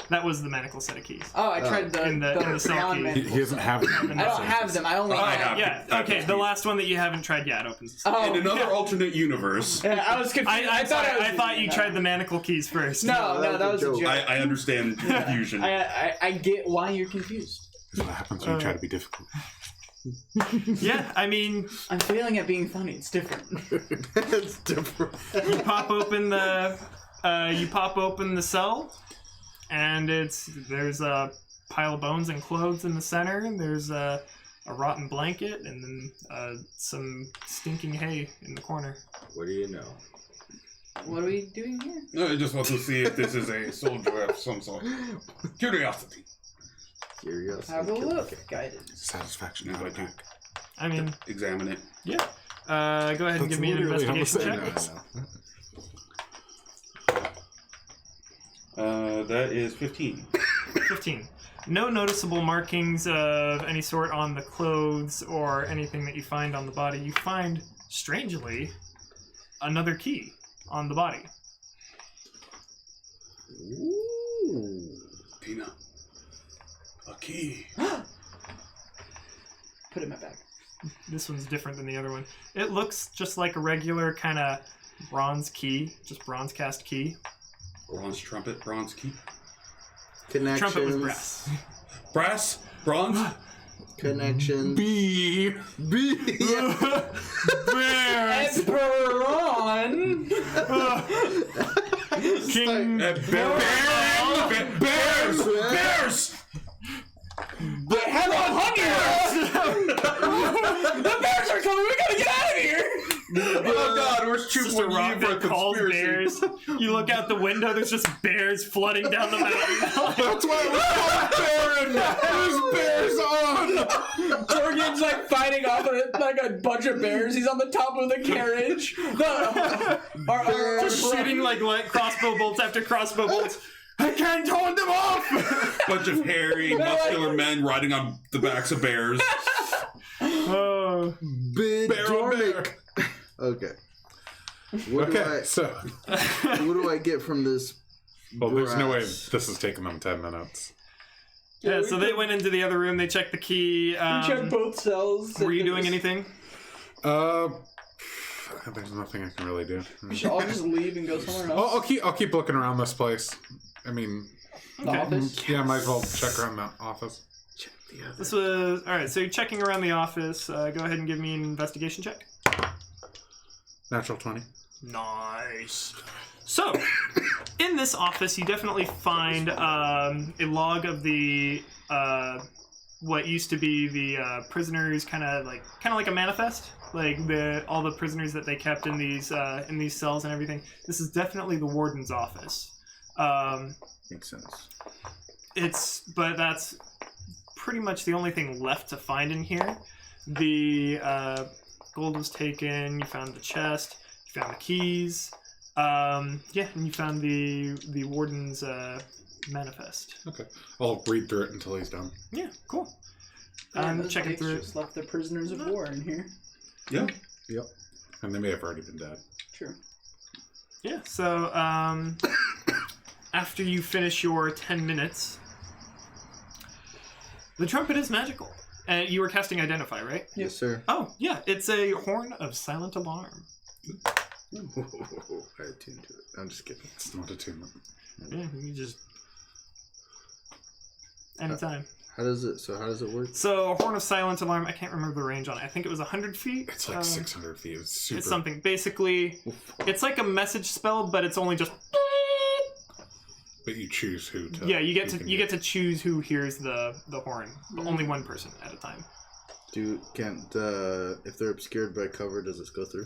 That was the manacle set of keys. Oh, I tried the in the cell key. non-manacle He doesn't set. have them. I don't have them. I only I have. have. Yeah. I have Okay. those The keys. last one that you haven't tried yet opens. Oh, In another alternate universe, yeah, I was confused. I I thought you tried the manacle keys first. No, that was a joke. I understand confusion. I get why you're confused. That's what happens when you try to be difficult. Yeah. I mean, I'm failing at being funny. It's different. It's different. you pop open the cell, and there's a pile of bones and clothes in the center, and there's a rotten blanket, and then some stinking hay in the corner. What do you know? What are we doing here? No, I just want to see if this is a soldier of some sort. Curiosity. Curiosity. Have a kill look. the Guidance. Satisfaction. Now I do I mean, examine it. yeah. Go ahead and give me an literally how investigation the check. same That is 15. 15. No noticeable markings of any sort on the clothes or anything that you find on the body. You find, strangely, another key on the body. Ooh. Tina. A key. Put it in my bag. This one's different than the other one. It looks just like a regular kind of bronze key, just bronze cast key. Bronze trumpet, bronze key. Connections. Trumpet was brass. Brass? Bronze? Connections. B. Bears! Eberron! King Bears! Bears! I have a hunger! The bears are coming! We gotta get out of here! Oh god, where's It's just a rock that calls bears. You look out the window, there's just bears flooding down the mountain. That's why it was called Baron! There's bears on! Jorgen's like fighting off like a bunch of bears. He's on the top of the carriage. Just shooting like crossbow bolts after crossbow bolts. I can't hold them off! Bunch of hairy, muscular men riding on the backs of bears. Oh. Big Bear on bear. Okay. What do I get from this? Well, there's no way brass? this is taking them 10 minutes. Yeah, so they went into the other room, they checked the key. We checked both cells. Were you doing anything? There's nothing I can really do. We should all just leave and go somewhere else. I'll keep looking around this place. I mean, The office? yeah, might as well check around the office. Check the other. This was... Alright, so you're checking around the office. Go ahead and give me an investigation check. Natural 20. Nice. So, in this office, you definitely find a log of the what used to be the prisoners, kind of like a manifest, like all the prisoners that they kept in these cells and everything. This is definitely the warden's office. Makes sense. But that's pretty much the only thing left to find in here. The gold was taken. You found the chest. You found the keys. And you found the warden's manifest. Okay. I'll read through it until he's done. Yeah, cool. Those Checking dicks through it. just left the prisoners of war in here. Yeah. Yep. And they may have already been dead. True. Yeah, so after you finish your 10 minutes, the trumpet is magical. And you were casting Identify, right? Yes, sir. Oh, yeah, it's a horn of silent alarm. I attuned to it. I'm just kidding. It's not attunement. Yeah, you just... Anytime. How does it work? So, Horn of Silent Alarm, I can't remember the range on it. I think it was 100 feet? It's like 600 feet. It's super. It's something. Basically, it's like a message spell, but it's only just... But you choose who to. Yeah, you get who to can you get to choose who hears the horn. But only one person at a time. If they're obscured by cover, does it go through?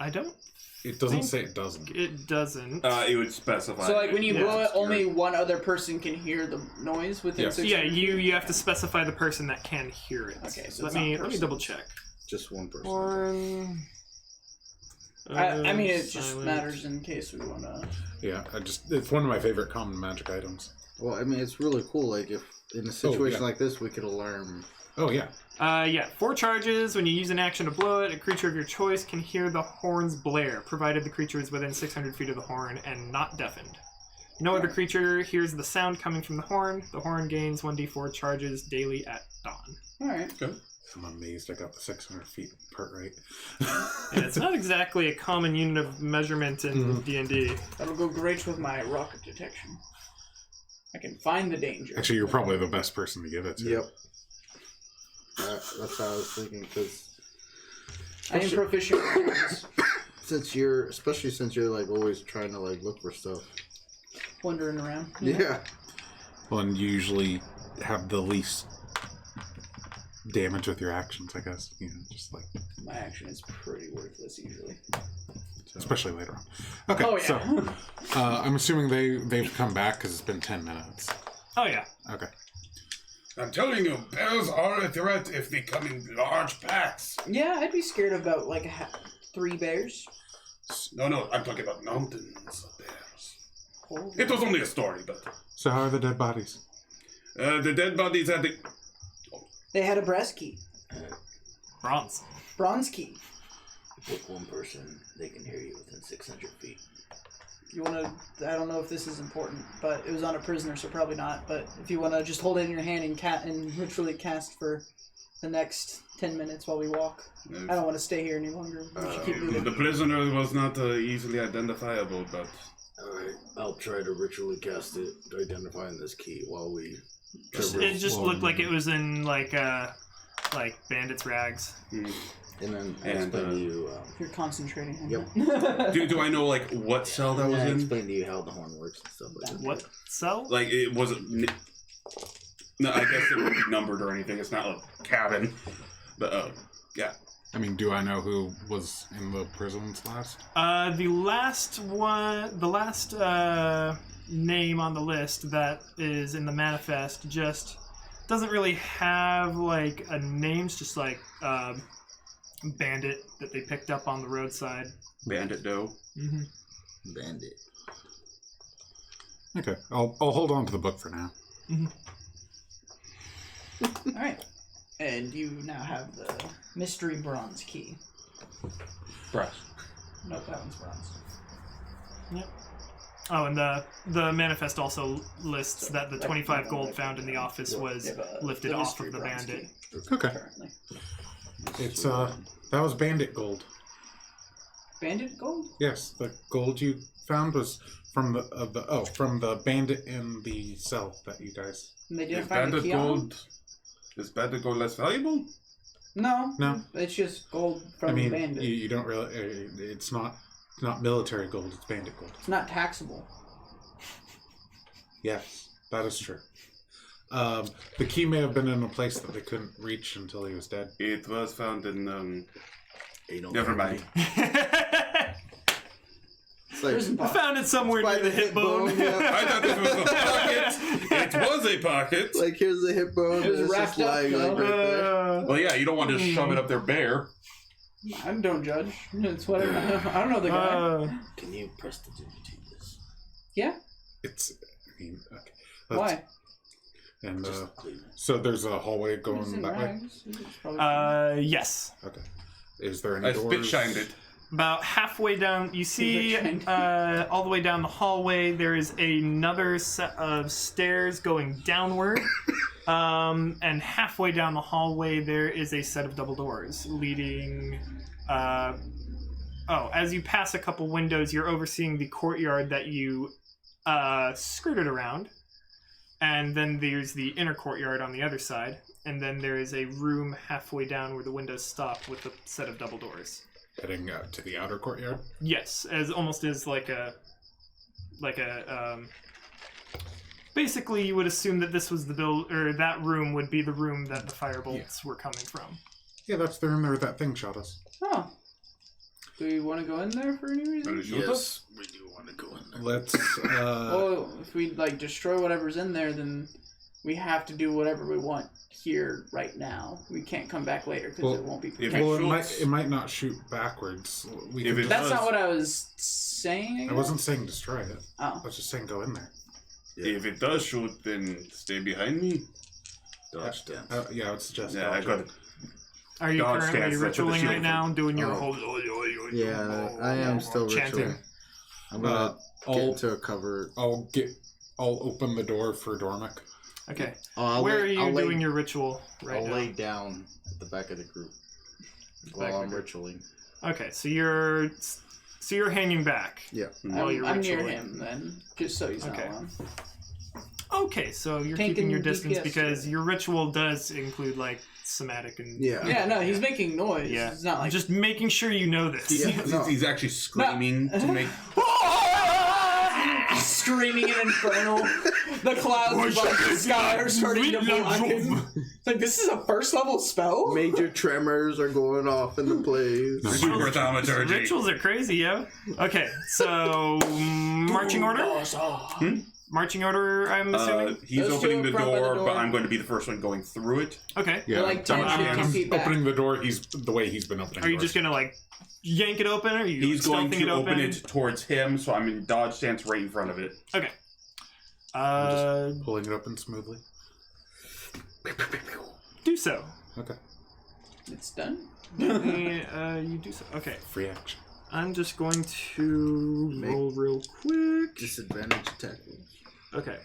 I don't. It doesn't say it doesn't. It doesn't. It would specify. So, like, when you Yeah. blow it, only one other person can hear the noise within Yeah. 600 Yeah, feet? you have to specify the person that can hear it. Okay, so let it's me not persons. double check. Just one person. Horn. I mean, it just silent. matters in case we want to... Yeah, it's one of my favorite common magic items. Well, I mean, it's really cool. Like, if in a situation like this, we could alarm. Oh yeah. 4 charges. When you use an action to blow it, a creature of your choice can hear the horn's blare, provided the creature is within 600 feet of the horn and not deafened. No other creature hears the sound coming from the horn. The horn gains 1d4 charges daily at dawn. Alright. Okay. I'm amazed I got the 600 feet part right. And it's not exactly a common unit of measurement in D&D. That'll go great with my rocket detection. I can find the danger. Actually, you're probably the best person to give it to. Yep. That's how I was thinking, because I am proficient with weapons. especially since you're like always trying to like look for stuff. Wandering around. Yeah. Well, and you usually have the least damage with your actions, I guess. You know, just like My action is pretty worthless usually. especially later on. Okay, Oh, yeah. so I'm assuming they've come back because it's been 10 minutes. Oh yeah. Okay. I'm telling you, bears are a threat if they come in large packs. Yeah, I'd be scared of about like 3 bears. No, I'm talking about mountains of bears. Holy- It was only a story, but So how are the dead bodies? the dead bodies had the... They had a breast key. Bronze. Bronze key. With one person, they can hear you within 600 feet. You want to... I don't know if this is important, but it was on a prisoner, so probably not. But if you want to just hold it in your hand and ritually cast for the next 10 minutes while we walk. I don't want to stay here any longer. We should keep moving. The prisoner was not easily identifiable, but... Alright, I'll try to ritually cast it, identifying this key while we... It just looked like it was in like bandits' rags. And then I And, explain to you... You're concentrating on Yep. that. do I know, like, what cell that was I in? explain to you how the horn works and stuff like that. What cell? Like, it wasn't... No, I guess it wouldn't be numbered or anything. It's not a cabin. But, yeah. I mean, do I know who was in the prisons last? The last name on the list that is in the manifest just doesn't really have like a name. It's just like bandit that they picked up on the roadside. Bandit dough. Mm-hmm. Bandit. Okay, I'll hold on to the book for now. All right. And you now have the mystery bronze key. Brass. Nope, that one's bronze. Yep. Oh, and the manifest also lists that the 25 gold found in the office was lifted the off mystery of the bronze bandit. key, Okay, Currently. it's that was bandit gold. Bandit gold? Yes, the gold you found was from the bandit in the cell that you guys. And they didn't Is find the bandit key on them? gold... Is bandit gold less valuable? No. No. It's just gold from I mean, bandit. you don't really. It's not military gold. It's bandit gold. It's not taxable. Yes, that is true. The key may have been in a place that they couldn't reach until he was dead. It was found in, Anal never cavity. mind. It's like, Prison I box. found it somewhere By near the hip bone. yeah. I thought this was a pocket. It was a pocket. Like, here's the hip bone, It was and it's wrapped just up, lying like though. right there. Well, yeah, you don't want to just shove it up there bare. I don't judge. It's whatever. I don't know the guy. Can you prestidigitate this? Yeah? It's. I mean, okay. Why? And Just clean it. so there's a hallway It's going in that way. rags. It's probably Yes. Okay. Is there any I doors? spit shined it. About halfway down, you see Good all the way down the hallway, there is another set of stairs going downward. And halfway down the hallway, there is a set of double doors leading... as you pass a couple windows, you're overseeing the courtyard that you skirted around. And then there's the inner courtyard on the other side. And then there is a room halfway down where the windows stop with a set of double doors. Heading to the outer courtyard. Yes, as almost as basically you would assume that this was the that room would be the room that the firebolts were coming from. Yeah, that's the room where that thing shot us. Oh. Do we want to go in there for any reason? Yes, we do want to go in there. Let's. Well, if we destroy whatever's in there, then we have to do whatever we want here right now. We can't come back later because Well, it won't be if protected. Well, shoots- it might not shoot backwards. We If can it just- That's not does. what I was saying. I wasn't saying destroy it. Oh. I was just saying go in there. If it does shoot, then stay behind me. Dodge stance. Yeah, I would suggest. Yeah, I dodge got it. it. Are you Dodge currently stance, that's what the ritualing shield right now, doing your Oh. whole... Yeah, I am still chanting. ritualing. I'm gonna I'll get to a cover. I'll open the door for Dormick. Okay. I'll Where lay- are you I'll lay- doing your ritual right I'll now? lay down at the back of the group back while of I'm the ritualing. Okay, so you're hanging back. Yeah. While you're I'm near ritualing. him then, just so he's not Okay. alone. Okay, so you're Taking keeping your distance DPS because today. your ritual does include like somatic and Yeah, no, he's making noise. Yeah. It's not like just making sure you know this. Yeah. He's, No. he's actually screaming to make. screaming in Infernal. The clouds above the sky are starting to block him. It's like, this is a first level spell? Major tremors are going off into place. Super thaumaturgy. Rituals are crazy, yo. Okay, so marching order. Marching order. I'm assuming. He's Those two opening the up front by the door, door. but I'm going to be the first one going through it. Okay. Yeah, like 10, I'm 15 feet back. opening the door. He's the way he's been opening. Are you doors. just gonna like yank it open, or are you He's going stealthing to it open it towards him, so I'm in dodge stance right in front of it. Okay. Pulling it open smoothly. Do so. Okay. It's done? You do so. Okay. Free action. I'm just going to roll real quick. Disadvantage attack rolls. Okay.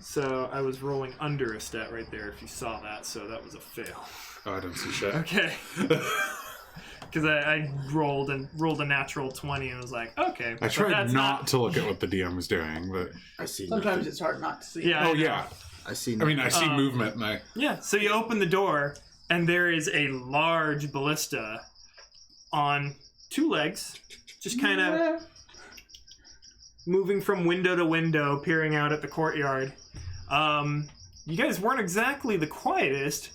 So I was rolling under a stat right there, if you saw that, so that was a fail. Oh, I don't see shit. Okay. Because I rolled a natural 20 and was like, okay. I but tried that's not to look at what the DM was doing, but I see. Sometimes nothing. it's hard not to see. Yeah. oh I know. yeah. I see. I mean, I see Um, movement, and I Yeah, so you open the door, and there is a large ballista on 2 legs, just kind of moving from window to window, peering out at the courtyard. You guys weren't exactly the quietest,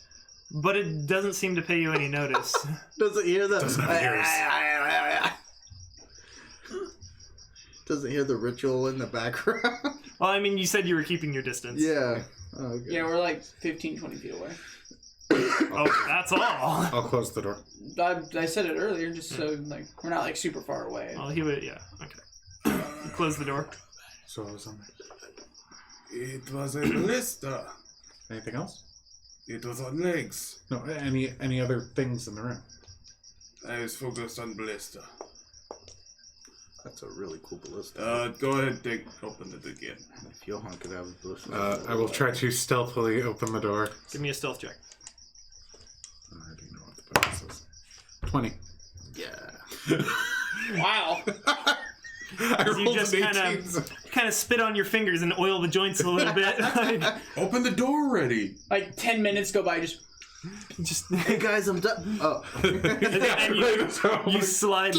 but it doesn't seem to pay you any notice. Doesn't hear the. Doesn't have ears. Doesn't hear the ritual in the background. Well, I mean, you said you were keeping your distance. Yeah. Oh, okay. Yeah, we're like 15, 20 feet away. Oh, that's all. I'll close the door. I said it earlier, just so like we're not like super far away. Well, he would, yeah, okay. You close the door. So I was on there. It was a ballista. Anything else? It was on legs. No. Any other things in the room? I was focused on ballista. That's a really cool ballista. Go ahead and open it again. If Johan could have a ballista. I will try to stealthily open the door. Give me a stealth check. I already know what the bonus is. 20. Yeah. Wow. I You rolled just an kind 18. of spit on your fingers and oil the joints a little bit. Like, Open the door already. Like 10 minutes go by, just just Hey guys, I'm done. Oh. and you slide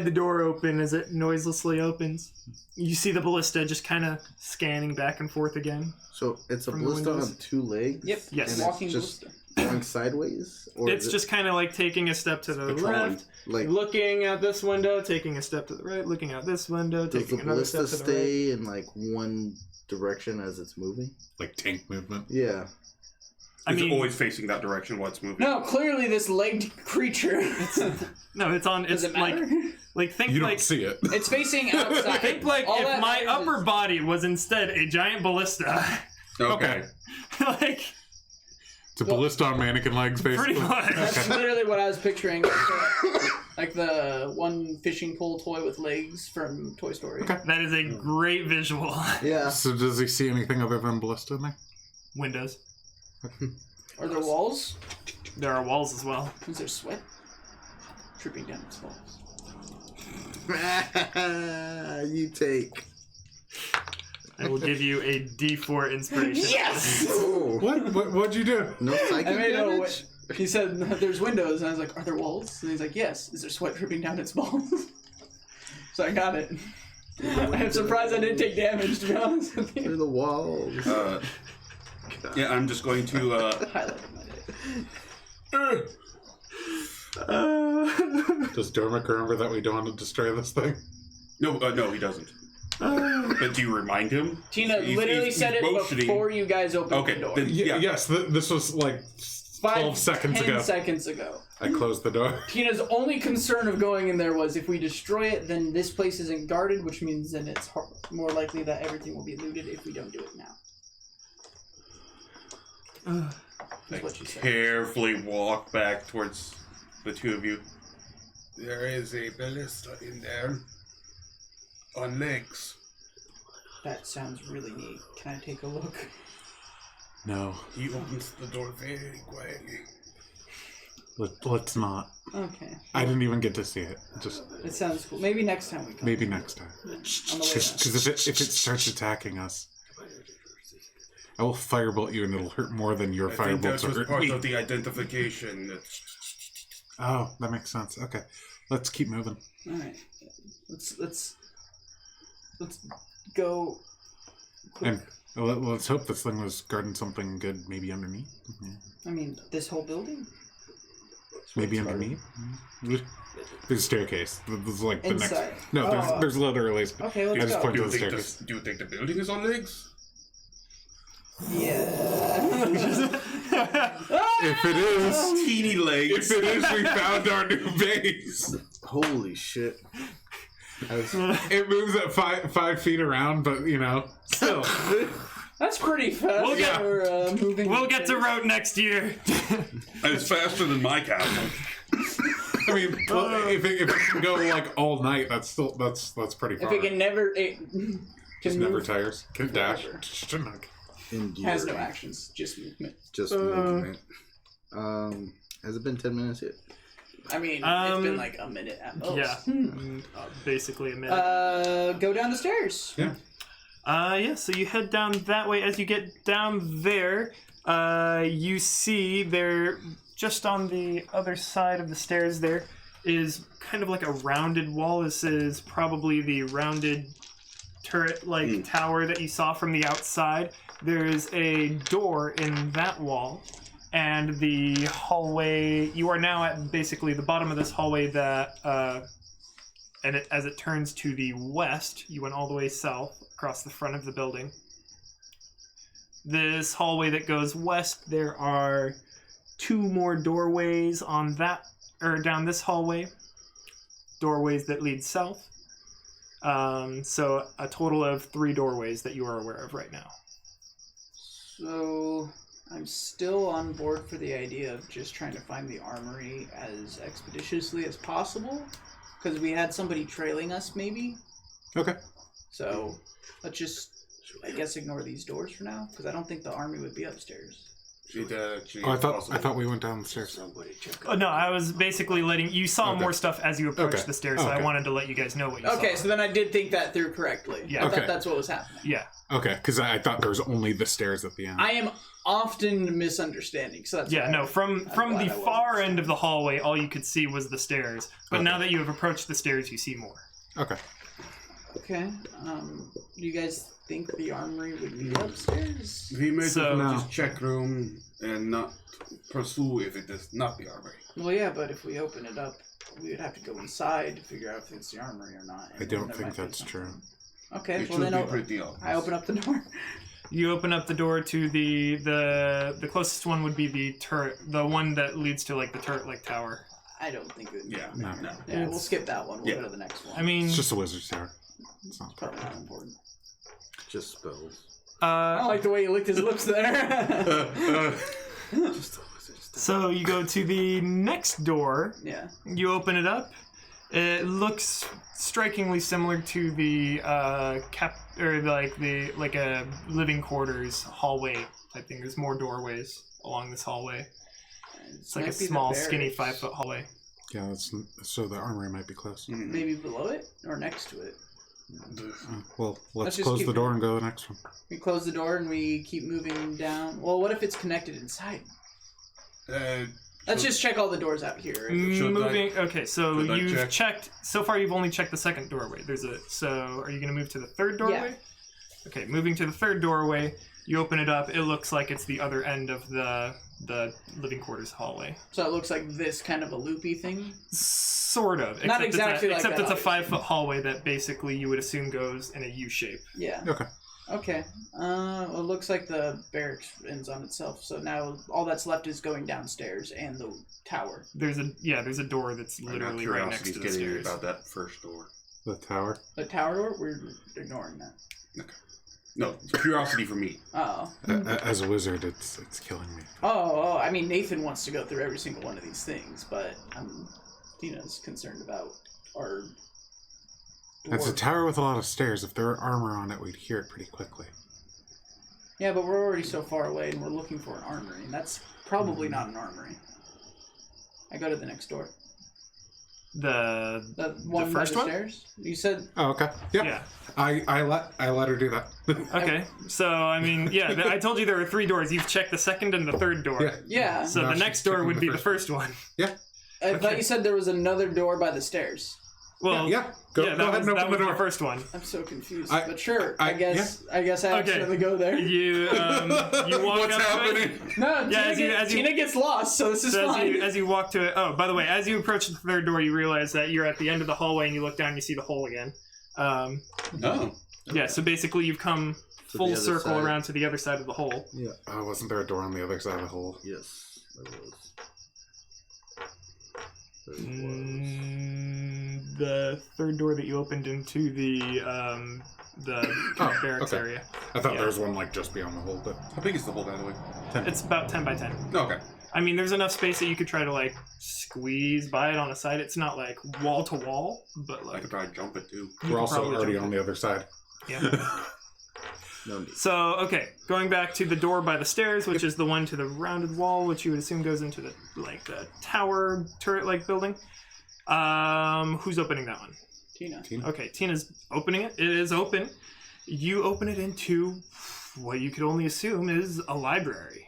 the door open as it noiselessly opens. You see the ballista just kind of scanning back and forth again. So it's a From the ballista windows. on 2 legs. yep. Yes. And Walking it's just ballista. going sideways, or It's is it just kind of like taking a step to the Patrolling. left, like looking at this window, taking a step to the right, looking out this window, does taking the another step ballista to the right. stay in like one direction as it's moving? Like tank movement. Yeah. I It's mean, always facing that direction while it's moving. No, clearly this legged creature. no, it's on. Does It's it matter? like think You don't like see it. It's facing outside. think like All if that my matters upper is- body was instead a giant ballista. Okay. Like It's a ballista on mannequin legs, basically. pretty much. That's literally what I was picturing. Like the one fishing pole toy with legs from Toy Story. Okay. That is a great visual. Yeah. So does he see anything other than ballista in there? Windows. Are there walls? There are walls as well. Is there sweat dripping down its walls? You take. I will give you a D4 inspiration. Yes! Oh. What'd you do? No psychic I made a. damage? He said there's windows, and I was like, "Are there walls?" And he's like, "Yes." Is there sweat dripping down its balls? So I got it. I'm surprised I didn't take damage, to be honest with They're you. the walls. Yeah, I'm just going to. Highlight of my day. Does Dormick remember that we don't want to destroy this thing? No, he doesn't. But do you remind him? Tina He's- literally he's said it motioning. before you guys opened Okay, the door. then- Yeah. Yes, this was like 12 seconds 10 ago. seconds ago. I closed the door. Tina's only concern of going in there was if we destroy it, then this place isn't guarded, which means then it's more likely that everything will be looted if we don't do it now. That's what she said. Carefully walk back towards the two of you. There is a ballista in there. On legs. That sounds really neat. Can I take a look? No, He opens the door very quietly. let's not. Okay. I didn't even get to see it. Just It sounds cool. Maybe next time we come. maybe next time. On the way back. Because if it starts attacking us, I will firebolt you and it'll hurt more than your I think that firebolts will was hurt part me. of the identification. Oh, that makes sense. Okay, let's keep moving. Alright. Let's let's go. Quick. And let's hope this thing was guarding something good, maybe underneath. I mean, this whole building. Maybe underneath. There's a staircase. There's like the Inside. next. No, there's literally. Okay, I let's just go. point Do to you the think staircase. do you think the building is on legs? Yeah. If it is, Teeny legs. if it is, we found our new base. Holy shit. It moves at 5 feet around, but still. That's pretty fast. We'll get- for, moving. We'll get to route next year. It's faster than my castle. I mean, if it can go like all night, that's pretty far. If it can never, Just never move, tires. Can dash. Forever. Enduring. has no actions, just movement. Just movement. Has it been 10 minutes yet? I mean, it's been like a minute at most. Yeah, basically a minute. Go down the stairs. Yeah. So you head down that way. As you get down there, you see there, just on the other side of the stairs, there is kind of like a rounded wall. This is probably the rounded turret-like tower that you saw from the outside. There's a door in that wall, and the hallway. You are now at basically the bottom of this hallway that, as it turns to the west, you went all the way south across the front of the building. This hallway that goes west, there are 2 more doorways on that, or down this hallway. Doorways that lead south. So a total of 3 doorways that you are aware of right now. So I'm still on board for the idea of just trying to find the armory as expeditiously as possible, because we had somebody trailing us, maybe. Okay. So let's just, I guess, ignore these doors for now, because I don't think the army would be upstairs. I thought we went down the stairs. Oh, no, I was basically letting you saw more stuff as you approached the stairs, so I Okay. wanted to let you guys know what you saw. Okay, so then I did think that through correctly. Yeah. I Okay. thought that's what was happening. Yeah. Okay, because I thought there was only the stairs at the end. I am often misunderstanding, so that's Yeah, why no, from glad the I wasn't far end of the hallway, all you could see was the stairs. But Okay. now that you have approached the stairs, you see more. Okay. Okay. Do you guys think the armory would be upstairs? We may So- just check room and not pursue if it is not the armory. Well, yeah, but if we open it up, we would have to go inside to figure out if it's the armory or not. I and don't there think might be that's something. true. Okay, It well should then be pretty obvious. I open up the door. You open up the door to the closest one would be the turret, the one that leads to like the turret-like tower. I don't think it would be. Yeah, No. no. Yeah, we'll skip that one. We'll Yeah. go to the next one. I mean, It's just a wizard's tower. It's not probably not important. Just spells. I don't like the way he licked his lips there. Just a wizard's tower. so you go to the next door. Yeah. You open it up. It looks strikingly similar to the like a living quarters hallway type thing. There's more doorways along this hallway. It's like a small, skinny 5-foot hallway. Yeah, so the armory might be close. Maybe below it or next to it. Well, let's just close keep the door and go to the next one. We close the door and we keep moving down. Well, what if it's connected inside? Let's just check all the doors out here. Moving. Okay, so should I you've check? checked. So far, you've only checked the second doorway. So are you going to move to the third doorway? Yeah. Okay, moving to the third doorway. You open it up. It looks like it's the other end of the living quarters hallway. So it looks like this kind of a loopy thing. Sort of. Not exactly like except that, it's a 5-foot hallway that basically you would assume goes in a U shape. Yeah. Okay. Okay. Well, it looks like the barracks ends on itself. So now all that's left is going downstairs and the tower. There's a door that's literally right next to the stairs. About that first door. The tower. The tower door? We're ignoring that. No, it's curiosity for me. Oh. As a wizard, it's killing me. Oh, I mean, Nathan wants to go through every single one of these things, but Dina's concerned about our... It's a dwarf. tower with a lot of stairs. If there were armor on it, we'd hear it pretty quickly. Yeah, but we're already so far away and we're looking for an armory, and that's probably not an armory. I go to the next door. The One first by the one? stairs? You said... Oh, okay. Yep. Yeah. I let her do that. Okay. So I mean, yeah, I told you there were 3 doors. You've checked the second and the third door. Yeah. Yeah. So Now the she's next door checking would the be the first first one. Yeah. I thought you said there was another door by the stairs. Well, Yeah. Go that ahead was, and that open the was door. the first one. I'm so confused, I- but sure. I I- guess I accidentally go there. You walk What's up happening? to it. No, Yeah, Tina gets lost, so this is So fine. as you walk to it. Oh, by the way, as you approach the third door, you realize that you're at the end of the hallway, and you look down, and you see the hole again. Oh. Yeah. So basically, you've come the full other circle side. around to the other side of the hole. Yeah. Wasn't there a door on the other side of the hole? Yes, there was. The third door that you opened into the barracks okay. area. I thought Yeah. there was one like just beyond the hole, but How big is the hole, by the way? It's about 10 by 10. Okay. I mean, there's enough space that you could try to like squeeze by it on the side. It's not like wall to wall, but I like could probably jump it too. you we're could also probably already jump on it. the other side. Yeah. No need. So okay, going back to the door by the stairs, which is the one to the rounded wall, which you would assume goes into the tower turret like building. Who's opening that one? Tina. Okay, Tina's opening it. It is open. You open it into what you could only assume is a library.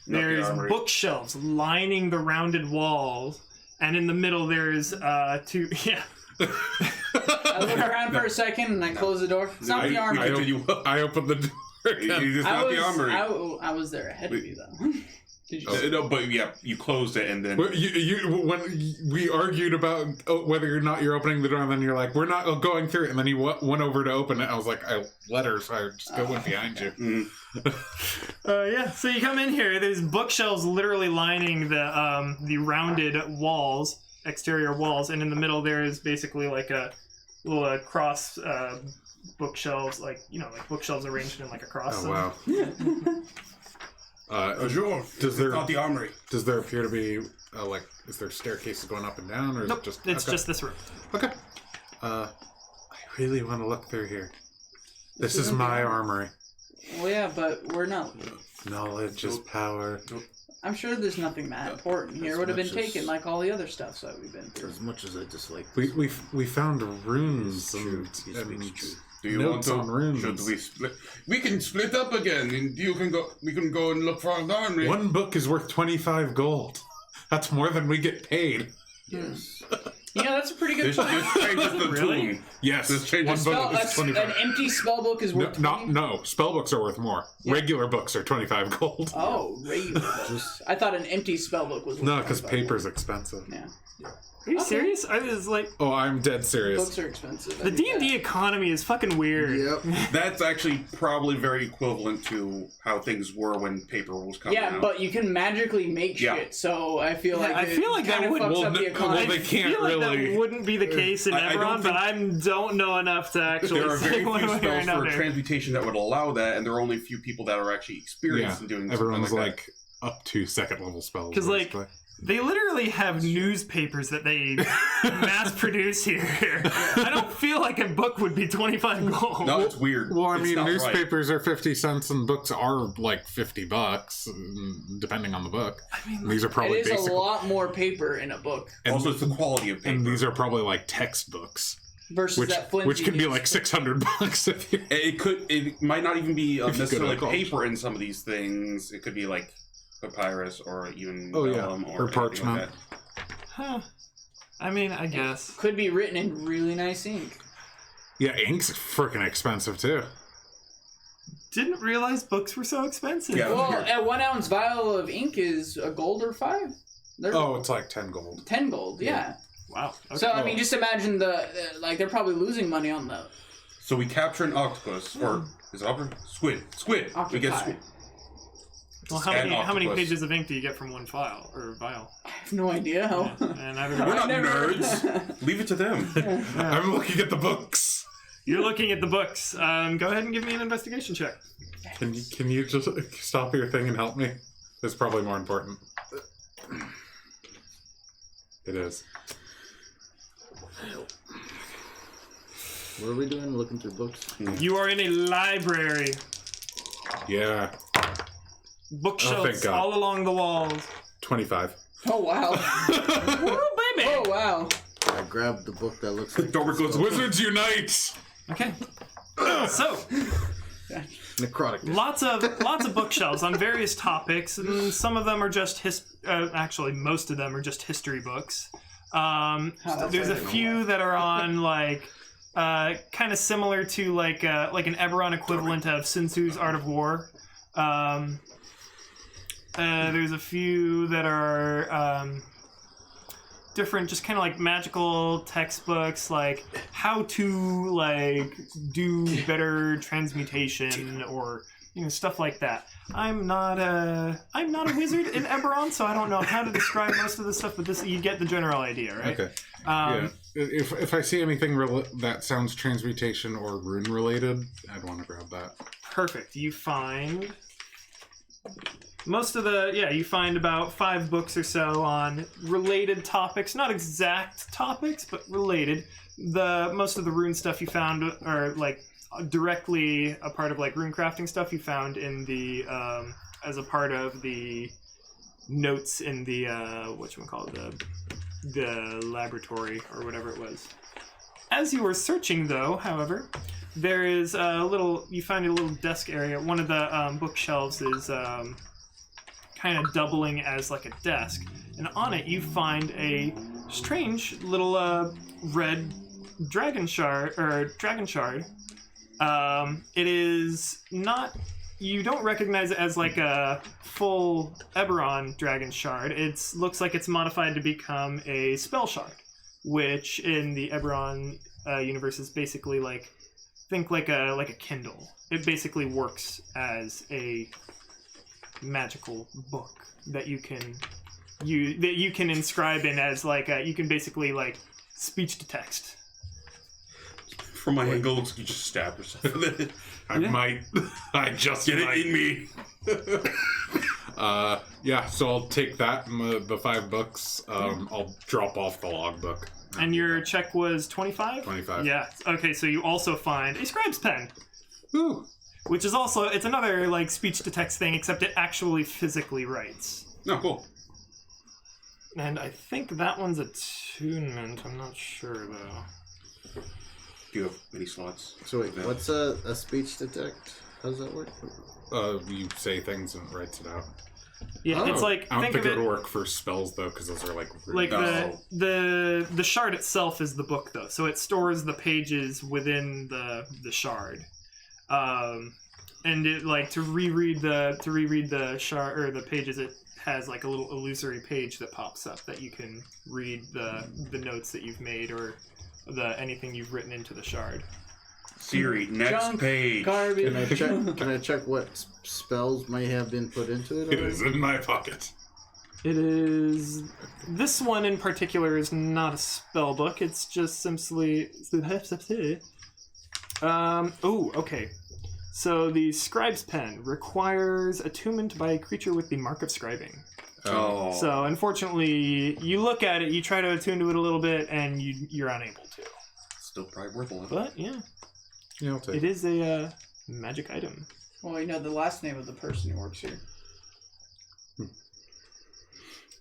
Not the There's armory. bookshelves lining the rounded walls, and in the middle there's two. Yeah. I look around for a second and I close the door. It's not the armory. I opened the door again. It's not the armory. I was there ahead of you though. Did you? No, but yeah, you closed it and then. When we argued about whether or not you're opening the door, and then you're like, "We're not going through it," and then you went over to open it. I was like, "I let her, so I just go in behind you." Mm. Yeah. So you come in here. There's bookshelves literally lining the rounded walls, exterior walls, and in the middle there is basically like a little cross bookshelves, like bookshelves arranged in like a cross. Oh wow. Sure. Does there Not the armory. does there appear to be is there staircases going up and down, or is Nope, it just it's okay. just this room. Okay. I really want to look through here. This is my armory. Well, yeah, but we're not. Knowledge is power. I'm sure there's nothing that important here. As Would have been much as- taken like all the other stuff that we've been through. As much as I dislike We found runes It's true. and, He and speaks true. Do you notes want on to? runes. Should we split? We can split up again, and you can go. We can go and look for our armory. One book is worth 25 gold. That's more than we get paid. Yes. Yeah, that's a pretty good This point. changes the Really? tune. Yes, This changes one Spell, book is 25. an empty spell book is worth 20? No, spell books are worth more. Yeah. Regular books are 25 gold. Oh, regular books. I thought an empty spell book was worth No, because 25. paper's expensive. Yeah. Are you Okay. serious? I was like, Oh, I'm dead serious. Books are expensive. the D&D economy is fucking weird. Yep. That's actually probably very equivalent to how things were when paper was coming Yeah, out. but you can magically make Yeah. shit, so I feel like I feel like that kind of would- fucks well, up the no- economy. well, they can't I feel like really- that wouldn't be the case in I don't Eberron, but think- I don't know enough to actually there are say very one few way or spells for another. transmutation that would allow that, and there are only a few people that are actually experienced in doing everyone's something like up to second level spells. 'Cause, like, basically. They literally have newspapers that they mass produce here. I don't feel like a book would be 25 gold. that. No, it's weird. Well, I It's mean, not right. newspapers are 50 cents and books are like $50, depending on the book. I mean, And these are It probably is a basic. lot more paper in a book And, Also, it's the quality of paper. and these are probably like textbooks, versus which that flimsy which can be like newspaper. $600 if you. It might not even be If you go to necessarily college. paper in some of these things. It could be like papyrus or even Oh, yeah. vellum Or or anything parchment. Like that. huh. I mean, I guess. Could be written in really nice ink. Yeah, ink's freaking expensive too. Didn't realize books were so expensive. Yeah. Well, Here. a 1 ounce vial of ink is a gold or 5. They're Oh, it's like 10 gold. 10 gold, yeah. Wow. Okay. So I mean, just imagine like they're probably losing money on the So we capture an octopus, or is it octopus? Squid. We get octopi. squid. well, how and many octopus. pages of ink do you get from one file or vial? I have no idea how. And I don't We're know. not never- nerds. Leave it to them. I'm looking at the books. You're looking at the books. Go ahead and give me an investigation check. Can you just stop your thing and help me? It's probably more important. It is. What are we doing? Looking through books? You are in a library. Yeah, Bookshelves thank God. all along the walls. 25. Oh wow! Woo, baby! Oh wow! I grabbed the book that looks like Dorbert goes, Wizards unite! Okay. So, necrotic. lots of bookshelves on various topics, and some of them are just actually most of them are just history books. that's There's a right. few that are on like kind of similar to like an Eberron equivalent of Sun Tzu's Art of War. There's a few that are different, just kind of like magical textbooks, like how to like do better transmutation or stuff like that. I'm not a wizard in Eberron, so I don't know how to describe most of the stuff. But you get the general idea, right? Okay. Yeah. If I see anything that sounds transmutation or rune related, I'd want to grab that. Perfect. You find most of you find about 5 books or so on related topics, not exact topics, but related. Most of the rune stuff you found are like directly a part of like rune crafting stuff you found in the as a part of the notes in the the laboratory or whatever it was. As you were searching though, however, there is you find a little desk area. One of the bookshelves is kind of doubling as like a desk, and on it you find a strange little red dragon shard. It is not. You don't recognize it as like a full Eberron dragon shard. It looks like it's modified to become a spell shard, which in the Eberron universe is basically like think like a Kindle. It basically works as a magical book that you can inscribe in as like you can basically like speech to text. From my angle, looks like you just stabbed yourself with it. I just Get might. it in me. Yeah, so I'll take that and the 5 books. I'll drop off the logbook. And your check was 25? 25. Yeah. Okay, so you also find a scribe's pen. Ooh. Which is also, it's another like speech to text thing, except it actually physically writes. Oh, cool. And I think that one's attunement. I'm not sure though. Do you have many slots? So wait, what's a speech detect? How does that work? You say things and it writes it out. Yeah, it's like I don't think it of would it work for spells though, because those are like like No. the shard itself is the book though, so it stores the pages within the shard. And it like to reread the shard or the pages, it has like a little illusory page that pops up that you can read the notes that you've made or anything you've written into the shard. Siri, next Junk, page. Garbage. Can I check what spells may have been put into it? It is in my pocket. It is. This one in particular is not a spell book. It's just simply. Okay. So the scribe's pen requires attunement by a creature with the mark of scribing. Oh. So unfortunately, you look at it, you try to attune to it a little bit, and you're unable to. Still probably worth a lot. But yeah, Yeah, I'll take it is a magic item. Well, you know the last name of the person who works here.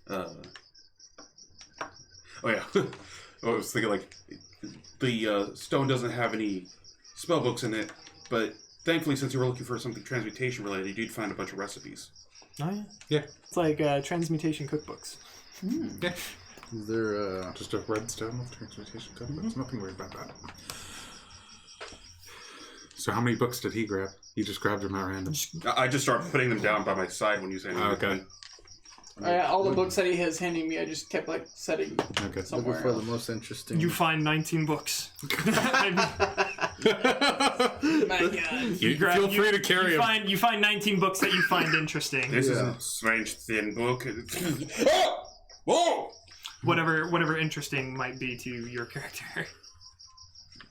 Oh yeah. I was thinking like the stone doesn't have any spell books in it, but thankfully since you were looking for something transmutation related, you did find a bunch of recipes. Oh yeah. Yeah. It's like transmutation cookbooks. Yeah. Is there Just a red stone with transmutation cookbooks. Nothing weird about that. So how many books did he grab? He just grabbed them at random. I just started putting them down by my side when you say Okay. All the books that he has handing me, I just kept like setting Okay. looking somewhere for the else. most interesting? You find 19 books. My God. You feel free to carry them. You find 19 books that you find interesting. This is Yeah. a strange thin book. Oh! Whoa! Whatever interesting might be to your character.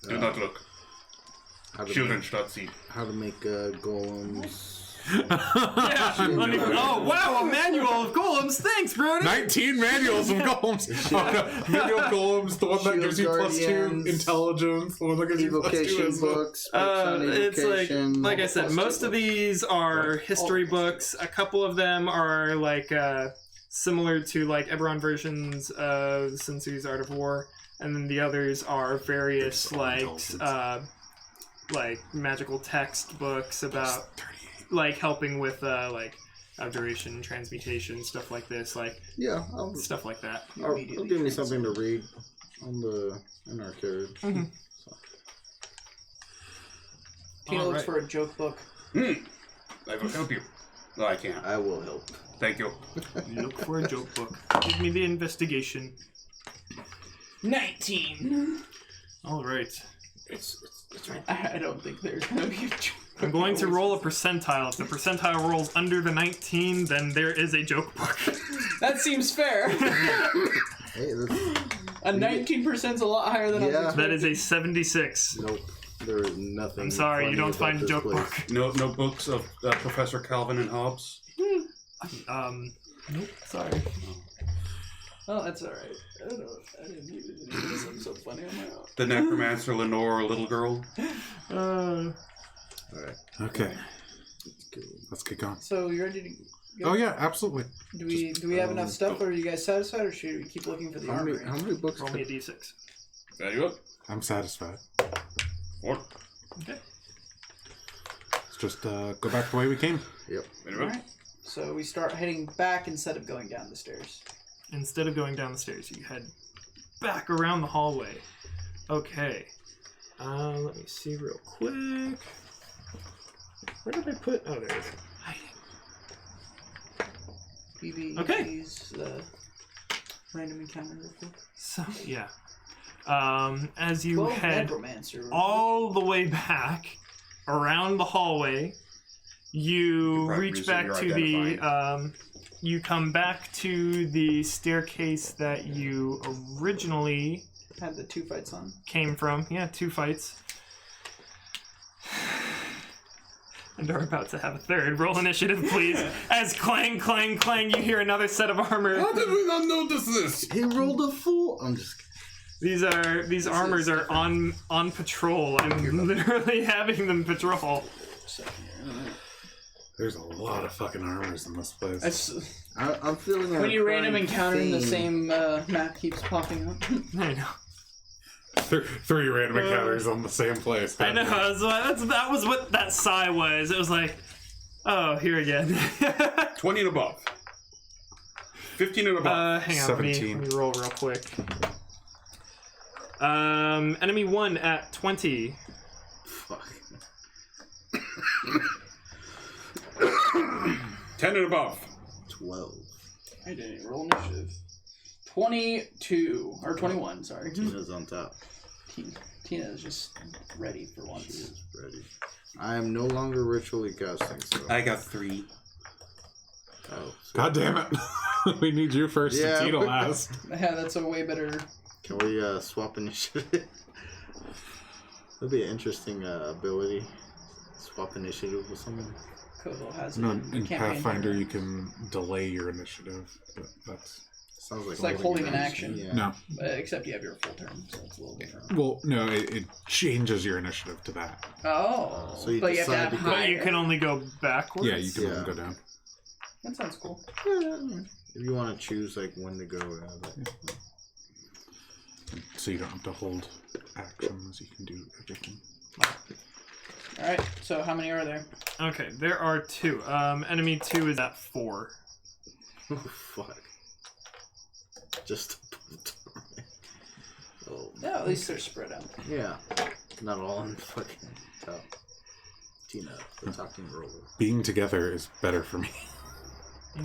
Do not look. how to Children make, should not see. how to make golems. Yeah. Oh wow, a manual of golems. Thanks, Brody. 19 manuals of golems. Oh, no. Manual of golems, the one that gives you +2 Guardians, intelligence, the one that gives you +2 Evocation wisdom. books. books on It's evocation. like I said, most of these are history books. A couple of them are like similar to like Eberron versions of Sun Tzu's Art of War, and then the others are various like magical text books about like helping with like Abjuration, transmutation, stuff like this, like Yeah, stuff like that. I'll give me something to read in our carriage. Mm-hmm. So. Tina looks Alright. for a joke book. I will help you. No, I can't. I will help. Thank you. Look for a joke book. Give me the investigation. 19. All right. It's right. I don't think there's gonna be a joke. I'm going to roll a percentile. If the percentile rolls under the 19, then there is a joke book. That seems fair. Hey, A 19% is a lot higher than I was Yeah. expecting. That is a 76. nope. There is nothing. I'm sorry, you funny don't about find a this joke place. book. No books of Professor Calvin and Hobbes. Nope, sorry. Oh, that's alright. I don't know. I didn't need to do this. I'm so funny on my own. The Necromancer Lenore, Little Girl. All right. Okay, Let's go. let's get going. So, you ready to go? Oh yeah, absolutely. Do we have enough stuff, or are you guys satisfied, or should we keep looking for the How many armory? books? Roll me a d6. There you go. I'm satisfied. 4. Okay. Let's just go back the way we came. Yep. There you go. Alright. So, we start heading back instead of going down the stairs. Instead of going down the stairs, you head back around the hallway. Okay. Let me see real quick. Where did I put? Oh, there it is. BB, Okay. use the random encounter real quick. So, yeah. As you 12 head necromancer. all the way back around the hallway, you Right reach reason back you're to the you come back to the staircase that you originally Had the 2 fights on. came from. Yeah, 2 fights. And are about to have a third. Roll initiative, please. As clang, clang, clang, you hear another set of armor. How did we not notice this? He rolled a 4. I'm just kidding. These armors are on patrol. I'm literally having them patrol. There's a lot of fucking armors in this place. I'm feeling. When you random encounter, the theme. same map keeps popping up. I know. Three random encounters on the same place. I know. That was what that sigh was. It was like, oh, here again. 20 and above. 15 and above. Hang on. 17. Let me roll real quick. Enemy 1 at 20. Fuck. 10 and above. 12. I didn't roll initiative. 22 or 21. Sorry. Tina's on top. Tina is just ready for She once. is ready. I am no longer ritually casting, so. I got 3. Oh, so God damn it. We need you first Yeah. and Tina last. Yeah, that's a way better. can we swap initiative? That'd be an interesting ability. Swap initiative with someone. Kobo has No, it in campaign Pathfinder banner. you can delay your initiative, but that's... Sounds like It's like holding an action. Yeah. No. Except you have your full turn, so it's a little different. Well, no, it changes your initiative to that. Oh, So you but you have to decide have to go- But higher. you can only go backwards. Yeah, you can Yeah. only go down. That sounds cool. If you want to choose like when to go, So you don't have to hold actions, you can do everything. All right. So how many are there? Okay, there are 2. Enemy 2 is at 4. oh fuck. Just oh No, at least they're spread out. yeah, not all on the fucking top. Tina, the talking roller. Being together is better for me.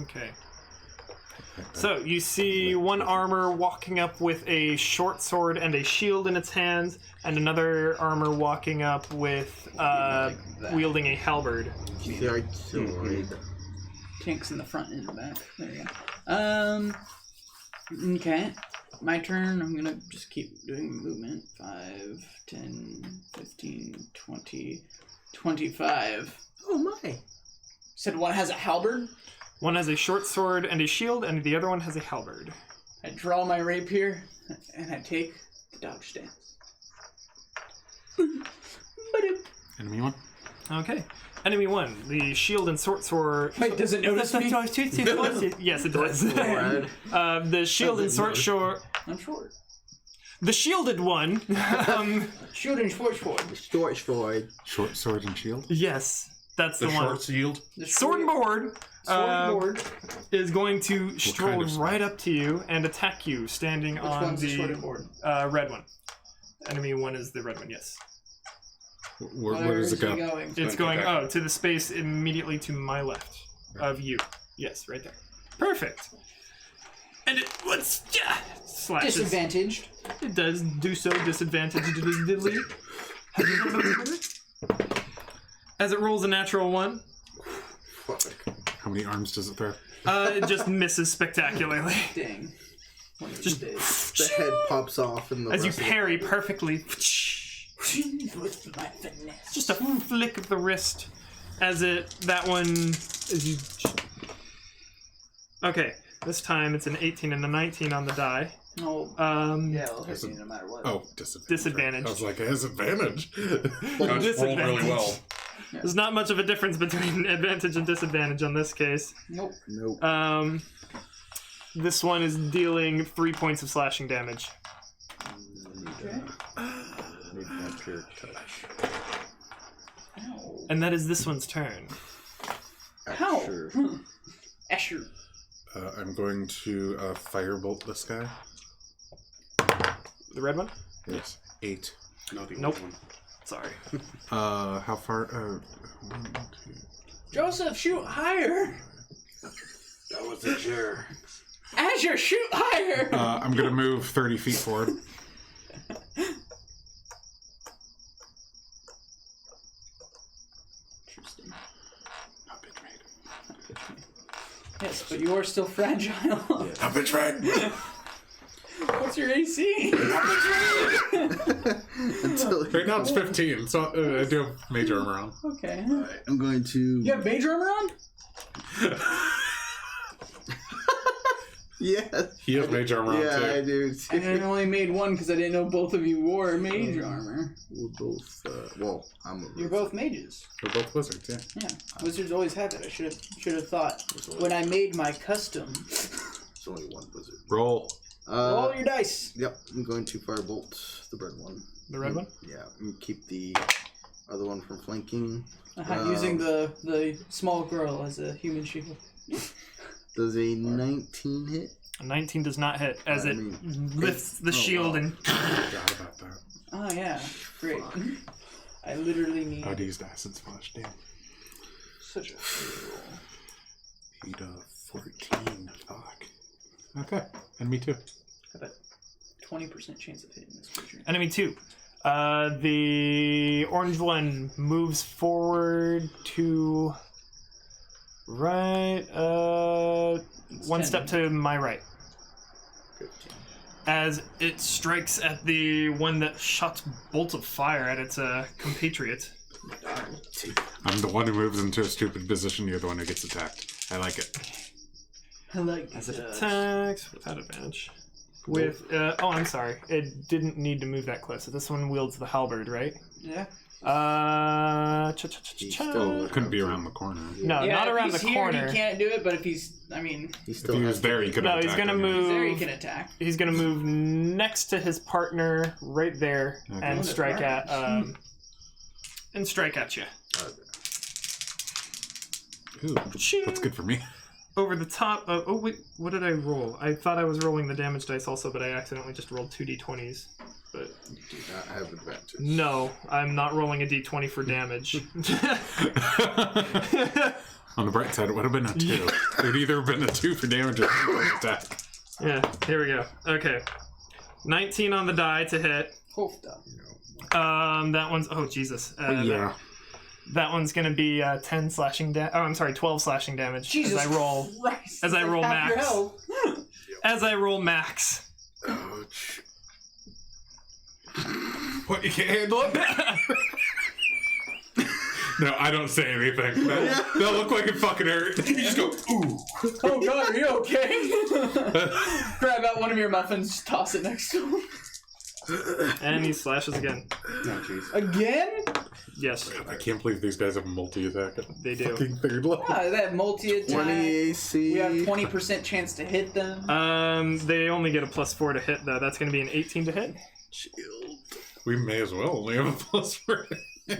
Okay. So you see one armor walking up with a short sword and a shield in its hands, and another armor walking up with wielding a halberd. Short sword. Tanks in the front and in the back. There you go. Okay. My turn. I'm gonna just keep doing movement. 5, 10, 15, 20, 25. Oh my! Said one has a halberd. One has a short sword and a shield, and the other one has a halberd. I draw my rapier and I take the dodge stance. Ba-doop. Enemy one? Okay. Enemy 1, the shield and short sword. Wait, does it notice me? Yes, it does. Red. The shield and short. I'm short. The shielded one. Shooting short sword. Short sword. Short sword and shield? Yes. That's the The one. short shield. Swordboard is going to stroll kind of right up to you and attack you, standing Which on one's the the swordboard? red one. Enemy one is the red one, yes. Where does it go? Going? It's going, to the space immediately to my left of you. Yes, right there. Perfect. And it slashes. Disadvantaged. It does do so disadvantagedly. As it rolls a natural 1. How many arms does it throw? It just misses spectacularly. Dang. Just The head pops off and the as you rest of it- parry perfectly. With my finesse. Just a flick of the wrist as that one as you. Okay, this time it's an 18 and a 19 on the die. No. Yeah, it'll hit me no matter what. Oh, disadvantage. Disadvantage. I was like, it has advantage. That just rolled really well. There's not much of a difference between advantage and disadvantage on this case. Nope. Nope. This one is dealing 3 points of slashing damage. Okay. Need more pure touch. Ow. And that is this one's turn. How? Sure. Asher. I'm going to firebolt this guy. The red one? Yes. 8. Not the Nope. one. Sorry. How far? 1, 2. Joseph, shoot higher. That was a chair. Asher, shoot higher. I'm gonna move 30 feet forward. Interesting. Not betrayed. Yes, but you are still fragile. Not betrayed. What's your AC? Until Right now it's 15, so I do have major armor on. Okay. I'm going to. You have major armor on? Yes. He has major armor on Yeah, I too. do. I only made one because I didn't know both of you wore major armor. We're both. Well, I'm a. You're both mages. We're both wizards, yeah. Yeah. Wizards always have it. I should have thought when I made my custom. There's only one wizard. Roll. Roll your dice. Yep, I'm going to firebolt the red one. The red one? Yeah, and keep the other one from flanking. Using the small girl as a human shield. Does a 19 hit? A 19 does not hit as I it mean, lifts the oh, shield wow. and Forgot about that. Oh yeah, great. I literally need I'd used acid splash, damn. such a roll. He'd 14. Fuck. Okay, and me too. I have a 20% chance of hitting this creature. enemy 2. The orange one moves forward to right, one 10. step to my right. 15. As it strikes at the one that shot bolts of fire at its compatriot. I'm the one who moves into a stupid position. You're the one who gets attacked. I like it. I like As it attacks without advantage. With I'm sorry, it didn't need to move that close. So this one wields the halberd, right? Yeah. He still Couldn't be around the corner. No, Yeah, not if around he's the here, corner. He can't do it, but if he's, I mean, He If still he has was there, he could have No, he's attacked gonna anyone. move. there he can attack. He's gonna move next to his partner right there Okay. and Oh, strike that's at you. Ooh, that's good for me. Over the top of wait, what did I roll? I thought I was rolling the damage dice also, but I accidentally just rolled 2 d20s. But do not have advantage. no, I'm not rolling a d20 for damage. On the bright side, it would have been a 2. It would either have been a 2 for damage or a 2 for attack. Yeah, here we go. Okay. 19 on the die to hit. That one's Jesus. Yeah. That one's gonna be 10 slashing damage. Oh, I'm sorry, 12 slashing damage. Jesus as I roll, Christ, as I that's roll half your max. health. As I roll max. Ouch. What, you can't handle it? No, I don't say anything. That look like it fucking hurt. You just go, ooh. Oh God, are you okay? Grab out one of your muffins, toss it next to him. And he slashes again. Oh, jeez. Again? Yes, I can't believe these guys have multi-attack at they do. fucking third level. Ah, they have multi-attack. 20 AC. We have 20% chance to hit them. They only get a +4 to hit though. That's gonna be an 18 to hit. Shield. We may as well only have a +4.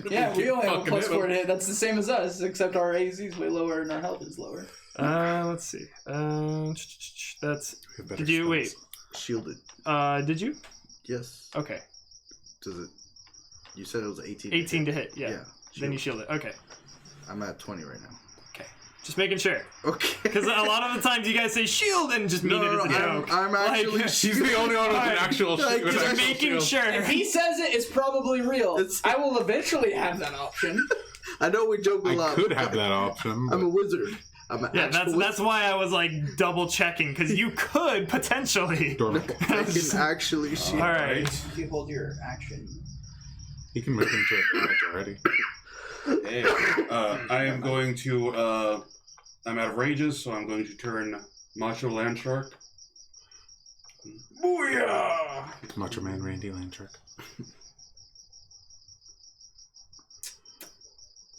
Yeah, we only have a fucking plus hit 4 him. to hit. That's the same as us, except our AC is way lower and our health is lower. Let's see. That's. We have better Did you wait? spells. Shielded. Did you? Yes. Okay. Does it? You said it was 18. 18 to hit. Yeah. Yeah. Then you shield it. Okay. I'm at 20 right now. Okay. Just making sure. Okay. Because a lot of the times you guys say shield and just mean it as a joke. I'm actually. Like, He's the only one with an Alright. actual Like, with just actual making shield. sure. If he says it, it's probably real. It's- I will eventually have that option. I know we joke a I lot. could have that option. I'm a but- wizard. I'm an Yeah, actual that's why I was like double checking because you could potentially. Dormic. I can actually shield. All right. If you hold your action. He can move into a damage already. Hey, I am going to. I'm out of rages, so I'm going to turn Macho Land Shark. Booyah! Macho Man Randy Landshark.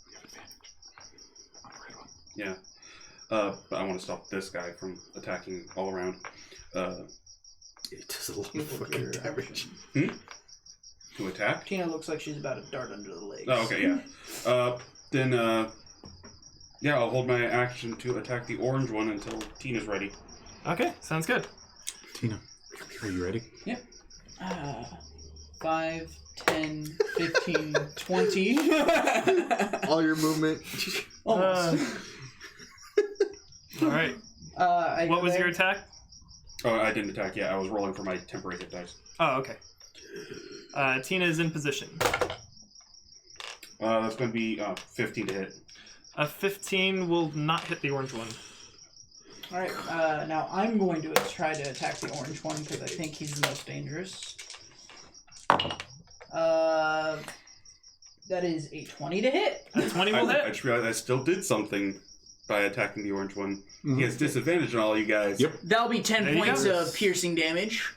We have advantage on the red one. Yeah. But I want to stop this guy from attacking all around. It does a lot You of hold fucking your damage. action. To attack? Tina looks like she's about to dart under the legs. Oh, okay, yeah. Then, yeah, I'll hold my action to attack the orange one until Tina's ready. Okay, sounds good. Tina, are you ready? 5, 10, 15, 20. All your movement. Almost. All right. I What go was there. your attack? Oh, I didn't attack yet. I was rolling for my temporary hit dice. Oh, okay. Tina is in position. That's going to be 15 to hit. A 15 will not hit the orange one. Alright, now I'm going to try to attack the orange one because I think he's the most dangerous. That is a 20 to hit. A 20 will I hit. just realized I still did something by attacking the orange one. He has disadvantage on all you guys. Yep. That'll be 10 There you points go. of piercing damage.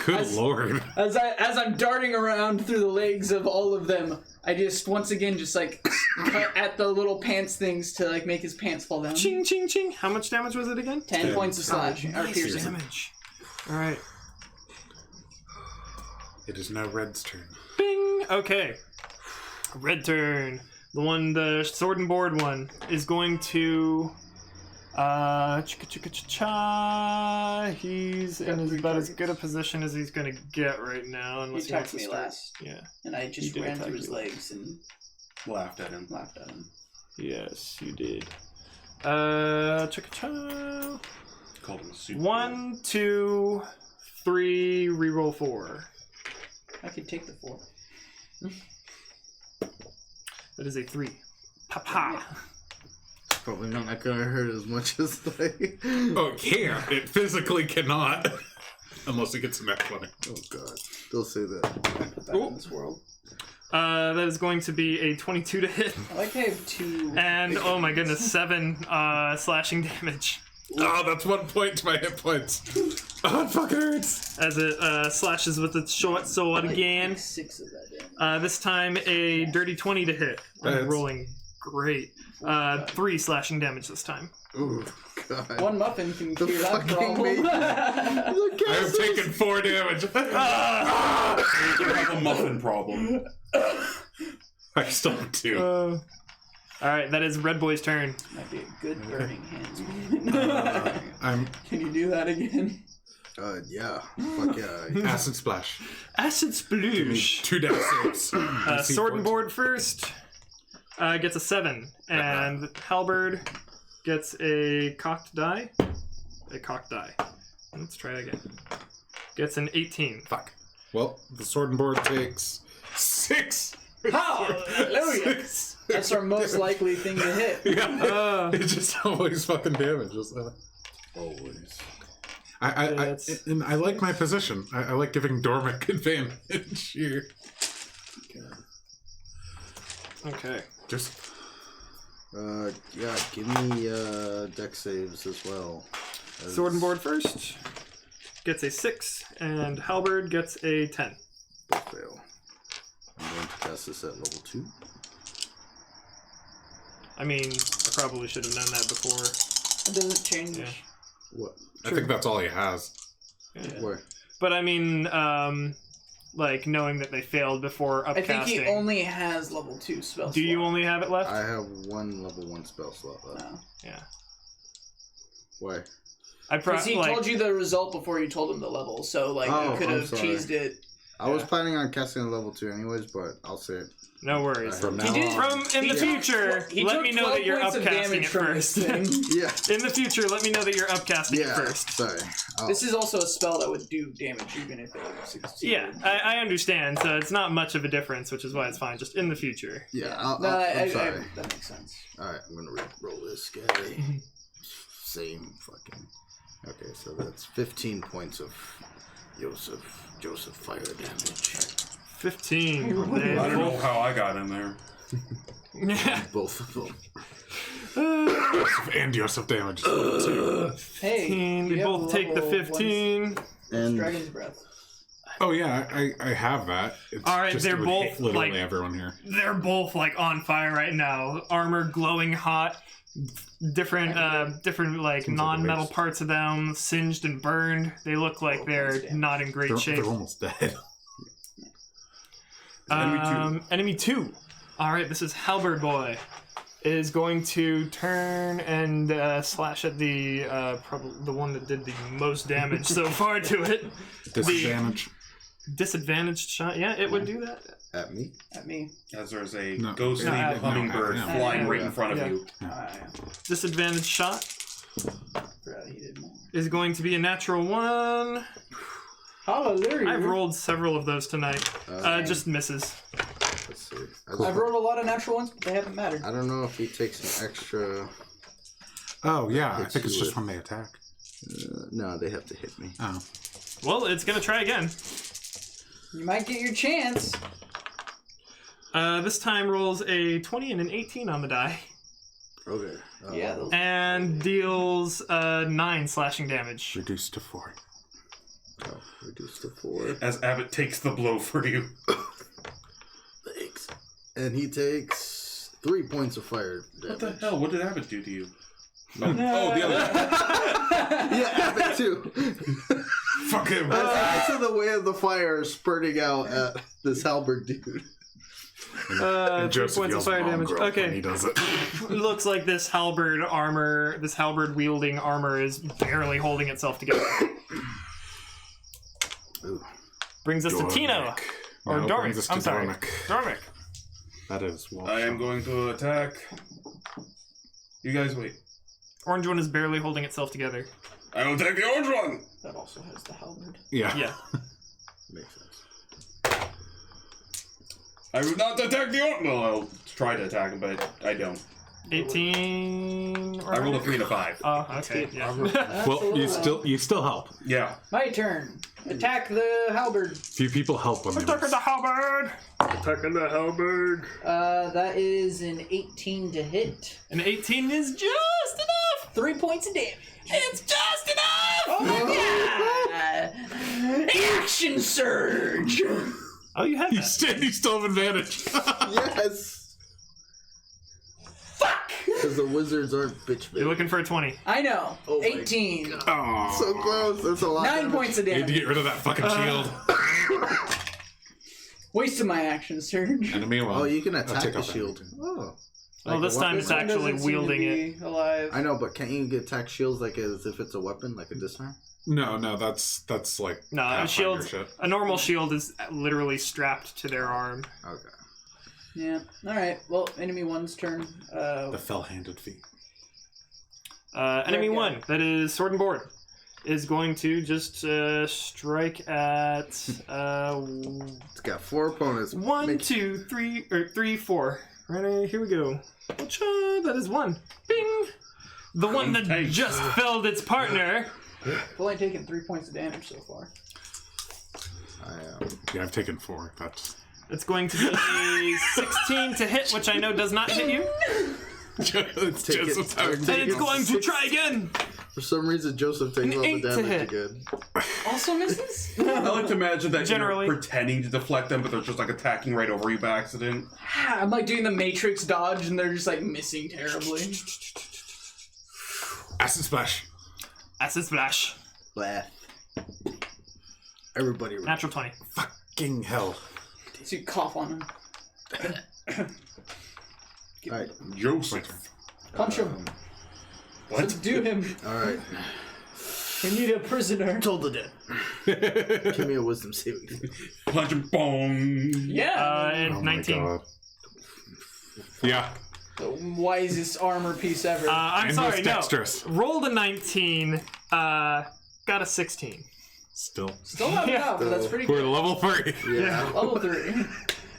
Good As- lord. As I'm darting around through the legs of all of them, I just once again just like cut at the little pants things to like make his pants fall down. Ching, ching, ching. How much damage was it again? 10 points of slashing or Nice piercing. damage. All right. It is now Red's turn. Bing. Okay. Red turn. The sword and board one is going to. He's in about as good a position as he's gonna get right now, He unless he attacked wants to me start. last, Yeah. and I He just did ran attack through his you. legs and Laughed at him. laughed at him. Yes, you did. Cha-cha-cha. Called him a super. 1, 2, 3. Reroll 4. I could take the 4. That is a 3. Papa. Probably not gonna hurt as much as like. Oh, it can. It physically cannot. Unless it gets a net 20. Oh god. Don't say that. Put that in this world. That is going to be a 22 to hit. I like to have 2. And, oh my goodness, 7 slashing damage. Oh, that's 1 point to my hit points. Oh, it fucking hurts. As it slashes with its short sword again. 6 of that damage. This time a dirty 20 to hit. I'm That's- rolling great. 3 slashing damage this time. Oh god. One muffin can The cure that fucking problem. mate. I have taken 4 damage. You have a muffin problem. I still have 2. Alright, that is Red Boy's turn. Might be a good burning hands. I'm Can you do that again? Yeah. Fuck yeah. acid splash. Acid Sploosh. 2 death saves. Sword and board first. Gets a 7. And Halberd gets a cocked die. A cocked die. Let's try again. Gets an 18. Fuck. Well, the sword and board takes 6. Hallelujah! 6. That's our most likely thing to hit. Yeah. It just always fucking damages. Always. And I like my position. I like giving Dormic advantage here. Okay. Just Yeah, give me deck saves as well. As Sword and board first. Gets a 6. And Halberd gets a 10. both fail. I'm going to cast this at level 2. I mean, I probably should have known that before. It doesn't change. Yeah. What? I think that's all he has. Yeah. Where? But I mean, like knowing that they failed before upcasting. I think he only has level 2 spell Do you slot. only have it left? I have one level 1 spell slot left. No. Yeah. Why? Because he told you the result before you told him the level, so like Oh, you could I'm have sorry. cheesed it. I was planning on casting a level 2 anyways, but I'll say it. No worries. From He now did- on. From in the future, He let took me know 12 that you're points of upcasting damage it from first. this thing. Yeah. In the future, let me know that you're upcasting it Yeah. first. Sorry. Oh. This is also a spell that would do damage even if it succeeded. Yeah, I understand. So it's not much of a difference, which is why it's fine. Just in the future. Yeah. No, I'm sorry. that makes sense. Alright, I'm gonna roll this guy. Same fucking. Okay, so that's 15 points of Joseph fire damage. 15. I don't know how I got in there. Yeah. Both of them. And Joseph damage. Hey, 15. We you have both take the level 15. And Dragon's Breath. Oh yeah, I have that. It's All right, just they're it would both, hit literally like- everyone here. They're both like on fire right now. Armor glowing hot. Different like Seems like a non-metal waste. parts of them singed and burned. They look like they're not in great shape. They're almost dead. Enemy 2. All right, this is Halberd Boy. Is going to turn and slash at the probably the one that did the most damage so far to it. Disadvantage. Disadvantaged shot. Yeah, it would do that. at me. At me. As there's a No. ghostly No, hummingbird no. flying right in Yeah. front of Yeah. you. Disadvantaged shot Forgot he did more. is going to be a natural 1. Hallelujah. I've rolled several of those tonight. Just misses. Let's see. I've rolled a lot of natural ones, but they haven't mattered. I don't know if he takes an extra. Oh yeah, I Hits think it's you just with- when they attack. No, they have to hit me. Oh. Well, it's gonna try again. You might get your chance. This time rolls a 20 and an 18 on the die. Okay. Yeah, those- And deals 9 slashing damage. Reduced to 4. Oh, reduced to 4. As Abbott takes the blow for you. Thanks. And he takes 3 points of fire What damage. the hell? What did Abbott do to you? Oh, the other guy. Yeah, Abbott too. Fuck him. I saw the way of the fire spurting out at this halberd dude. 3 And Joseph points of yells fire "Mom, damage. girl," when he Okay. does it. Looks like this halberd wielding armor is barely holding itself together. Ooh. Brings us to Tino. Dormick. Or No, Dormick. brings us to I'm sorry. Dormick. Dormick. That is well I am shot. going to attack. You guys wait. Orange one is barely holding itself together. I will attack the orange one! That also has the halberd. Yeah. Yeah. Makes sense. I will not attack the orange. Well, I'll try to attack him, but I don't. 18. I rolled a 3 and a 5. Oh, okay. Yeah. Well, you still help. Yeah. My turn. Attack the halberd. Few people help when they Attacking miss. the halberd. Attacking the halberd. That is an 18 to hit. An 18 is just enough. 3 points of damage. It's just enough. Oh my god! Action surge! Oh, you have You that. still have advantage. Yes! Fuck! Because the wizards aren't bitch You're bitch. looking for a 20. I know. Oh my 18. Oh, So close. That's a lot. 9 points of you had to damage. get rid of that fucking shield. Wasted my action surge. Enemy one. Oh, you can I'll attack take the off shield. Oh. Well, this time it's This one actually doesn't seem to wielding it. be alive. I know, but can't you attack shields like as if it's a weapon, like a disarm? No, that's like No, a Pathfinder shield. shit. A normal shield is literally strapped to their arm. Okay. Yeah. Alright, well, enemy one's turn. The fell-handed feet. Enemy Okay. 1, that is sword and board, is going to just strike at It's got 4 opponents. 1, Make- 2, 3, or 3, 4. Right, here we go. Cha, that is 1. Bing! The one that Thanks. just felled its partner. I've only taken 3 points of damage so far. Yeah, I've taken 4. That's It's going to be 16 to hit, which I know does not hit you. it's Take it. Joseph's turn. And it's going to try again. For some reason, Joseph takes An all 8 the to damage hit. again. Also misses? I like to imagine that Generally. you're pretending to deflect them, but they're just like attacking right over you by accident. I'm like doing the Matrix dodge and they're just like missing terribly. Acid splash. Acid splash. Laugh. Everybody. Natural 20. fucking hell. So you cough on him. Alright. Joseph. Punch him. What? Subdue him. Alright. We need a prisoner. Told the dead. Give me a wisdom saving. Punch him. Boom. Yeah. And Oh my 19. God. Yeah. The wisest armor piece ever. I'm And sorry, most dexterous. no. Rolled a 19, got a 16. Still. Still not enough, but that's pretty We're good. level 3. Yeah. Level 3.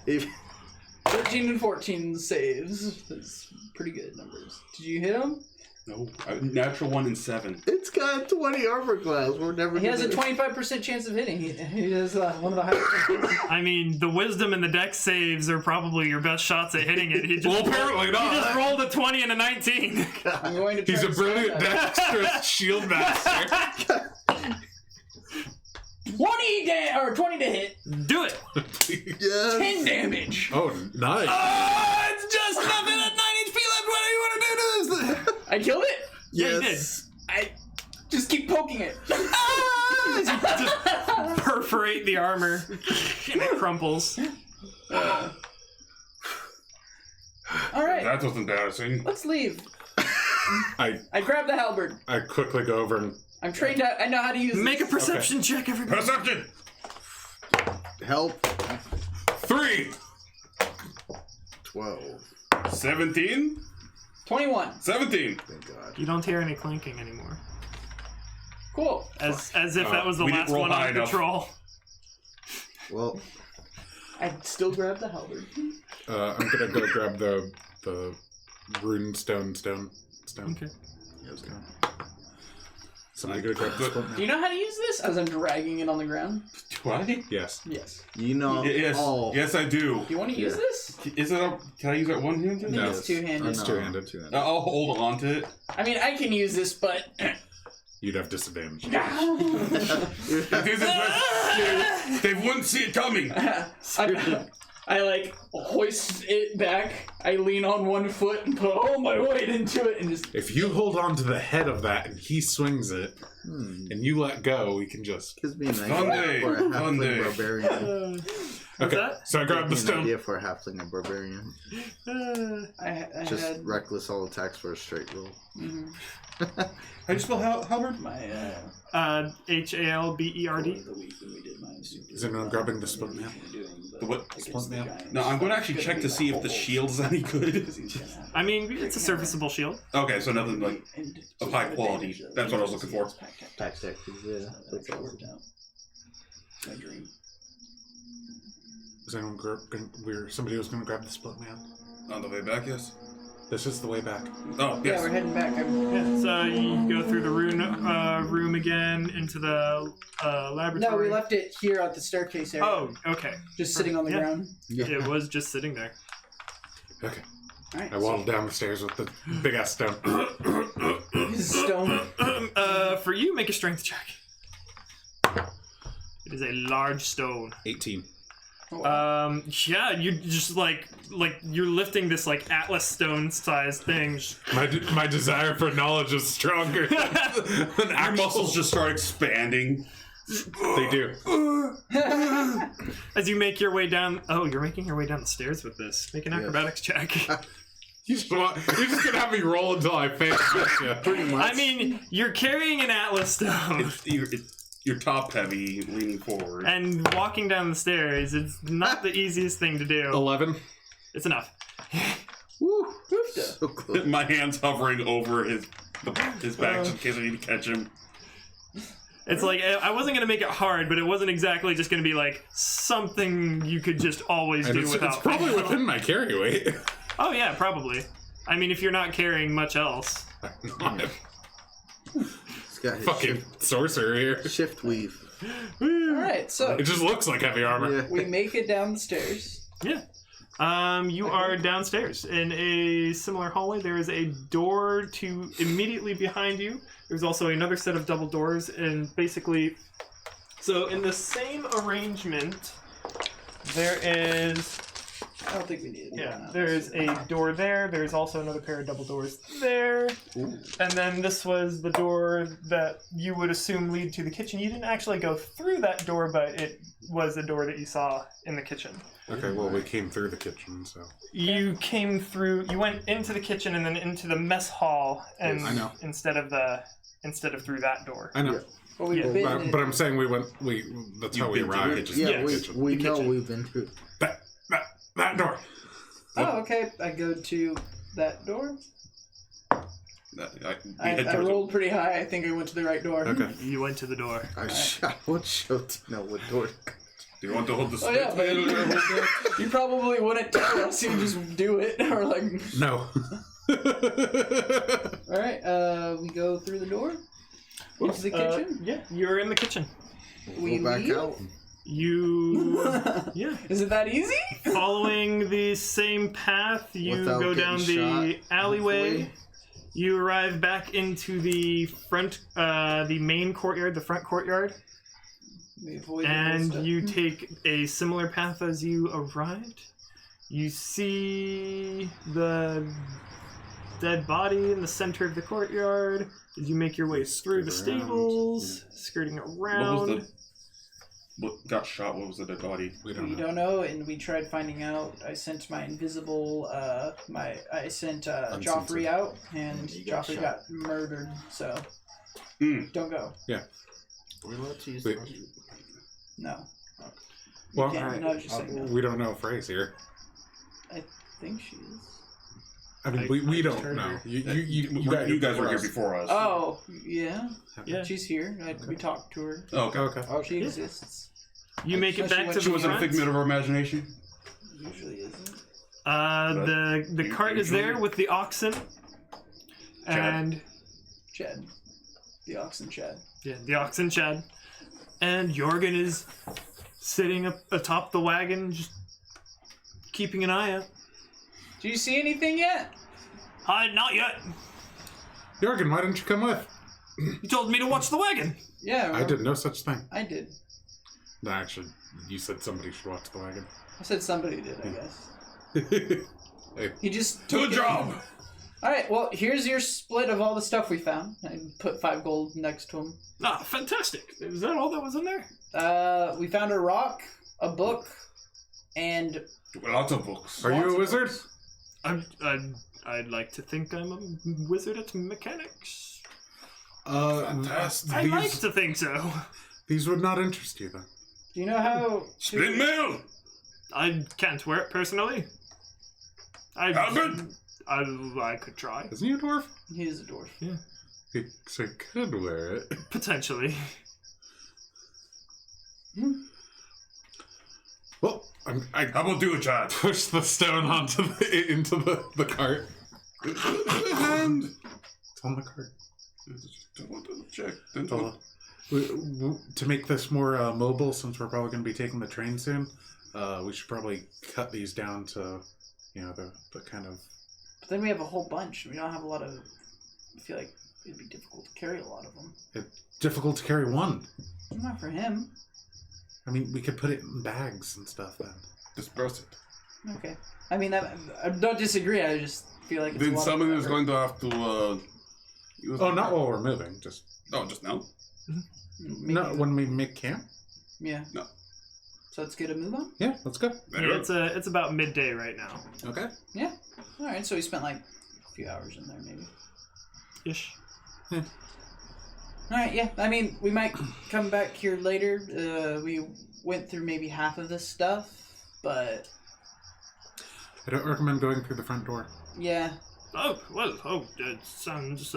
If, 13 and 14 saves. That's pretty good numbers. Did you hit him? No. Natural 1 and 7. it's got 20 armor class. We're never He has a gonna- 25% chance of hitting. He has one of the highest. I mean, the wisdom and the dex saves are probably your best shots at hitting it. He just Well, apparently He just not. rolled a 20 and a 19. I'm going to try He's a to brilliant stab that. dexterous shield master. 20 to hit. Do it. Yes. 10 damage. Oh, nice. It's just nothing at 9 HP left. What do you want to do to this? I killed it. Yes. I just keep poking it. Just perforate the armor and it crumples. All right, That was embarrassing. let's leave. I grab the halberd. quickly go over and I'm trained out. I know how to use Make a this. perception check, everybody. Perception. Help. 3. 12. 17. 21. 17. Thank God. You don't hear any clanking anymore. Cool. As if that was the we didn't last roll one high on enough. patrol. Well, I still grab the halberd. I'm gonna go grab the rune stone. Okay. yeah, let's go. Somebody go grab the spell Do you know how to use this? As I'm dragging it on the ground. Do I? Yes. Yes. You know, Yes. all. Yes, I do. Do you want to use Yeah. this? Is it? Can I use that one hand? I think No. it's two-handed. It's two-handed. I'll hold on to it. I mean, I can use this, but You'd have disadvantage. They wouldn't see it coming. I like hoist it back. I lean on one foot and put all my weight into it, and just If you hold on to the head of that and he swings it, and you let go, we can just. Gives me an Sunday, idea for a halfling Sunday. barbarian. What's Okay. that? So I grabbed the Gives me an stone. idea for a halfling and barbarian. I Just had reckless all attacks for a straight roll. How do you spell halberd? my Halberd. the week when we did my super. Is anyone grabbing the split mail? The what? Against the mail? giants. No, I'm going to actually check to see if the shield's any good. I mean, it's a serviceable shield. Okay, so nothing like of high quality. That's what I was looking for. Tactics, yeah. That's all. worked out. My dream. Is anyone somebody was gonna grab the split mail? On the way back, yes. This is the way back. Oh, Yeah, yes. we're heading back. Yeah, so you go through the room again into the laboratory. No, we left it here at the staircase area. Oh, okay. Just sitting on the Yeah. ground. It was just sitting there. Okay. All right. I waddled down the stairs with the big ass stone. This is stone. For you, make a strength check. It is a large stone. 18. Yeah, you just like you're lifting this like Atlas stone sized thing. My desire for knowledge is stronger than Your muscles just start expanding. They do. As you make your way down. Oh, you're making your way down the stairs with this. Make an acrobatics check. You're just gonna have me roll until I fail. Pretty much. I mean, you're carrying an Atlas stone. You're top heavy, leaning forward. And walking down the stairs, it's not the easiest thing to do. 11. It's enough. Woo! So close. My hand's hovering over his back just in case I need to catch him. It's like, I wasn't going to make it hard, but it wasn't exactly just going to be like something you could just always And do it's without. probably within my carry weight. Oh, yeah, probably. I mean, if you're not carrying much else. I'm not He's got his fucking sorcerer here. shift weave. All right, so It just looks like heavy armor. Yeah. we make it down the stairs. Yeah. You are downstairs in a similar hallway. There is a door to immediately behind you. There's also another set of double doors, and basically, so in the same arrangement, there is I don't think we need it. Yeah, there's a door there. There's also another pair of double doors there. Ooh. And then this was the door that you would assume lead to the kitchen. You didn't actually go through that door, but it was a door that you saw in the kitchen. Okay, well, we came through the kitchen, so... You came through. You went into the kitchen and then into the mess hall, and I know. instead of through that door. I know. Yeah. Well, we've Yeah. been in- But I'm saying that's You've how we been through arrived. the Just Yeah, Yes. the kitchen. we The know kitchen. we've been through. That door. Oh, okay. I go to that door. I rolled pretty high. I think I went to the right door. Okay. You went to the door. I won't show Tina what door. Do you want to hold the Oh yeah, but you probably wouldn't tell us. You would just do it, or like. No. All right. We go through the door into the kitchen. Yeah, you're in the kitchen. We Go back leave? out. You, yeah. Is it that easy? Following the same path, you Without go getting down the shot, alleyway. hopefully. You arrive back into the front, the main courtyard, the front courtyard, We avoid the and stuff. you take a similar path as you arrived. You see the dead body in the center of the courtyard as you make your way through the Skirt around, stables, skirting What around. was what got shot? What was the dead body? We We don't know. don't know, and we tried finding out. I sent my invisible, I sent Joffrey out, and He got Joffrey shot. got murdered. So Hmm. don't go. We're allowed to use Wait. the No. Well, Yeah, alright. no, I was just saying no. we don't know if Ray's here. I think she is. I mean, I we don't heard know. her. You guys were here before us. Oh, yeah. Yeah. She's here. We talked to her. Oh, okay. Okay. Oh, She Yeah. exists. You make it She back went- to She the was a front. figment of her imagination. Usually isn't. The cart is there with the oxen, and Chad. The oxen Chad. yeah, the oxen Chad, and Jorgen is sitting up atop the wagon, just keeping an eye out. Do you see anything yet? Not yet. Jorgen, why didn't you come with? You told me to watch the wagon. Yeah. I did no such thing. I did. No, actually, you said somebody should watch the wagon. I said somebody did, I guess. He just To the took it. job. All right. Well, here's your split of all the stuff we found. I put 5 gold next to him. Ah, fantastic. Is that all that was in there? We found a rock, a book, and Lots of books. Are you Lots a of wizard? books. I'd like to think I'm a wizard at mechanics. Fantastic. I like to think so. These would not interest you, then. Do you know how? Split mail. I can't wear it personally. Albert. I could try. Isn't he a dwarf? He is a dwarf. So he could wear it. Potentially. Well, I How about do it, Chad? push the stone into the cart. And It's on the cart. check. Uh-huh. To make this more mobile, since we're probably going to be taking the train soon, we should probably cut these down to, the kind of... But then we have a whole bunch. We don't have a lot of. I feel like it'd be difficult to carry a lot of them. It's difficult to carry one. Not for him. I mean, we could put it in bags and stuff then. Disperse it. Okay. I mean, I don't disagree. I just feel like it's a Then lot someone of is going to have to use. Oh, not while we're moving, just... No, just now. Maybe- No, when we make camp? Yeah. No. So let's get a move on. Yeah, let's go. Very well. It's about midday right now. Okay. Yeah. All right. So we spent like a few hours in there, maybe. Ish. All right. Yeah. I mean, we might come back here later. We went through maybe half of this stuff, but I don't recommend going through the front door. yeah. Oh well. Oh, it sounds.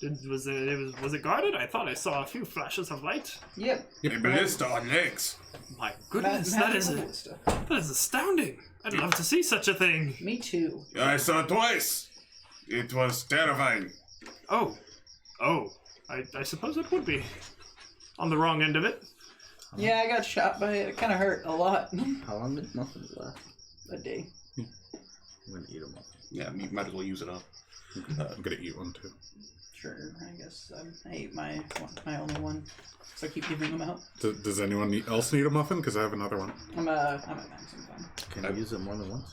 Was it guarded? I thought I saw a few flashes of light. Yep. A ballista on legs. My goodness, Matt that is Howell stuff. that is astounding. I'd love to see such a thing. Me too. I saw it twice. It was terrifying. Oh, I suppose it would be. On the wrong end of it. Yeah, I got shot by it. It kind of hurt a lot. How long did nothing left? A day. I'm gonna eat them all. Yeah, you might as well use it up. I'm gonna eat one too. Sure, I guess I ate my only one, so I keep giving them out. Does anyone else need a muffin? Because I have another one. I'm at maximum time. Can I use it more than once?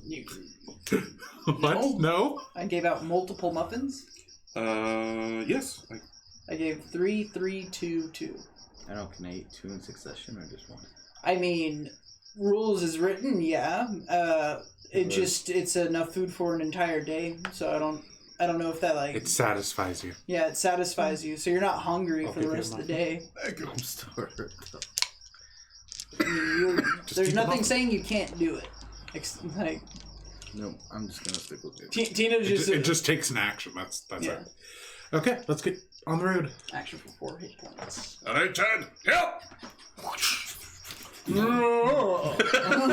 You can. What? No? I gave out multiple muffins. Yes. I gave 3, 3, 2, 2. I don't know. Can I eat 2 in succession or just one? I mean, rules is written, yeah. It's enough food for an entire day, so I don't know if that like. It satisfies you. Yeah, it satisfies you, so you're not hungry for the give you rest a of the day. Thank you. I'm starved. I mean, there's keep nothing them up. saying you can't do it. Like No, I'm just gonna stick with it. Tina's just It just takes an action. That's yeah. it. Okay, let's get on the road. Action for 4 hit points. All right, Chad. Help!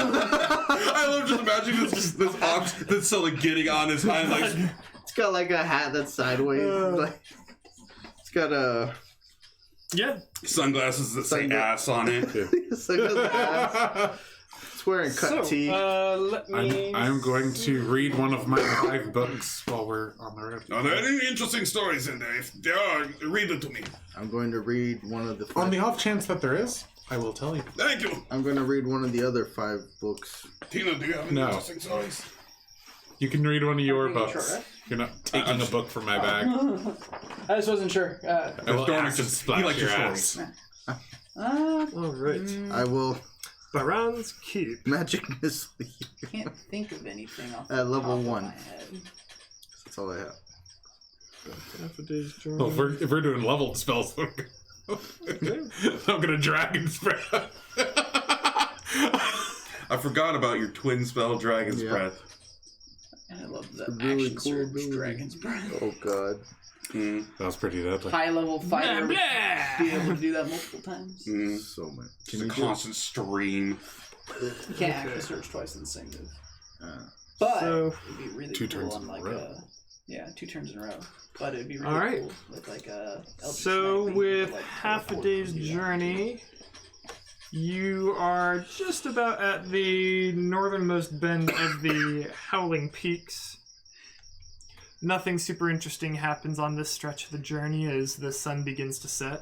I love just imagining this ox that's so like getting on his hind legs. It's got like a hat that's sideways. Like, it's got a Yeah. Sunglasses that say ass on it. it's like a ass. It's wearing cut teeth. Let me. I'm going to read one of my 5 books while we're on the road. Are there any interesting stories in there? If there are, read it to me. I'm going to read one of the. On the off chance that there is, I will tell you. Thank you. I'm going to read one of the other 5 books. Tina, do you have any No. interesting stories? You can read one of your Making books. sure, right? You're not taking a book from my bag. I just wasn't sure. I will Dornick acid just- splash he likes your your ass. stories. All right. I will Baron's Keep. magic missile you. I can't think of anything off At the level top of 1. my head. That's all I have. Half a day's journey. Well, if we're doing leveled spells, I'm gonna dragon's breath. I forgot about your twin spell, Dragon's Yeah. Breath. And I love the Really action cool surge, ability. Dragon's Breath. Oh god. Mm, That was pretty deadly. High level fighter Blah, would blah. be able to do that multiple times. mm. So much. It's Can a you constant stream. You can't actually surge twice in the same move. just, But So- it'd be really 2 cool turns on in a like row. yeah, 2 turns in a row. But it'd be really All right. cool with like a Eldritch So, Knight with like, half a teleport day's to do that. journey, you are just about at the northernmost bend of the Howling Peaks. Nothing super interesting happens on this stretch of the journey as the sun begins to set.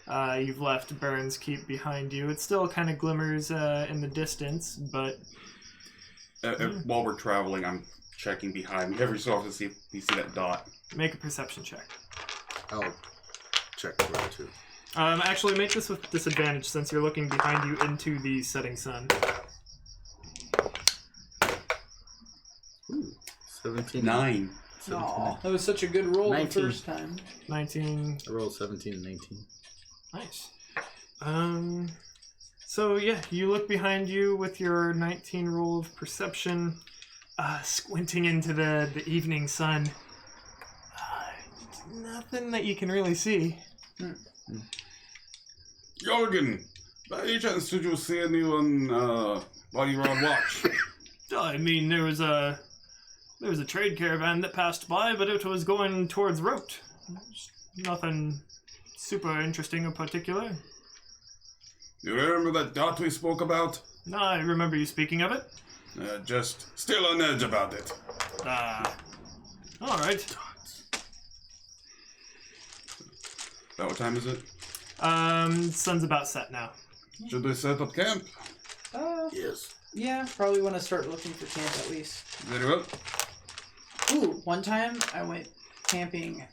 You've left Baron's Keep behind you. It still kind of glimmers in the distance, but While we're traveling, I'm checking behind me every so often to see if you see that dot. make a perception check. I'll check for it too. Actually, make this with disadvantage since you're looking behind you into the setting sun. 17. 9. Aw, that was such a good roll 19. the first time. 19. I rolled 17 and 19. Nice. So yeah, you look behind you with your 19 roll of perception, squinting into the evening sun. Nothing that you can really see. Jorgen, by any chance did you see anyone while you were on watch? I mean, there was a trade caravan that passed by, but it was going towards Rote. Nothing super interesting or particular. You remember that dot we spoke about? I remember you speaking of it. Just still on edge about it. All right. About what time is it? Sun's about set now. Should we set up camp? Yes. Yeah, probably want to start looking for camp at least. Very well. Ooh, one time I went camping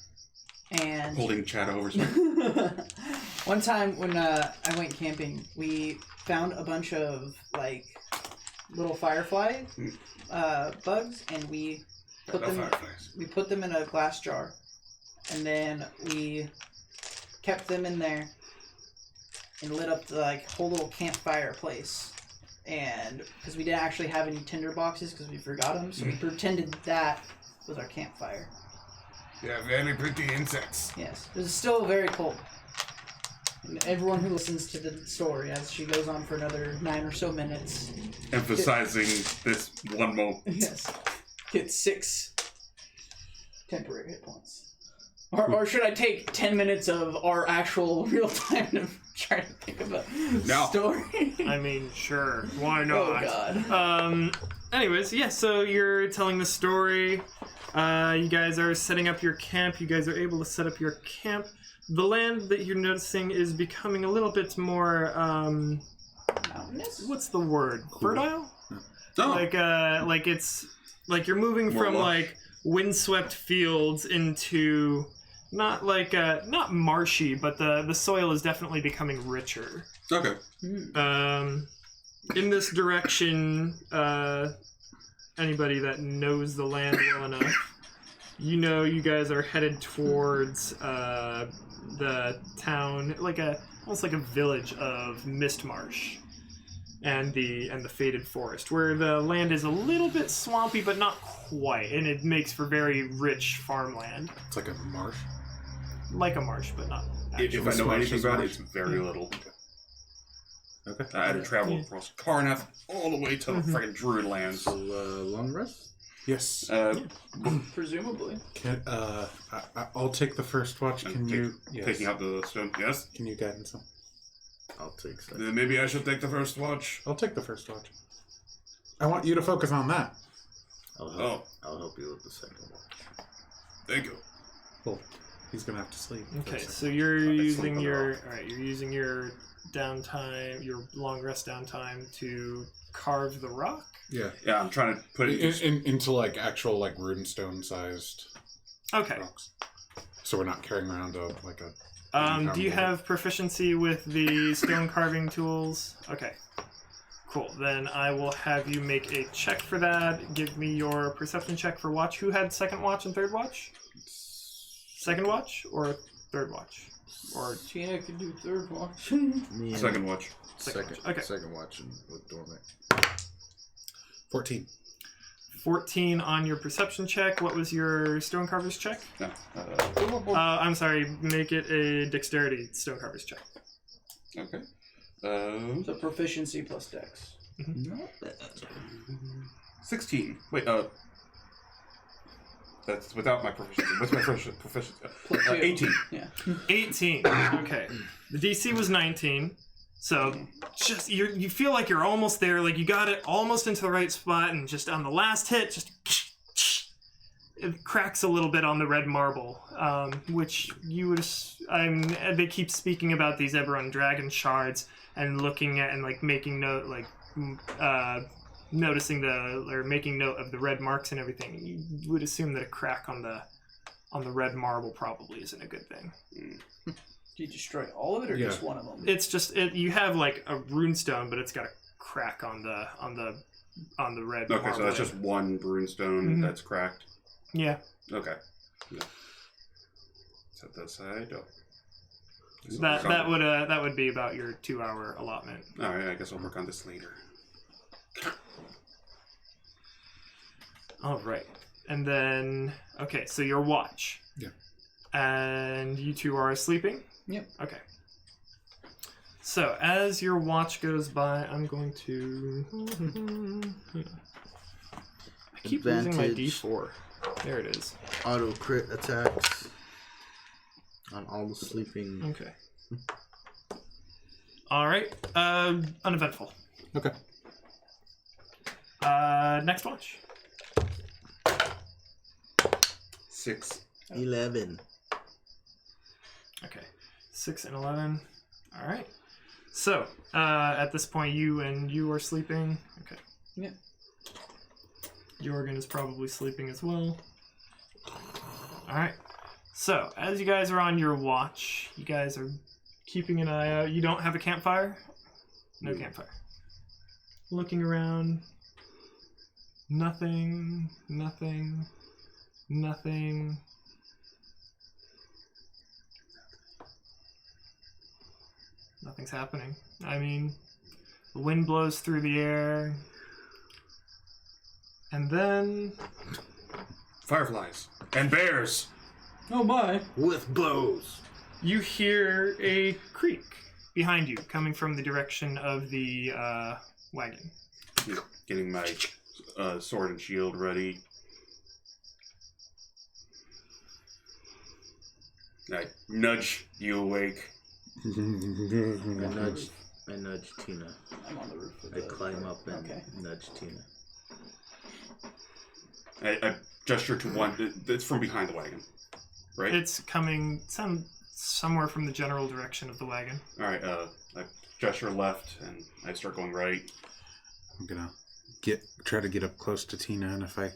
and Holding Chad over some. one time when I went camping, we found a bunch of like little firefly bugs, and we put them in a glass jar, and then we kept them in there and lit up the like whole little campfire place. And because we didn't actually have any tinder boxes because we forgot them, so we pretended that was our campfire. Yeah, very pretty insects. Yes, it was still very cold. And everyone who listens to the story, as she goes on for another 9 or so minutes, Emphasizing this one moment. yes, get 6 temporary hit points. Or should I take 10 minutes of our actual real time to try to think of a No. story? I mean, sure. Why Oh not? god. anyways, yeah, so you're telling the story. You guys are setting up your camp. You guys are able to set up your camp. The land that you're noticing is becoming a little bit more, Mountainous? what's the word? Fertile? Oh. Like it's, like you're moving More from, lush. like, windswept fields into, not like, not marshy, but the soil is definitely becoming richer. Okay. In this direction, anybody that knows the land well enough, you know you guys are headed towards the town, almost like a village of Mistmarsh, and the Faded Forest, where the land is a little bit swampy, but not quite, and it makes for very rich farmland, It's like a marsh. like a marsh, but not. If I know Smash anything is about it, marsh. it's very little. Okay. I had to travel across Karnath all the way to the freaking Druid lands. So, long rest? Yes. Presumably. I'll take the first watch. Can you? Yes. Taking out the stone. Yes. Can you guidance him? I'll take second. Then maybe I should take the first watch. I'll take the first watch. I want you to focus on that. I'll help you with the second one. Thank you. Well, he's gonna have to sleep. for a Okay, second. so you're using on your the you're using your downtime, your long rest downtime to carve the rock. Yeah. Yeah, I'm trying to put it Into like actual like runestone sized Okay. rocks. So we're not carrying around a. Do you have proficiency with the stone carving tools? Okay. Cool. Then I will have you make a check for that. Give me your perception check for watch. Who had second watch and third watch? Second watch or third watch? Or Tina could do third watch. Me and second watch. Second watch. Okay. Second watch and with Dormant. 14. 14 on your perception check. What was your stone carver's check? No. I'm sorry. Make it a dexterity stone carver's check. Okay. So proficiency plus dex. Not bad. 16. Wait, that's without my proficiency. What's my proficiency? 18. Yeah. 18. Okay. The DC was 19. So just you feel like you're almost there, like you got it almost into the right spot, and just on the last hit, just it cracks a little bit on the red marble, which you would. They keep speaking about these Eberron dragon shards and looking at and like making note, like noticing making note of the red marks and everything. You would assume that a crack on the red marble probably isn't a good thing. Do you destroy all of it or Yeah. just one of them? It's just you have like a runestone, but it's got a crack on the red. Okay, so marble. that's just one runestone that's cracked. Yeah. Okay. Yeah. Set that aside. Oh. That would be about your 2-hour allotment. All right, I guess I'll work on this later. All right, and then okay, so your watch. Yeah. And you two are sleeping. Yep. Okay. So as your watch goes by, I'm going to. I keep losing my Advantage. D4. There it is. Auto crit attacks on all the sleeping. Okay. All right. Uneventful. Okay. Next watch. 6. 11. Okay. 6 and 11. All right. So at this point, you are sleeping. Okay. Yeah. Jorgen is probably sleeping as well. All right. So as you guys are on your watch, you guys are keeping an eye out. You don't have a campfire? No campfire. Looking around. Nothing. Nothing. Nothing. Nothing's happening. I mean, the wind blows through the air. And then... Fireflies. And bears. Oh my. With bows. you hear a creak behind you, coming from the direction of the wagon. Getting my sword and shield ready. I nudge you awake. I nudge Tina. I'm on the roof. Of I the climb up and Okay. nudge Tina. I gesture to one. It's from behind the wagon, right? It's coming somewhere from the general direction of the wagon. All right. I gesture left, and I start going right. I'm gonna try to get up close to Tina, and if I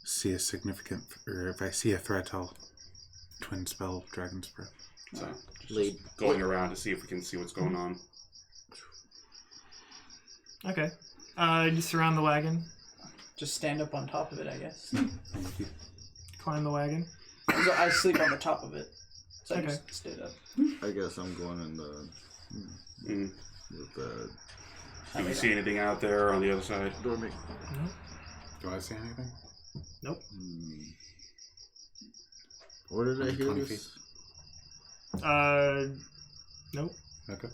see a if I see a threat, I'll twin spell Dragon's Breath. So Lead. going around to see if we can see what's going on. Okay. You surround the wagon, Just stand up on top of it, I guess. climb the wagon. So I sleep on the top of it. So I Okay. just stayed up. I guess I'm going in the with the Do we see anything out there on the other side? dormant. Do I see anything? Nope. Where did I hear 20 this? Nope. Okay.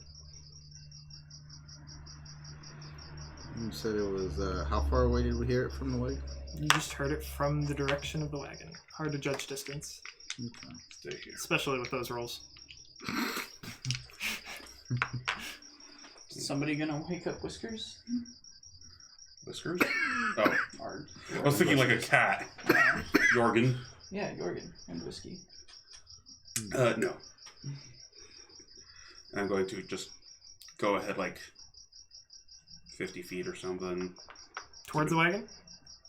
You said it was. How far away did we hear it from the wagon? You just heard it from the direction of the wagon. Hard to judge distance, Okay. Stay here. especially with those rolls. Somebody gonna wake up Whiskers? Whiskers? Oh, Or I was thinking like a cat. Jorgen. yeah, Jorgen and whiskey. No. I'm going to just go ahead like 50 feet or something. Towards the wagon?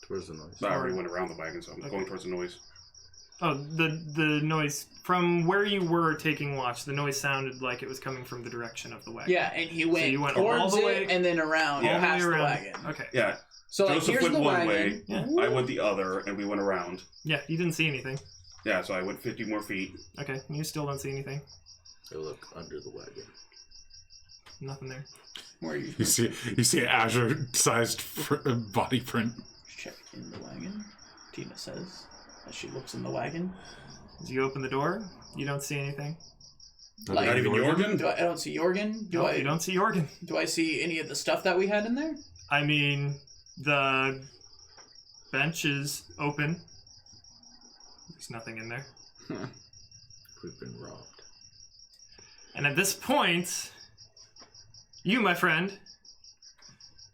Towards the noise. I already went around the wagon, so I'm Okay. going towards the noise. Oh, the noise from where you were taking watch. The noise sounded like it was coming from the direction of the wagon. Yeah, and he went, you went all towards the way- it and then around Yeah. past All the the way wagon. around. Okay. Yeah, So like, Joseph here's went the one wagon. way, Yeah. I went the other, and we went around. Yeah, you didn't see anything. Yeah, so I went 50 more feet. Okay, you still don't see anything. I look under the wagon. Nothing there. Where you You see an azure-sized body print. check in the wagon, Tina says, as she looks in the wagon. As you open the door, you don't see anything. Like- Not even Jorgen? I don't see Jorgen. No, you don't see Jorgen. Do I see any of the stuff that we had in there? I mean, the bench is open. There's nothing in there. We've been robbed. And at this point, you, my friend,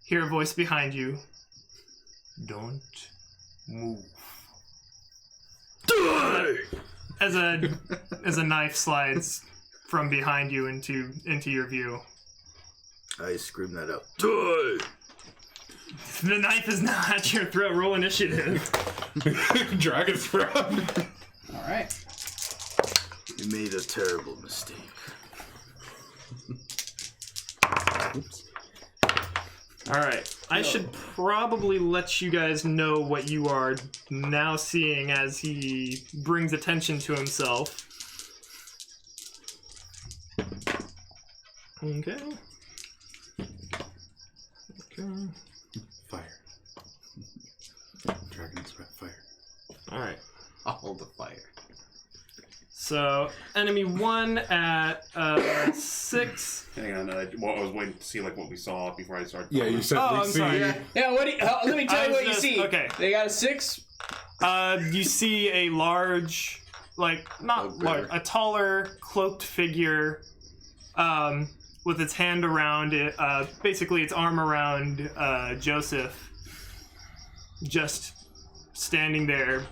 hear a voice behind you. Don't move. As a knife slides from behind you into your view. I scream that out. The knife is not at your throat. Roll initiative. Dragon's Breath. All right. You made a terrible mistake. Oops. All right. I should probably let you guys know what you are now seeing as he brings attention to himself. Okay. Okay. Fire. Dragon's Breath fire. All right. All the fire. So, enemy 1 at 6. Hang on, I was waiting to see like what we saw before I started. Yeah, you said Oh, we I'm see. sorry. Yeah. What? Let me tell I you was what you just- see. okay. They got a 6. You see a large, not large, a taller, cloaked figure, with its hand around it, basically its arm around Joseph, just standing there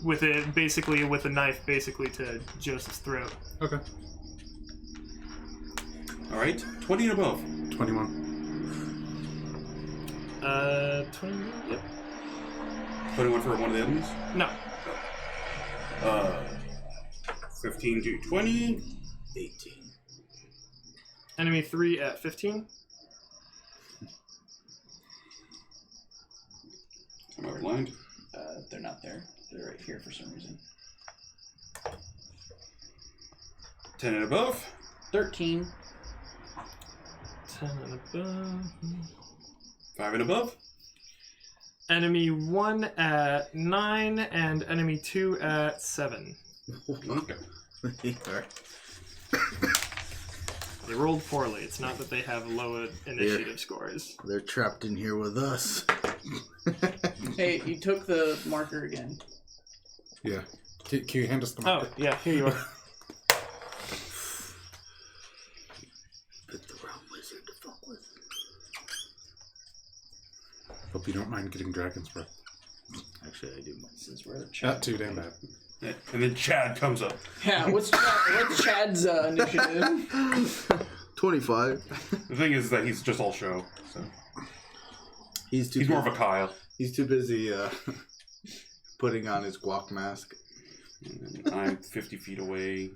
with it, basically with a knife, basically to Joseph's throat. Okay. All right, 20 and above. 21. 20, yep. 21 for one of the enemies. No. 15 to 20. 18. Enemy 3 at 15. Am I blind? They're not there. They're right here for some reason. 10 and above. 13. 10 and above. 5 and above. Enemy 1 at 9 and enemy 2 at 7. Okay. They rolled poorly. It's not that they have low initiative scores. They're trapped in here with us. Hey, you took the marker again. Yeah. Can you hand us the marker? Oh, yeah, here you are. Pick the wrong wizard to fuck with. Hope you don't mind getting Dragon's Breath. Actually, I do. This is where Not too damn bad. And then Chad comes up. Yeah, what's Chad's initiative? 25. The thing is that he's just all show. So He's more of a Kyle. He's too busy putting on his guac mask. And I'm 50 feet away.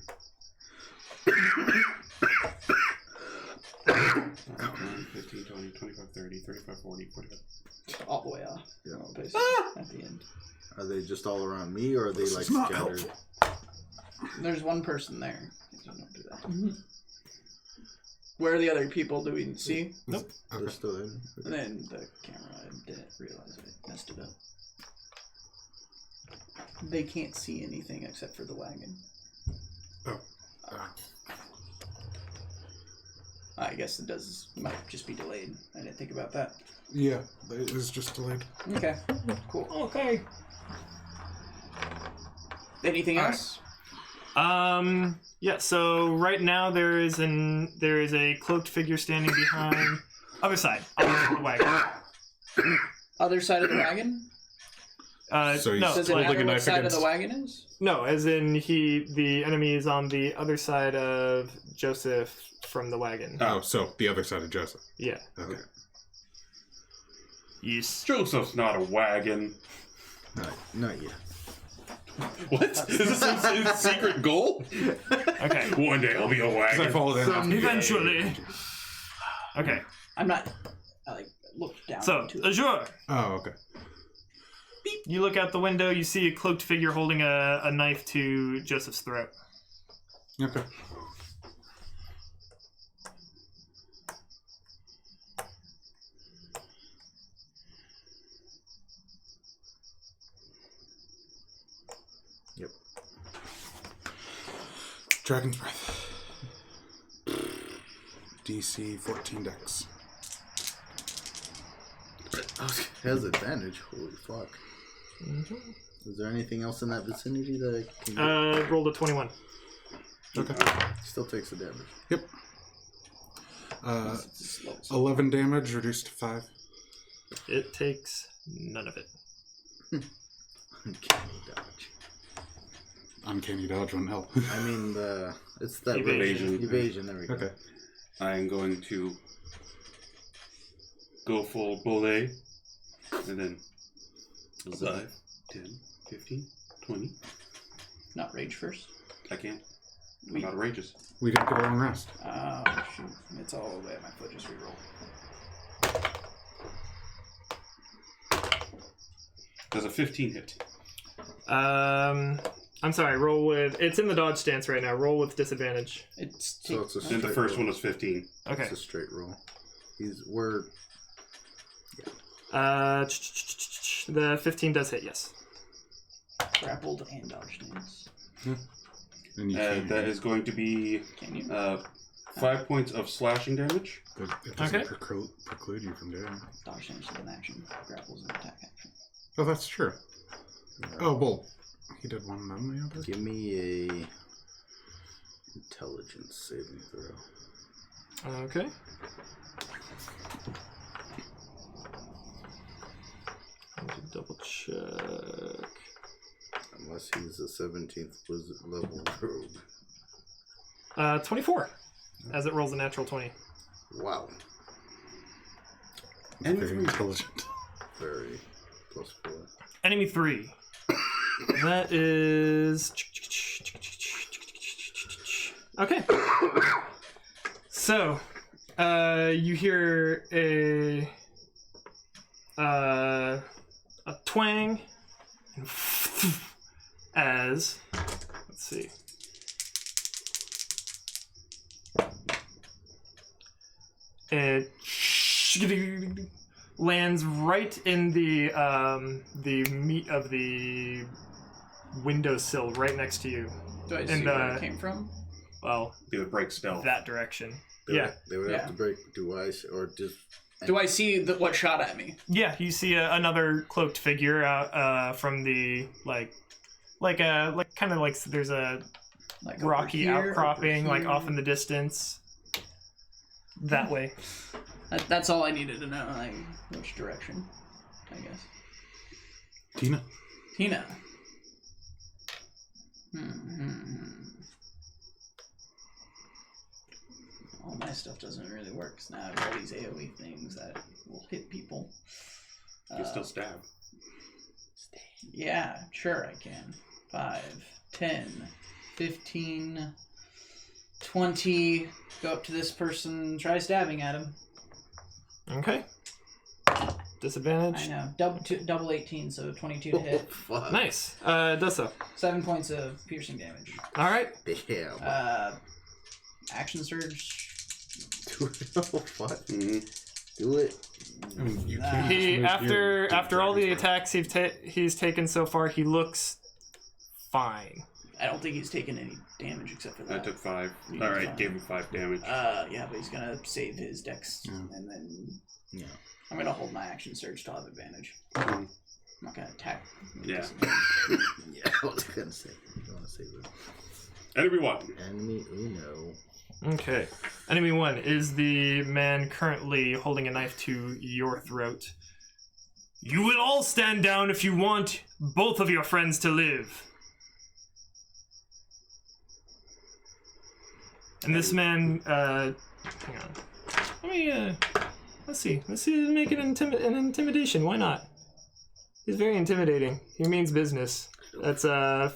15, 20, 25, 30, 35, 40, 45. All the way off. Yeah. Basically, at the end. Are they just all around me, or are they like is not scattered? helpful. There's one person there. Don't do that. Where are the other people? Do we see? Nope. They're still in. And then the camera didn't realize I messed it up. They can't see anything except for the wagon. Oh. I guess it might just be delayed. I didn't think about that. Yeah, it was just delayed. Okay, cool. Okay. Anything All else? Yeah, so right now there is a cloaked figure standing behind other side of the wagon. Other side of the wagon? So he's No, Does it holding matter a what knife side against... of the wagon is? no, as in the enemy is on the other side of Joseph from the wagon. Oh, so the other side of Joseph. Yeah. Okay. Yes. Joseph's not a wagon. Not yet. What? Is this his secret goal? Okay. One day I'll be a Because I wagon. followed in after. Eventually. Okay. I'm not. I looked down. So, into it. Azure. Oh, okay. You look out the window, you see a cloaked figure holding a knife to Joseph's throat. Okay. Yep. Dragon's Breath. DC 14 dex. Has advantage. Holy fuck. Is there anything else in that vicinity that I can get? Rolled a 21. Okay. Still takes the damage. Yep. It's slow. 11 damage reduced to 5. It takes none of it. Uncanny dodge. Uncanny dodge wouldn't help. I mean, it's that Evasion. Evasion, there we go. Okay. I'm going to go full bullet. And then 5, 10, 15, 20. Not rage first. I can't. I'm out of rages. We didn't get a long rest. Oh, shoot. It's all the way at my foot. Just reroll. Does a 15 hit? I'm sorry, roll with... It's in the dodge stance right now. Roll with disadvantage. So it's a And the straight first roll. one was 15. Okay. It's a straight roll. We're The 15 does hit, yes. Grappled and dodge stance. And you can't. That is going to be Can you? 5 points of slashing damage. It doesn't Okay. preclude you from doing it. Dodge stance is an action. Grapples an attack action. Oh, that's true. Oh, well, he did one and then the other? give me a intelligence saving throw. Okay. I need to double check. Unless he's a 17th level rogue. 24. As it rolls a natural 20. Wow. And Very 3. intelligent. Very plus 4. Enemy 3. That is... Okay. So, you hear a twang as... Let's see. It lands right in the meat of the windowsill right next to you. Do I see And, where it came from? Well, They would break stealth. that direction. They Yeah. would, they would Yeah. have to break. Do I or just? Do I see what shot at me? Yeah, you see another cloaked figure out from the kind of like there's a Like over rocky here, outcropping over like here? off in the distance. That way. That's all I needed to know. Like which direction? I guess. Tina? Tina. All my stuff doesn't really work because now I have all these AoE things that will hit people. You can still stab. Yeah, sure I can. 5, 10, 15, 20. Go up to this person, try stabbing at him. Okay. Disadvantage. I know. Double 18, so 22 to hit. Fuck. Nice. Does so. 7 points of piercing damage. All right. Yeah. Action surge. Oh, fuck. Mm-hmm. Do it. You Nah. can't He just move your after all the dragon's breath. attacks he's taken so far, he looks fine. I don't think he's taken any damage except for I that. took 5. You took Alright, 5. gave him 5 damage. Yeah, but he's gonna save his dex, Yeah. and then Yeah. I'm gonna hold my action surge to have advantage. Mhm. I'm not gonna attack. Yeah. Yeah, I was gonna say. You want to say that? Enemy 1. Enemy Uno. Okay. Enemy 1 is the man currently holding a knife to your throat. You will all stand down if you want both of your friends to live. And this man, hang on. Let me, let's see. Let's make it an intimidation. Why not? He's very intimidating. He means business. That's, that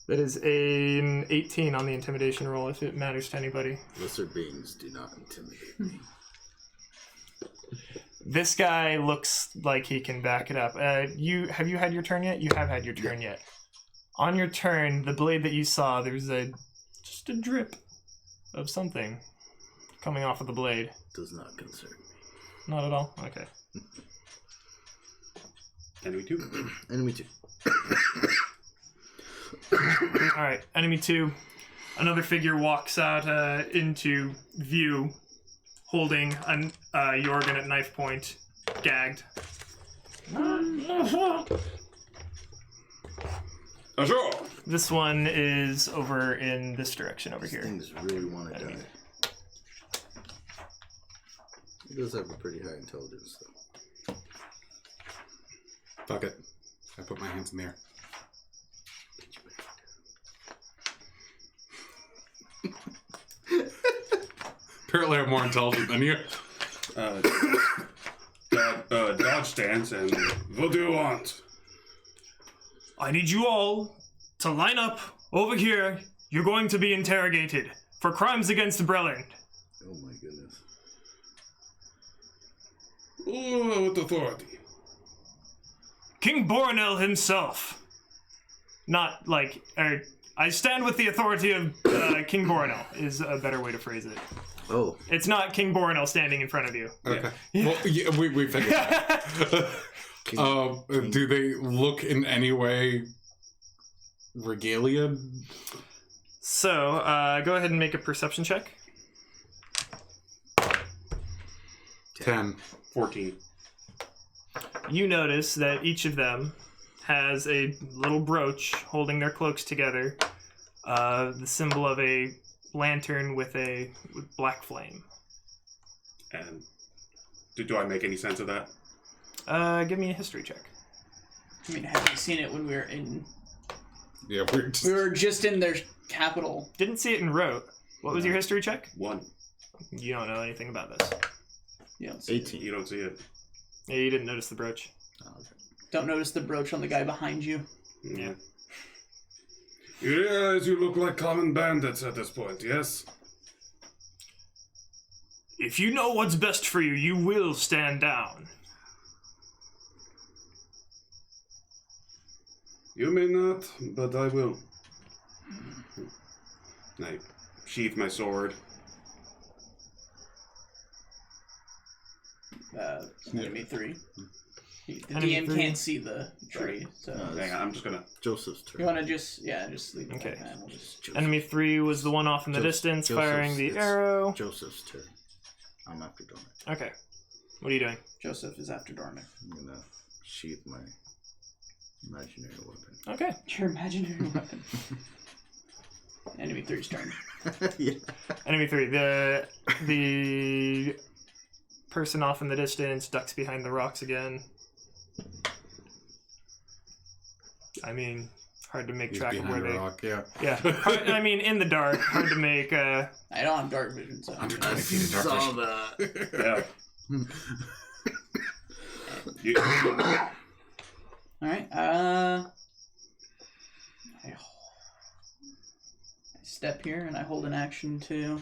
is an 18 on the intimidation roll, if it matters to anybody. Lesser beings do not intimidate me. This guy looks like he can back it up. Have you had your turn yet? You have had your turn yet. On your turn, the blade that you saw, there's just a drip of something coming off of the blade. Does not concern me. Not at all? Okay. Enemy 2. Enemy 2. Alright, enemy 2. Another figure walks out into view, holding a Jorgen at knife point, gagged. Bonjour! This one is over in this direction over here. Things really want to die. He does have a pretty high intelligence, though. Fuck it. I put my hands in the air. Apparently I'm more intelligent than you. Dodge stance, and what do you want? I need you all to line up over here. You're going to be interrogated for crimes against Brelland. Oh my goodness. Oh, what authority? King Boronel himself. Not like... I stand with the authority of King Boronel is a better way to phrase it. Oh. It's not King Boronel standing in front of you. Okay. Well, yeah, we figured that. Do they look in any way regalia? So, go ahead and make a perception check. 10. 14. You notice that each of them has a little brooch holding their cloaks together. The symbol of a lantern with black flame. And do I make any sense of that? Give me a history check. I mean, have you seen it when we were in? Yeah, We were just in their capital. Didn't see it in rote. What was your history check? 1. You don't know anything about this. You don't see 18. You don't see it. Yeah, you didn't notice the brooch. Oh, okay. Don't notice the brooch on the guy behind you. Yeah. You realize you look like common bandits at this point, yes? If you know what's best for you, you will stand down. You may not, but I will. I sheath my sword. Enemy 3. The Enemy DM 3. can't see the tree, so Hang on, I'm just gonna... Joseph's turn. you want to just leave it Okay. like that. We'll just... Joseph. Enemy 3 was the one off in the distance, firing the it's arrow. Joseph's turn. I'm after Dornick. Okay. What are you doing? Joseph is after Dornick. I'm gonna sheath my imaginary weapon. Okay. Your imaginary weapon. Enemy 3's turn. Yeah. Enemy 3. The person off in the distance ducks behind the rocks again. I mean, hard to make He's track of where behind a they. rock, yeah. Yeah, I mean, in the dark, hard to make. I don't have dark vision, so. 120 feet of dark Saw vision. that. Yeah. Alright, I step here and I hold an action to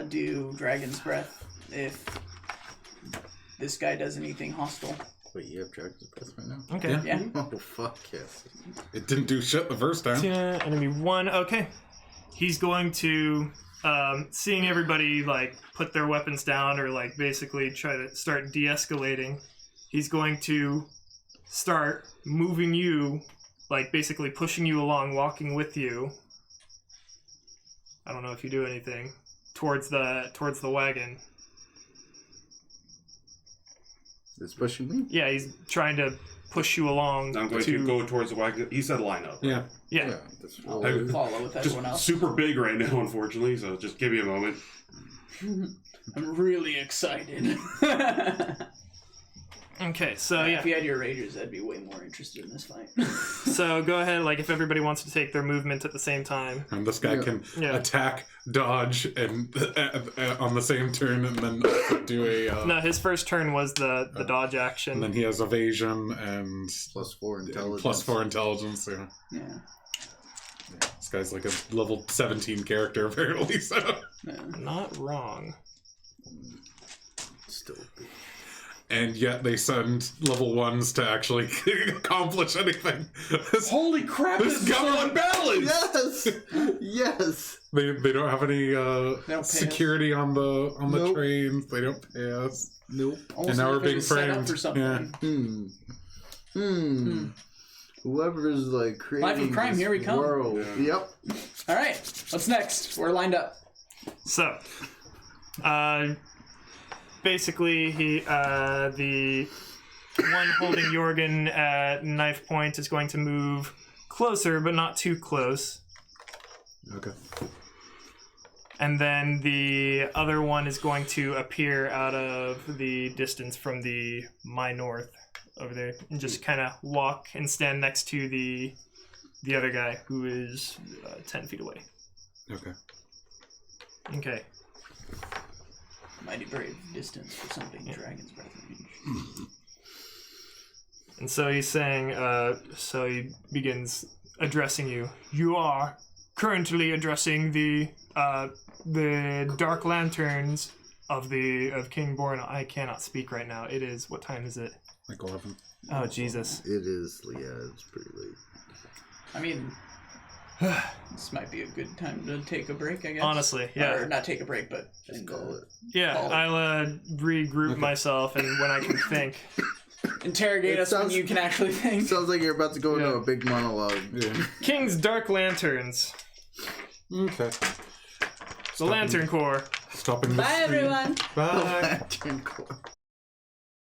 do Dragon's Breath if this guy does anything hostile. Wait, you have Dragon's Breath right now? Okay. Yeah. Yeah. Oh, fuck yes. It didn't do shit the first time. Yeah, enemy 1. Okay. He's going to, seeing everybody, like, put their weapons down or, like, basically try to start de-escalating, he's going to start moving you, like, basically pushing you along, walking with you. I don't know if you do anything. Towards the wagon. It's pushing me? Yeah, he's trying to push you along. I'm going to go towards the wagon. He said line up. Yeah. Yeah. That's I'll I- follow with Just everyone else. super big right now, unfortunately, so just give me a moment. I'm really excited. Okay, so yeah. If you had your rages, I'd be way more interested in this fight. So go ahead, like, if everybody wants to take their movement at the same time. And this guy can Yeah. attack, dodge, and on the same turn, and then do a. No, his first turn was the dodge action. And then he has evasion and +4 intelligence. +4 intelligence. Yeah. Yeah. This guy's like a level 17 character apparently. So. Yeah. Not wrong. Still big. And yet they send level 1s to actually accomplish anything. Holy crap, This this got unbalanced! Yes! Yes! They don't have any pay us. security on the Nope. trains. They don't pay us. Nope. Almost now like we're they're being just set up framed. for something. Yeah. Whoever's like creating Life of crime, this here we come. world. Yeah. Yep. All right, what's next? We're lined up. So, basically, the one holding Jorgen at knife point is going to move closer, but not too close. Okay. And then the other one is going to appear out of the distance from the my north over there and just kind of walk and stand next to the other guy who is 10 feet away. Okay. Okay. Mighty brave distance for something Dragon's Breath range. And so he's saying, so he begins addressing you. You are currently addressing the Dark Lanterns of King Born. I cannot speak right now. It is, what time is it? Like 11. Oh, Jesus. It is, yeah, it's pretty late. I mean, this might be a good time to take a break, I guess. Honestly, yeah. Or not take a break, but Just call it. Yeah, Call it. I'll regroup myself, and when I can think. interrogate It us when sounds- you can actually think. Sounds like you're about to go into Yeah. a big monologue. Yeah. King's Dark Lanterns. Okay. The Lantern Corps. Stopping the Bye, stream. everyone. Bye. Lantern Corps.